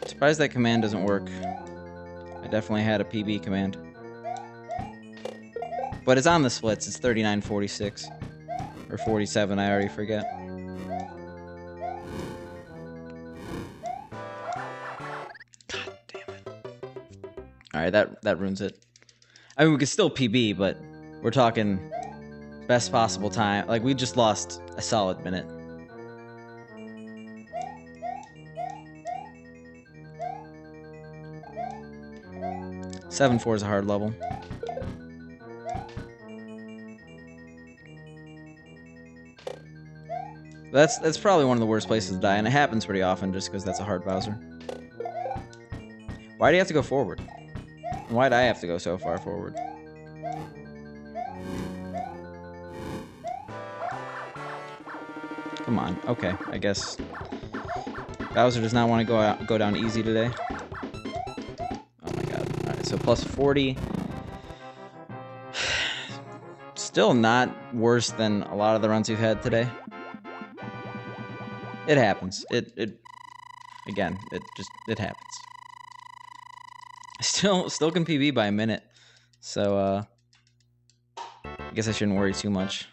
Surprised that command doesn't work. I definitely had a PB command. But it's on the splits. It's 39-46. Or 47, I already forget. God damn it. Alright, that ruins it. I mean, we could still PB, but we're talking best possible time. Like, we just lost a solid minute. Seven 4 is a hard level. That's probably one of the worst places to die, and it happens pretty often just because that's a hard Bowser. Why do you have to go forward? And why do I have to go so far forward? Come on. Okay, I guess Bowser does not want to go down easy today. Oh my god. Alright, so plus 40. Still not worse than a lot of the runs we've had today. It happens. It happens. Still can PB by a minute. So I guess I shouldn't worry too much.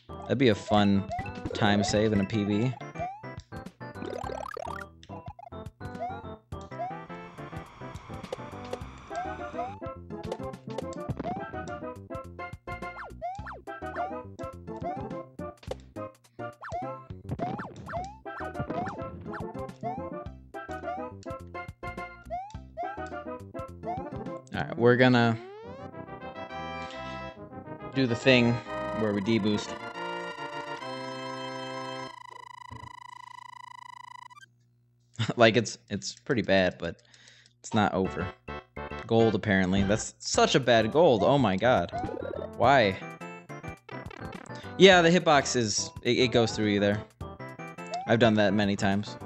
That'd be a fun time save in a PB. Alright, we're gonna do the thing where we deboost. Like, it's pretty bad, but it's not over. Gold, apparently. That's such a bad gold. Oh my god. Why? Yeah, the hitbox is... It goes through you there. I've done that many times.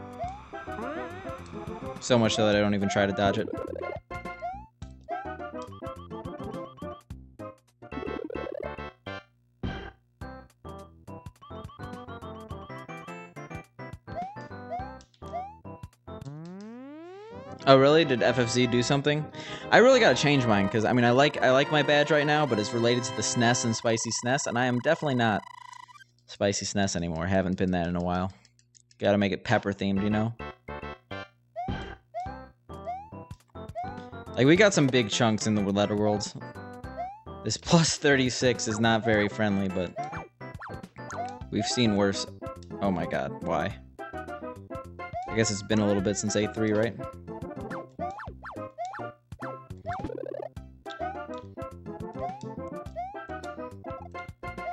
So much so that I don't even try to dodge it. Oh really? Did FFZ do something? I really gotta change mine, because I mean I like my badge right now, but it's related to the SNES and Spicy SNES, and I am definitely not Spicy SNES anymore. Haven't been that in a while. Gotta make it pepper themed, you know? Like, we got some big chunks in the Roulette Worlds. This plus 36 is not very friendly, but we've seen worse. Oh my god, why? I guess it's been a little bit since 8.3, right?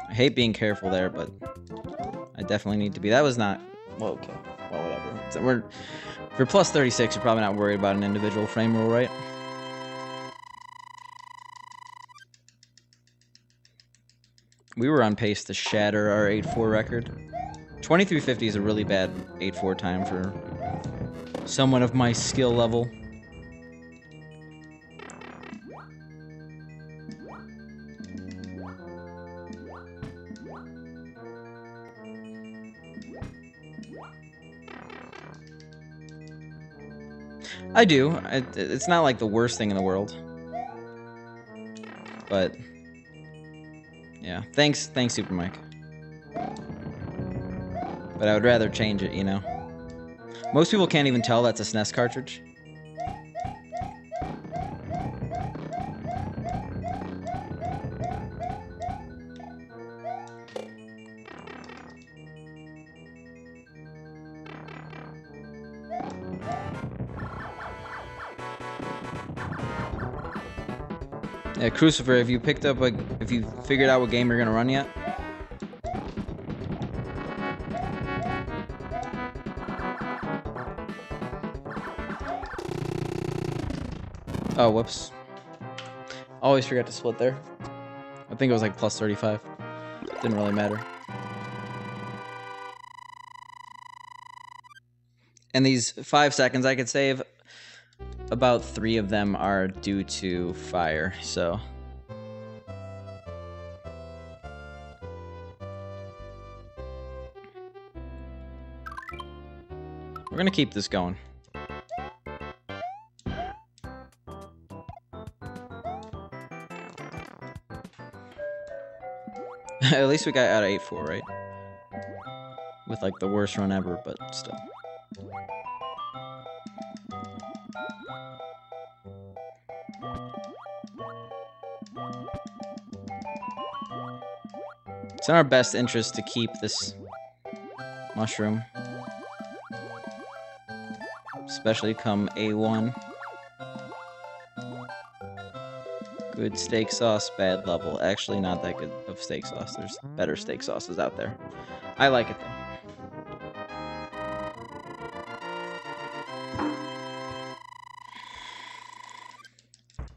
I hate being careful there, but I definitely need to be. That was not... Well, okay. Well, whatever. So for plus 36, you're probably not worried about an individual frame rule, right? We were on pace to shatter our 8.4 record. 2350 is a really bad 8.4 time for someone of my skill level. I do. It's not like the worst thing in the world. But yeah, thanks Super Mike. But I would rather change it, you know. Most people can't even tell that's a SNES cartridge. Yeah, Crucifer, have you picked up have you figured out what game you're gonna run yet? Oh, whoops. Always forget to split there. I think it was like plus 35. Didn't really matter. And these 5 seconds I could save, about 3 of them are due to fire, so... We're gonna keep this going. At least we got out of 8.4, right? With like the worst run ever, but still. It's in our best interest to keep this mushroom. Especially come A1. Good steak sauce, bad level. Actually, not that good of steak sauce. There's better steak sauces out there. I like it though.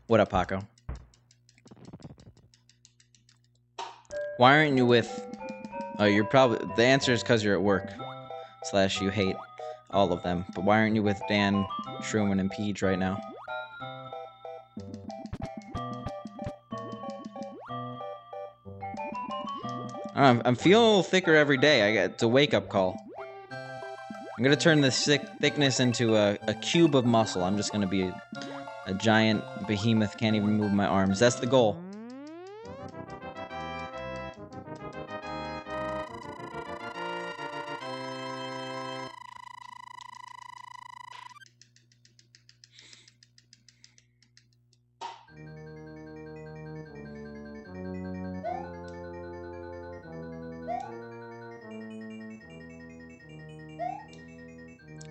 What up, Paco? Why aren't you with... Oh, you're probably... The answer is because you're at work. / you hate all of them. But why aren't you with Dan, Truman, and Peach right now? I'm feeling a little thicker every day. It's a wake-up call. I'm gonna turn this thickness into a cube of muscle. I'm just gonna be a giant behemoth, can't even move my arms. That's the goal.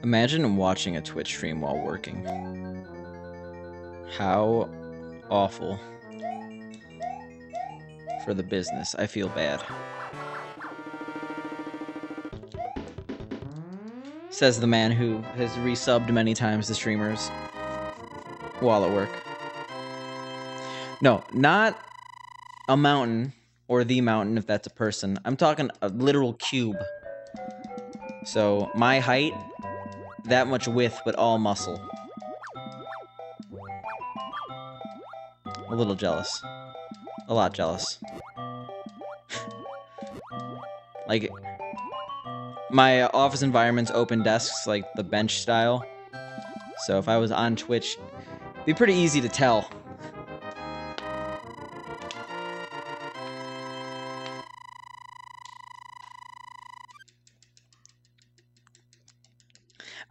Imagine watching a Twitch stream while working. How awful for the business. I feel bad. Says the man who has resubbed many times to streamers while at work. No, not a mountain or the mountain if that's a person. I'm talking a literal cube. So my height, that much width, but all muscle. A little jealous. A lot jealous. Like, my office environment's open desks, like the bench style. So if I was on Twitch, it'd be pretty easy to tell.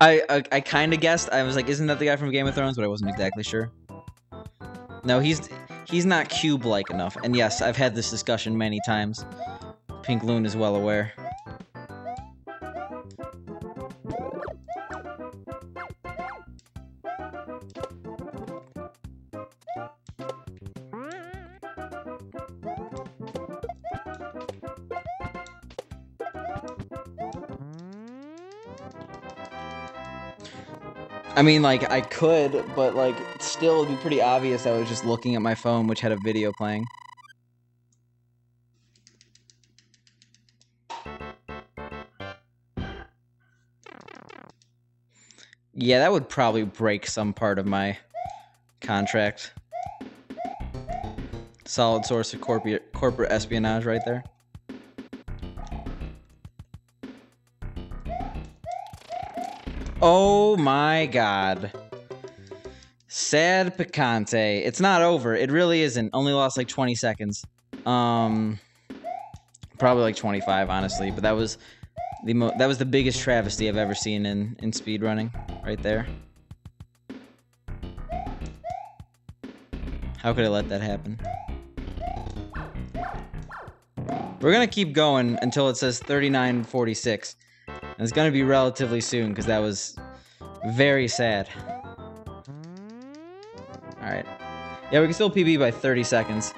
I kind of guessed. I was like, isn't that the guy from Game of Thrones? But I wasn't exactly sure. No, he's not cube-like enough. And yes, I've had this discussion many times. Pink Loon is well aware. I mean, like, I could, but, like, still it'd be pretty obvious I was just looking at my phone, which had a video playing. Yeah, that would probably break some part of my contract. Solid source of corporate espionage right there. Oh my god. Sad Picante. It's not over. It really isn't. Only lost like 20 seconds. Probably like 25, honestly. But that was the biggest travesty I've ever seen in speedrunning. Right there. How could I let that happen? We're gonna keep going until it says 39:46. And it's gonna be relatively soon, because that was very sad. Alright. Yeah, we can still PB by 30 seconds.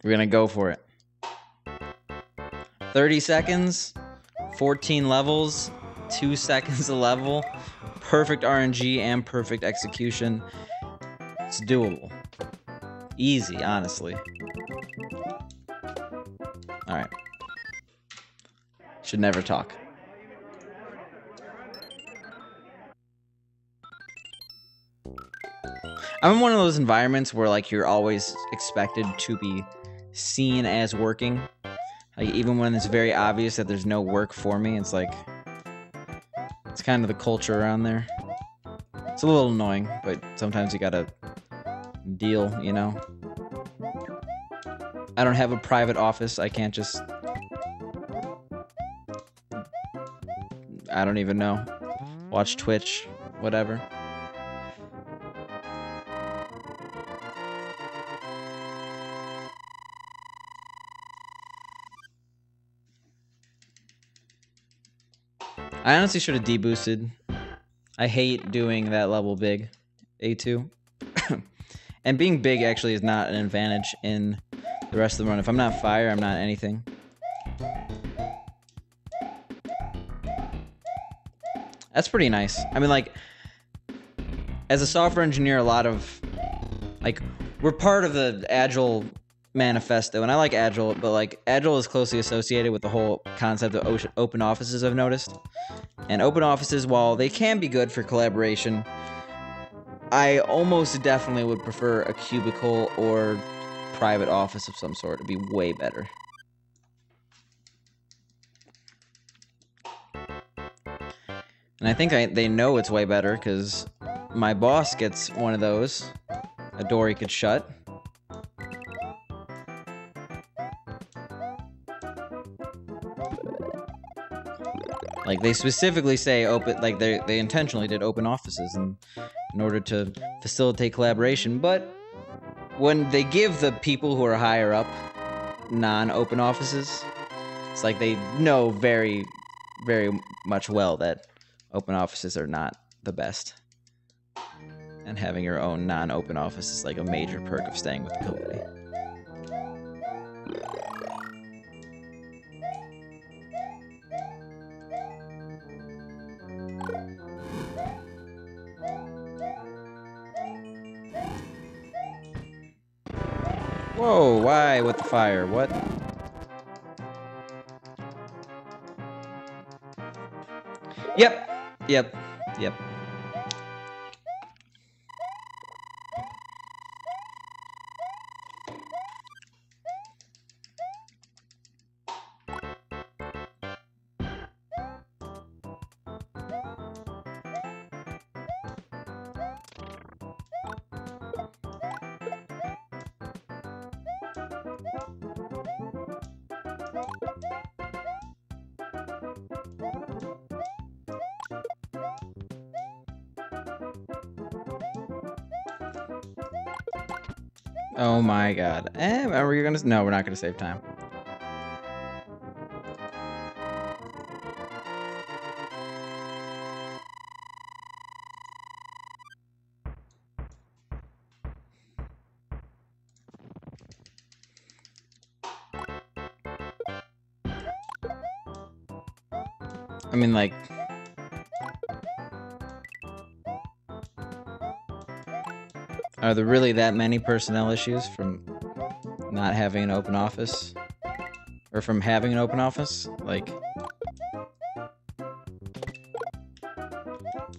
We're gonna go for it. 30 seconds, 14 levels, 2 seconds a level, perfect RNG and perfect execution. It's doable. Easy, honestly. Alright. Should never talk. I'm in one of those environments where, like, you're always expected to be seen as working. Like, even when it's very obvious that there's no work for me, it's like... It's kind of the culture around there. It's a little annoying, but sometimes you gotta deal, you know? I don't have a private office. I can't just... I don't even know. Watch Twitch, whatever. I honestly should have deboosted. I hate doing that level big. A2. And being big actually is not an advantage in the rest of the run. If I'm not fire, I'm not anything. That's pretty nice. I mean, like, as a software engineer, a lot of, like, we're part of the Agile manifesto, and I like Agile, but, like, Agile is closely associated with the whole concept of open offices, I've noticed. And open offices, while they can be good for collaboration, I almost definitely would prefer a cubicle or private office of some sort. It'd be way better. And I think they know it's way better, because my boss gets one of those. A door he could shut. Like, they specifically say open, like, they intentionally did open offices in order to facilitate collaboration, but when they give the people who are higher up non-open offices, it's like they know very, very much well that open offices are not the best. And having your own non-open office is like a major perk of staying with the company. Whoa, why with the fire? What? Yep. Yep. Yep. Oh my god. Are we gonna... No, we're not gonna save time. I mean, like... Are there really that many personnel issues from not having an open office? Or from having an open office? Like...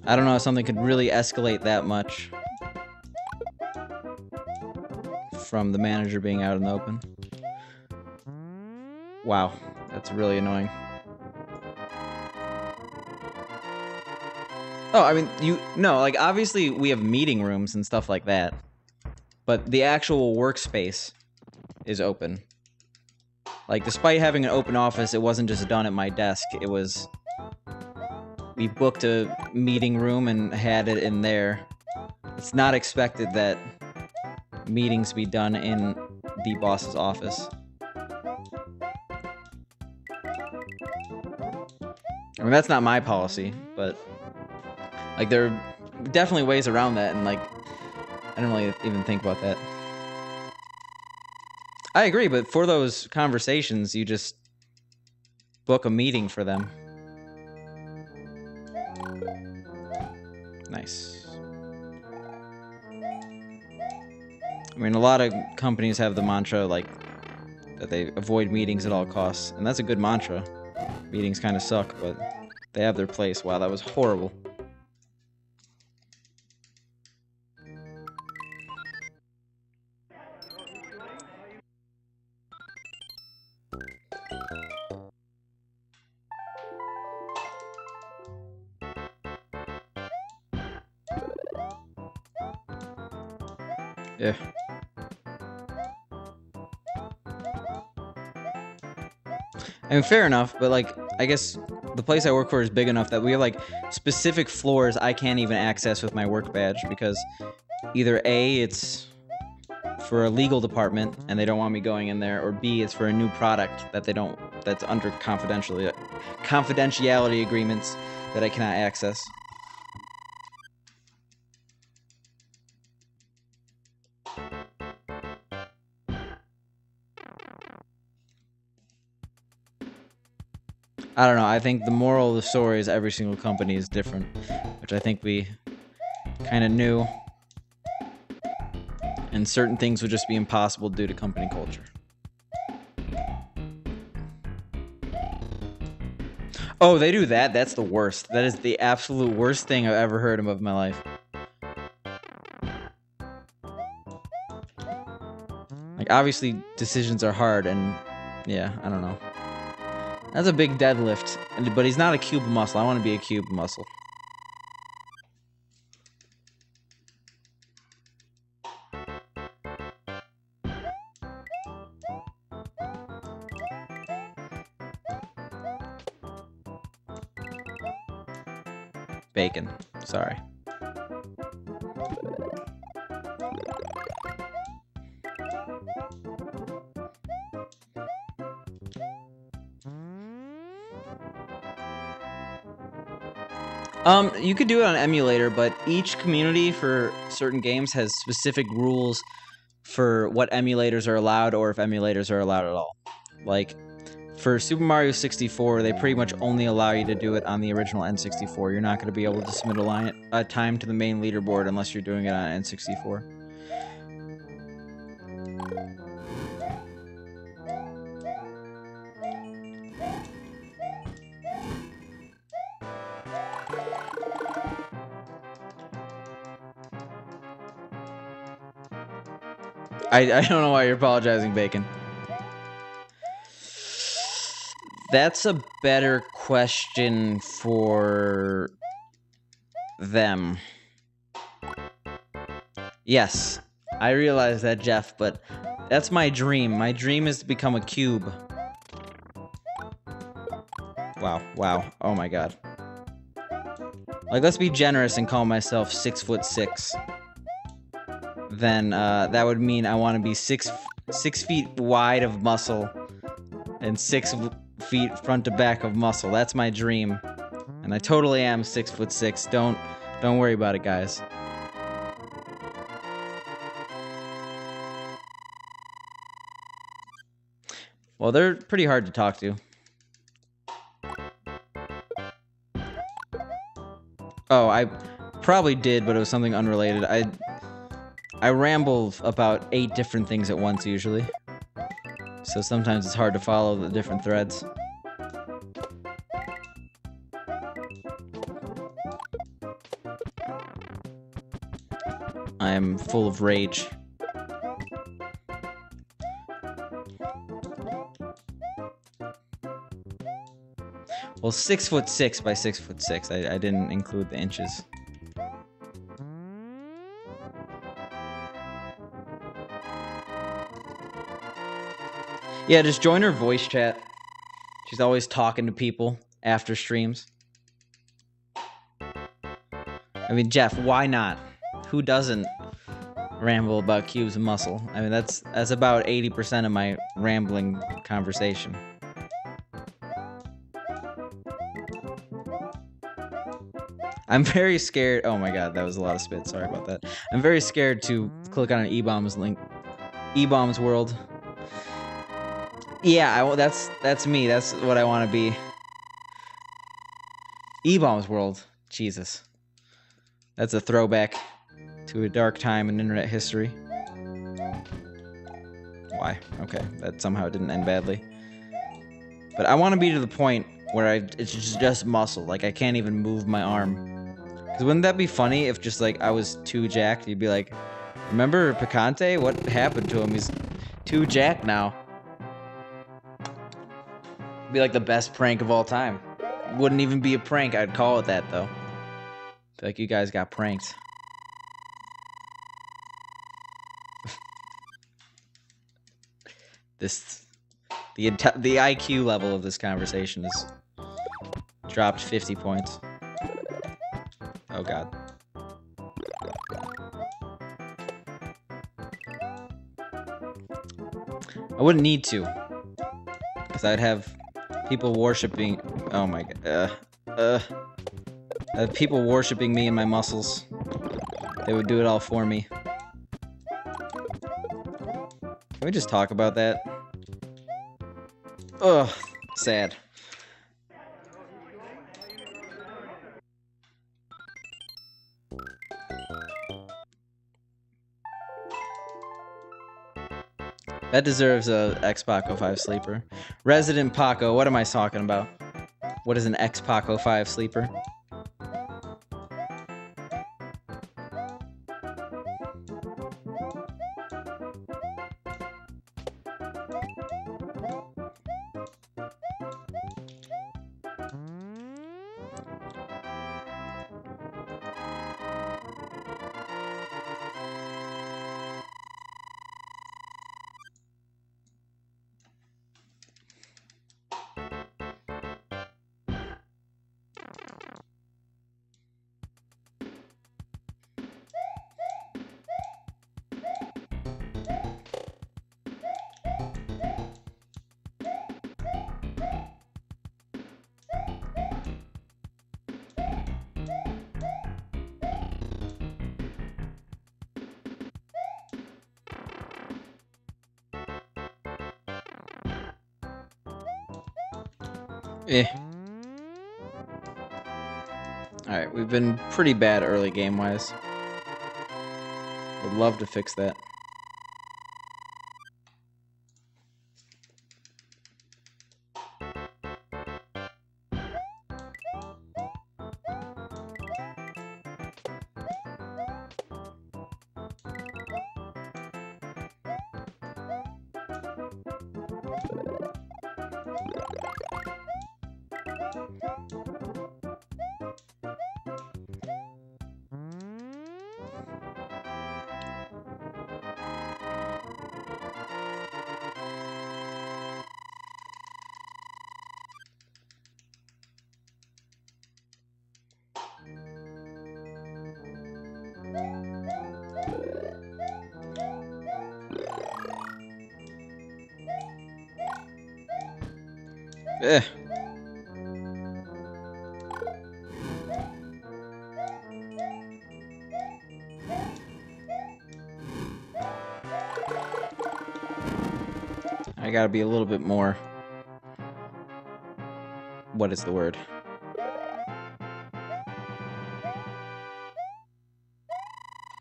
I don't know if something could really escalate that much from the manager being out in the open. Wow, that's really annoying. Oh, I mean, like, obviously we have meeting rooms and stuff like that, but the actual workspace is open. Like, despite having an open office, it wasn't just done at my desk, it was... We booked a meeting room and had it in there. It's not expected that meetings be done in the boss's office. I mean, that's not my policy, but... Like, there are definitely ways around that, and, like, I don't really even think about that. I agree, but for those conversations, you just book a meeting for them. Nice. I mean, a lot of companies have the mantra, like, that they avoid meetings at all costs, and that's a good mantra. Meetings kind of suck, but they have their place. Wow, that was horrible. Yeah. I mean, fair enough, but, like, I guess the place I work for is big enough that we have, like, specific floors I can't even access with my work badge because either A, it's for a legal department and they don't want me going in there, or B, it's for a new product that they don't... that's under confidentiality agreements that I cannot access. I don't know, I think the moral of the story is every single company is different, which I think we kind of knew. And certain things would just be impossible due to company culture. Oh, they do that? That's the worst. That is the absolute worst thing I've ever heard of my life. Like, obviously, decisions are hard, and yeah, I don't know. That's a big deadlift, but he's not a cube of muscle. I want to be a cube of muscle. Bacon. Sorry. You could do it on emulator, but each community for certain games has specific rules for what emulators are allowed, or if emulators are allowed at all. Like, for Super Mario 64, they pretty much only allow you to do it on the original N64. You're not going to be able to submit a time to the main leaderboard unless you're doing it on N64. I don't know why you're apologizing, Bacon. That's a better question for them. Yes, I realize that, Jeff, but that's my dream. My dream is to become a cube. Wow. Oh my god. Like, let's be generous and call myself 6'6". Then that would mean I want to be 6 feet wide of muscle and 6 feet front to back of muscle. That's my dream, and I totally am 6'6". Don't worry about it, guys. Well, they're pretty hard to talk to. Oh, I probably did, but it was something unrelated. I ramble about 8 different things at once, usually. So sometimes it's hard to follow the different threads. I am full of rage. Well, 6'6" by 6'6". I didn't include the inches. Yeah, just join her voice chat. She's always talking to people after streams. I mean, Jeff, why not? Who doesn't ramble about cubes and muscle? I mean, that's about 80% of my rambling conversation. I'm very scared. Oh my god, that was a lot of spit. Sorry about that. I'm very scared to click on an E-Bombs link. E-Bombs world. Yeah, that's me. That's what I want to be. E-Bombs world. Jesus. That's a throwback to a dark time in internet history. Why? Okay, that somehow didn't end badly. But I want to be to the point where it's just muscle. Like, I can't even move my arm. Because wouldn't that be funny if just, like, I was too jacked? You'd be like, remember Picante? What happened to him? He's too jacked now. It'd be like the best prank of all time. Wouldn't even be a prank. I'd call it that, though. Feel like you guys got pranked. The IQ level of this conversation is dropped 50 points. Oh god. I wouldn't need to, because I'd have people worshiping. Oh my god. I'd have people worshiping me and my muscles. They would do it all for me. Can we just talk about that? Ugh, sad. That deserves a X-Paco 5 sleeper. Resident Paco, what am I talking about? What is an X-Paco 5 sleeper? Alright, we've been pretty bad early game-wise. Would love to fix that. Eh. I gotta be a little bit more... What is the word?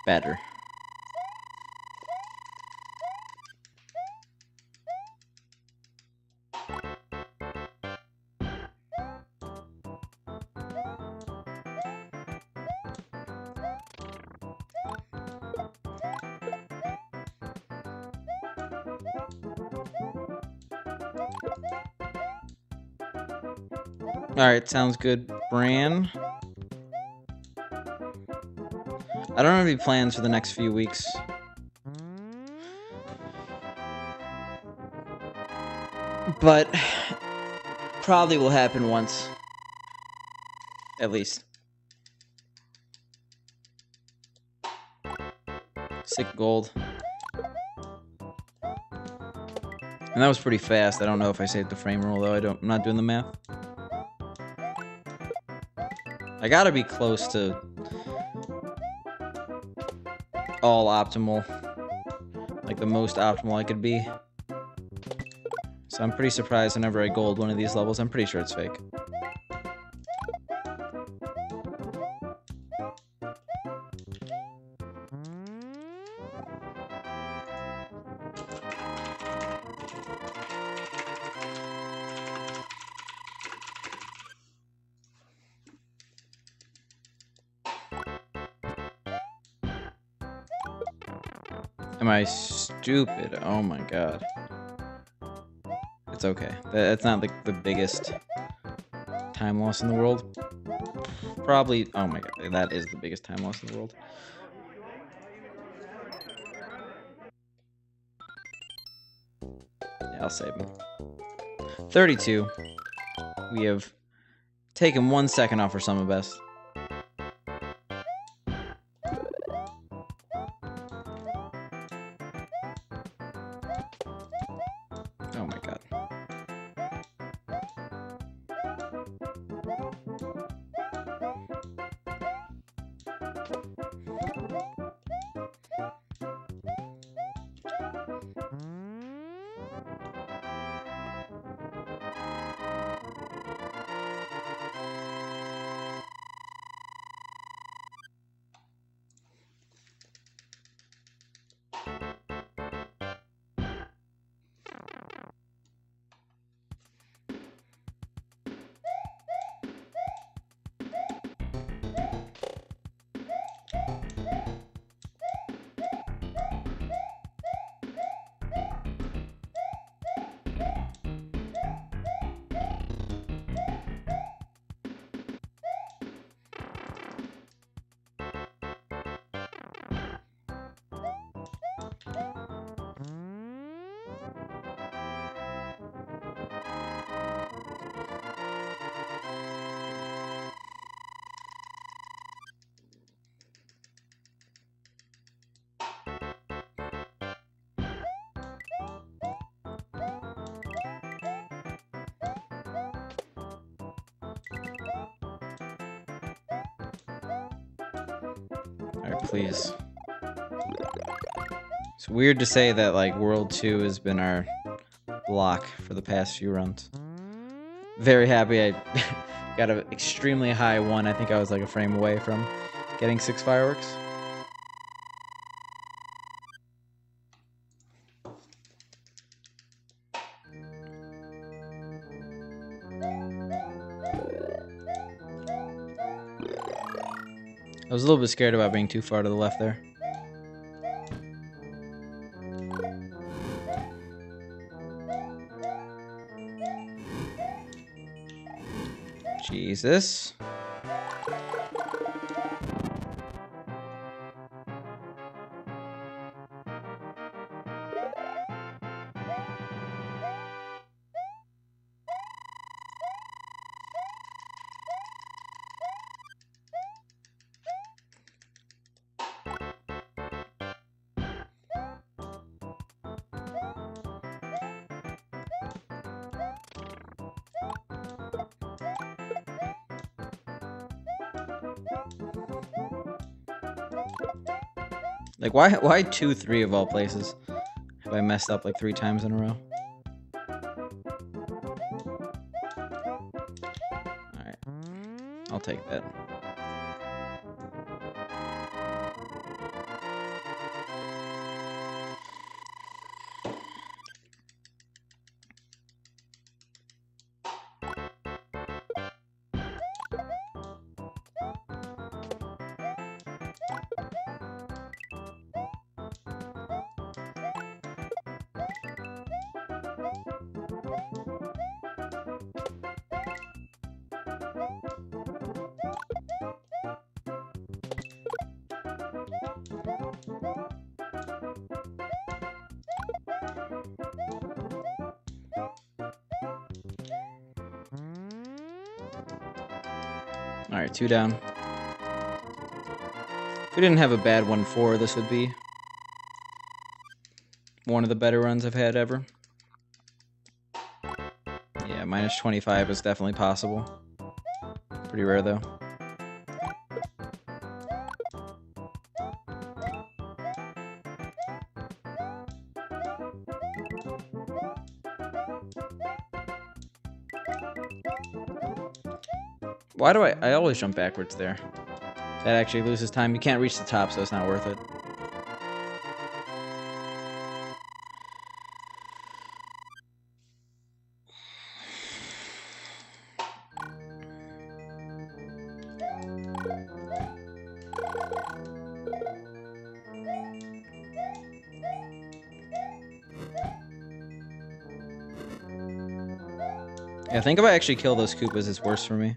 Better. Alright, sounds good, Bran. I don't have any plans for the next few weeks. But probably will happen once. At least. Sick gold. And that was pretty fast. I don't know if I saved the frame roll though. I'm not doing the math. I gotta be close to all optimal. Like the most optimal I could be. So I'm pretty surprised whenever I gold one of these levels. I'm pretty sure it's fake. Am I stupid? Oh my god. It's okay. That's not like the biggest time loss in the world. Probably... Oh my god, that is the biggest time loss in the world. Yeah, I'll save him. 32. We have taken 1 second off for Summer Best. Oh my god. Alright, please. It's weird to say that, like, World 2 has been our block for the past few runs. Very happy I got an extremely high one. I think I was like a frame away from getting 6 fireworks. I was a little bit scared about being too far to the left there. Jesus. Like, why 2-3 of all places? Have I messed up like 3 times in a row? Alright. I'll take that. Alright, 2 down. If we didn't have a bad 1-4, this would be one of the better runs I've had ever. Yeah, minus 25 is definitely possible. Pretty rare, though. Why do I always jump backwards there? That actually loses time. You can't reach the top, so it's not worth it. Yeah, I think if I actually kill those Koopas, it's worse for me.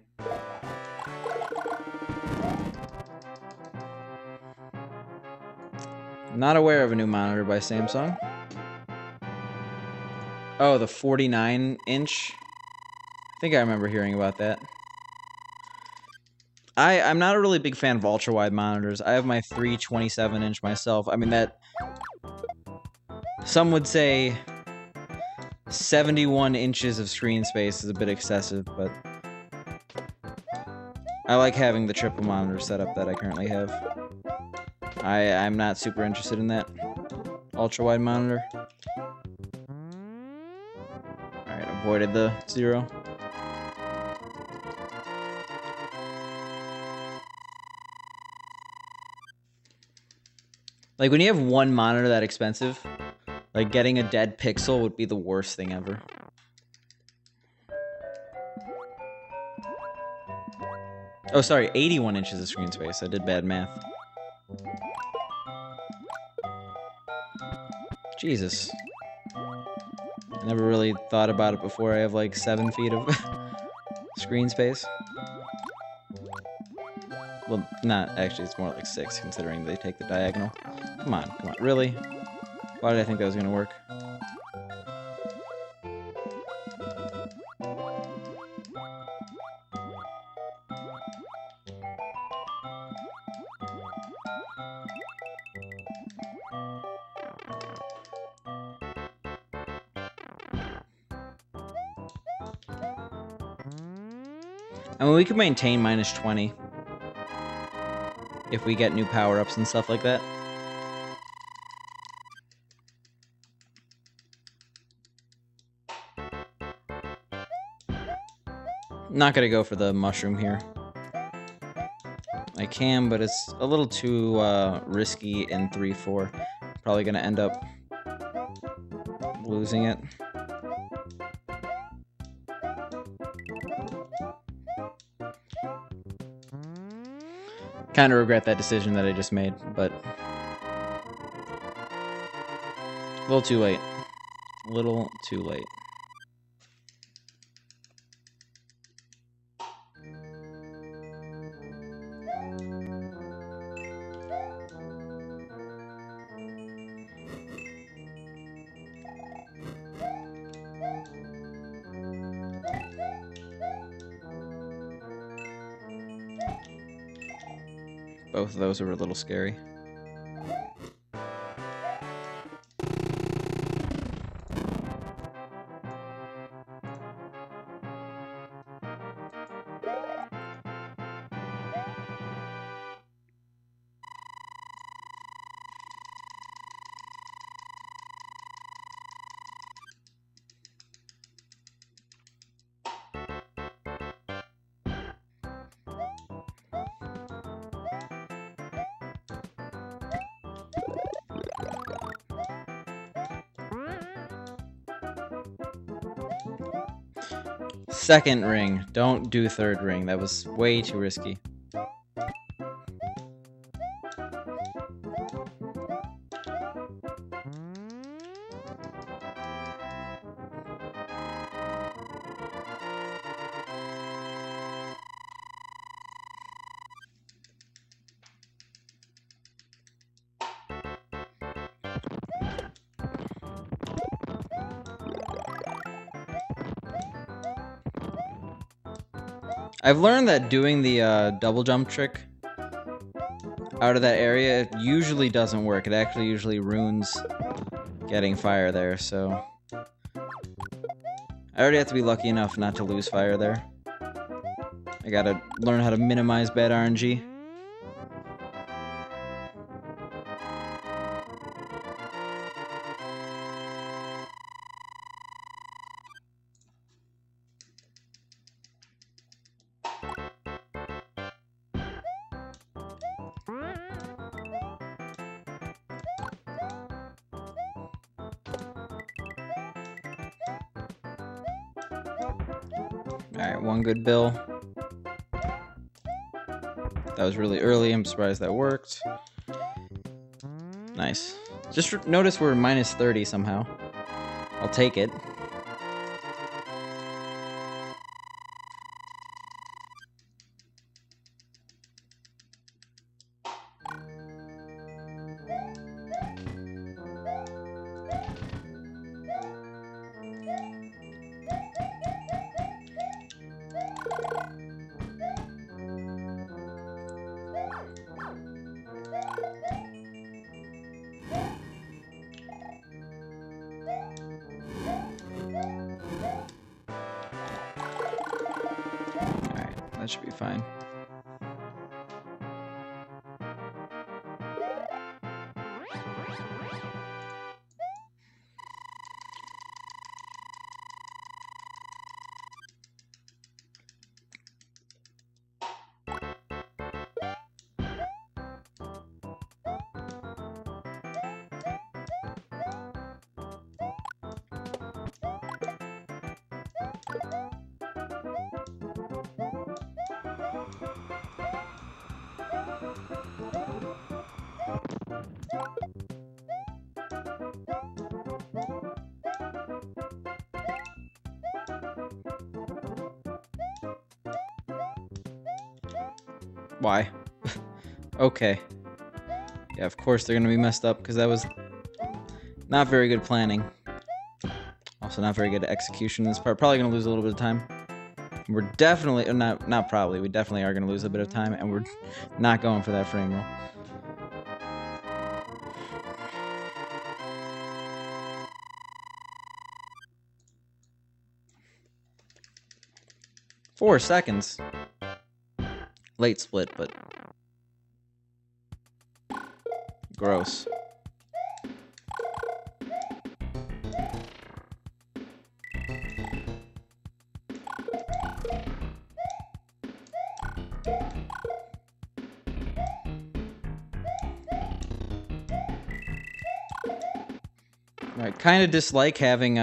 Not aware of a new monitor by Samsung. Oh, the 49-inch? I think I remember hearing about that. I'm not a really big fan of ultra-wide monitors. I have my 327-inch myself. I mean, that... Some would say 71 inches of screen space is a bit excessive, but... I like having the triple monitor setup that I currently have. I'm not super interested in that ultra-wide monitor. Alright, avoided the 0. Like, when you have one monitor that expensive, like, getting a dead pixel would be the worst thing ever. Oh, sorry, 81 inches of screen space. I did bad math. Jesus. I never really thought about it before. I have like 7 feet of screen space. Well, not actually, it's more like 6 considering they take the diagonal. Come on, really? Why did I think that was gonna work? I mean, we could maintain minus 20 if we get new power-ups and stuff like that. I'm not gonna go for the mushroom here. I can, but it's a little too risky in 3-4. Probably gonna end up losing it. Kind of regret that decision that I just made, but a little too late. A little too late. Both of those are a little scary. Second ring. Don't do third ring. That was way too risky. I've learned that doing the double jump trick out of that area usually doesn't work. It actually usually ruins getting fire there, so... I already have to be lucky enough not to lose fire there. I gotta learn how to minimize bad RNG. Alright, one good bill. That was really early. I'm surprised that worked. Nice. Just notice we're minus 30 somehow. I'll take it. That should be fine. Why? Okay. Yeah, of course they're gonna be messed up, because that was not very good planning. Also not very good execution in this part. Probably gonna lose a little bit of time. We're definitely, not probably, we definitely are gonna lose a bit of time, and we're not going for that frame roll. Four seconds. Late split, but gross. I kind of dislike having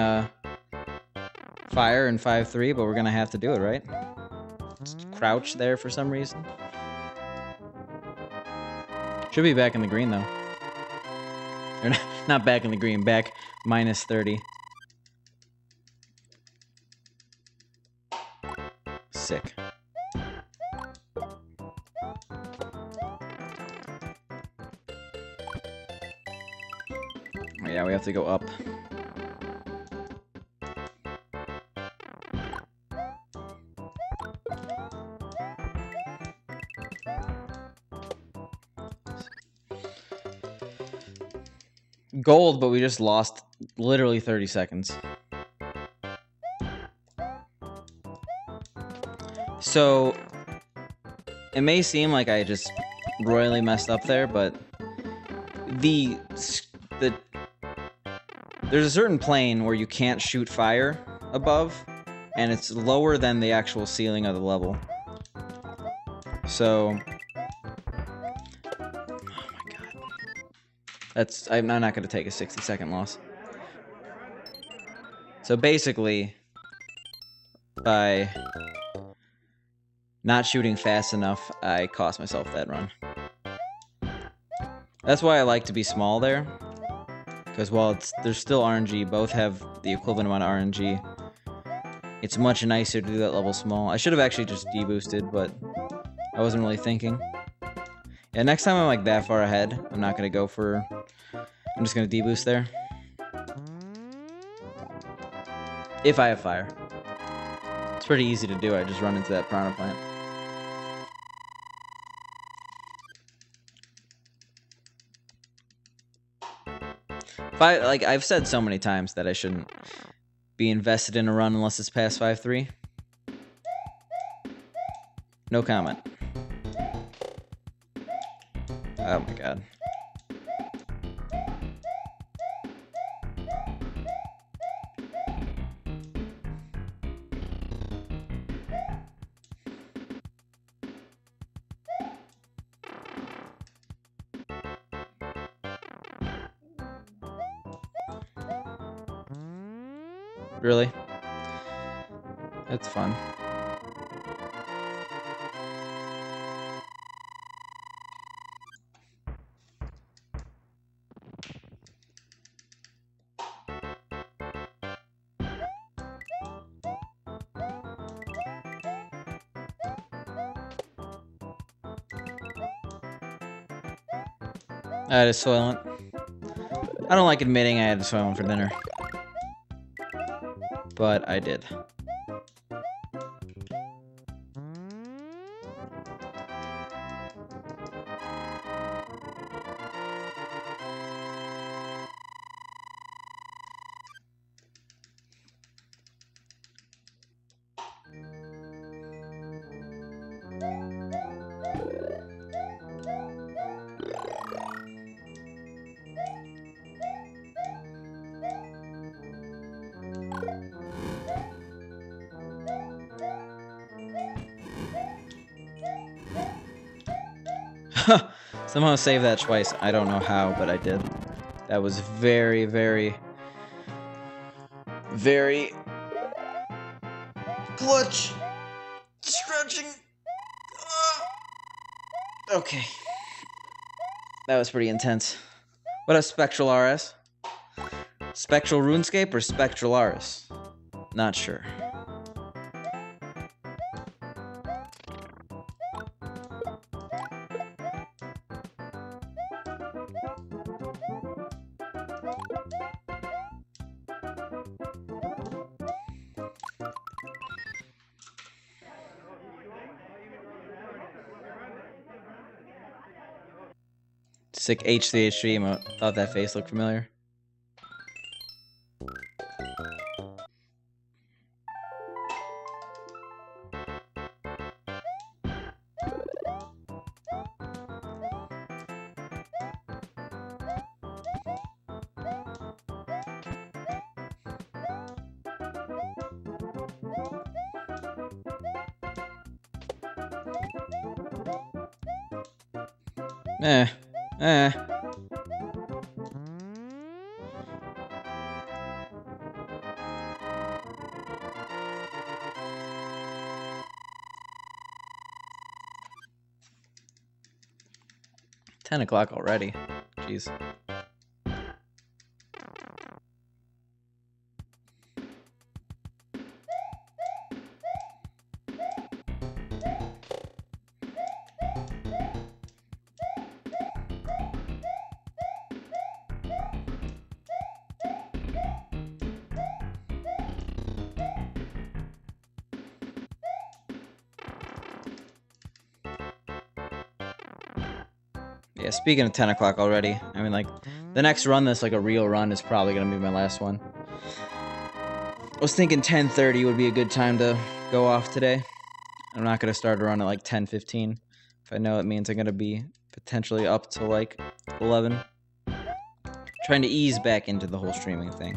fire in 5-3, but we're gonna have to do it, right? Just crouch there for some reason. Should be back in the green though. Or not back in the green, back minus 30. Sick. Oh yeah, we have to go up. Gold, but we just lost literally 30 seconds. So, it may seem like I just royally messed up there, but there's a certain plane where you can't shoot fire above, and it's lower than the actual ceiling of the level. So, I'm not going to take a 60-second loss. So basically, by not shooting fast enough, I cost myself that run. That's why I like to be small there. Because while there's still RNG, both have the equivalent amount of RNG. It's much nicer to do that level small. I should have actually just deboosted, but I wasn't really thinking. Yeah, next time I'm like that far ahead, I'm not gonna go for... I'm just gonna deboost there. If I have fire. It's pretty easy to do, I just run into that piranha plant. I've said so many times that I shouldn't be invested in a run unless it's past 5-3. No comment. Oh my god. Really? That's fun. I had a Soylent. I don't like admitting I had a Soylent for dinner. But I did. Somehow saved that twice. I don't know how, but I did. That was very, very, very clutch. Stretching. Okay. That was pretty intense. What up, Spectral RS? Spectral RuneScape or Spectral RS? Not sure. Sick HCHG emote. Thought that face looked familiar. Eh. 10 o'clock already. Jeez. Yeah, speaking of 10 o'clock already, I mean, like, the next run that's like a real run is probably going to be my last one. I was thinking 10:30 would be a good time to go off today. I'm not going to start a run at like 10:15. If I know it means I'm going to be potentially up to like 11. Trying to ease back into the whole streaming thing.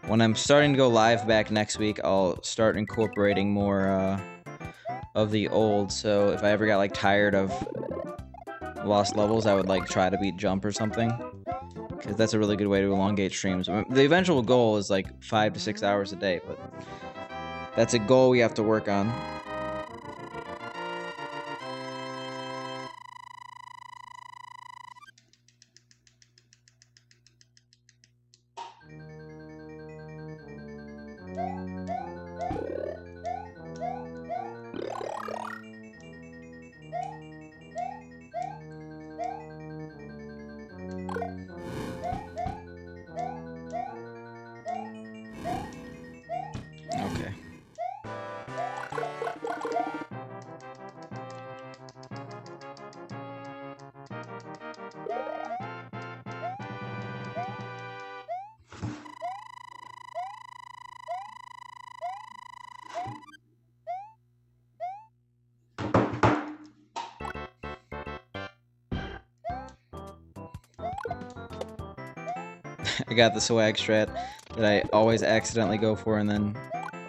When I'm starting to go live back next week, I'll start incorporating more of the old. So if I ever got like tired of lost levels, I would like try to beat Jump or something, because that's a really good way to elongate streams. The eventual goal is like 5 to 6 hours a day, but That's a goal we have to work on. Okay. I got the swag strat that I always accidentally go for and then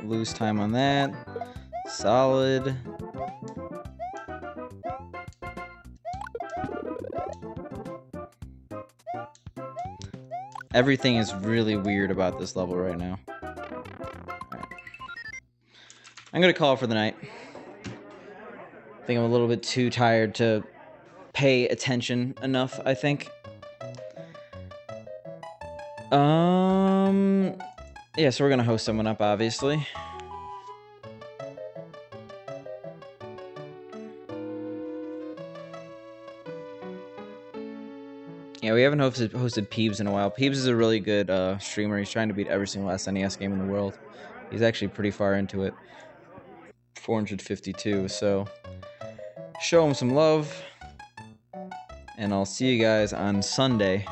lose time on that. Solid. Everything is really weird about this level right now. Alright. I'm gonna call it for the night. I think I'm a little bit too tired to pay attention enough, I think. Yeah, so we're gonna host someone up, obviously. Yeah, we haven't hosted Peebs in a while. Peebs is a really good streamer. He's trying to beat every single SNES game in the world. He's actually pretty far into it. 452, so show him some love. And I'll see you guys on Sunday.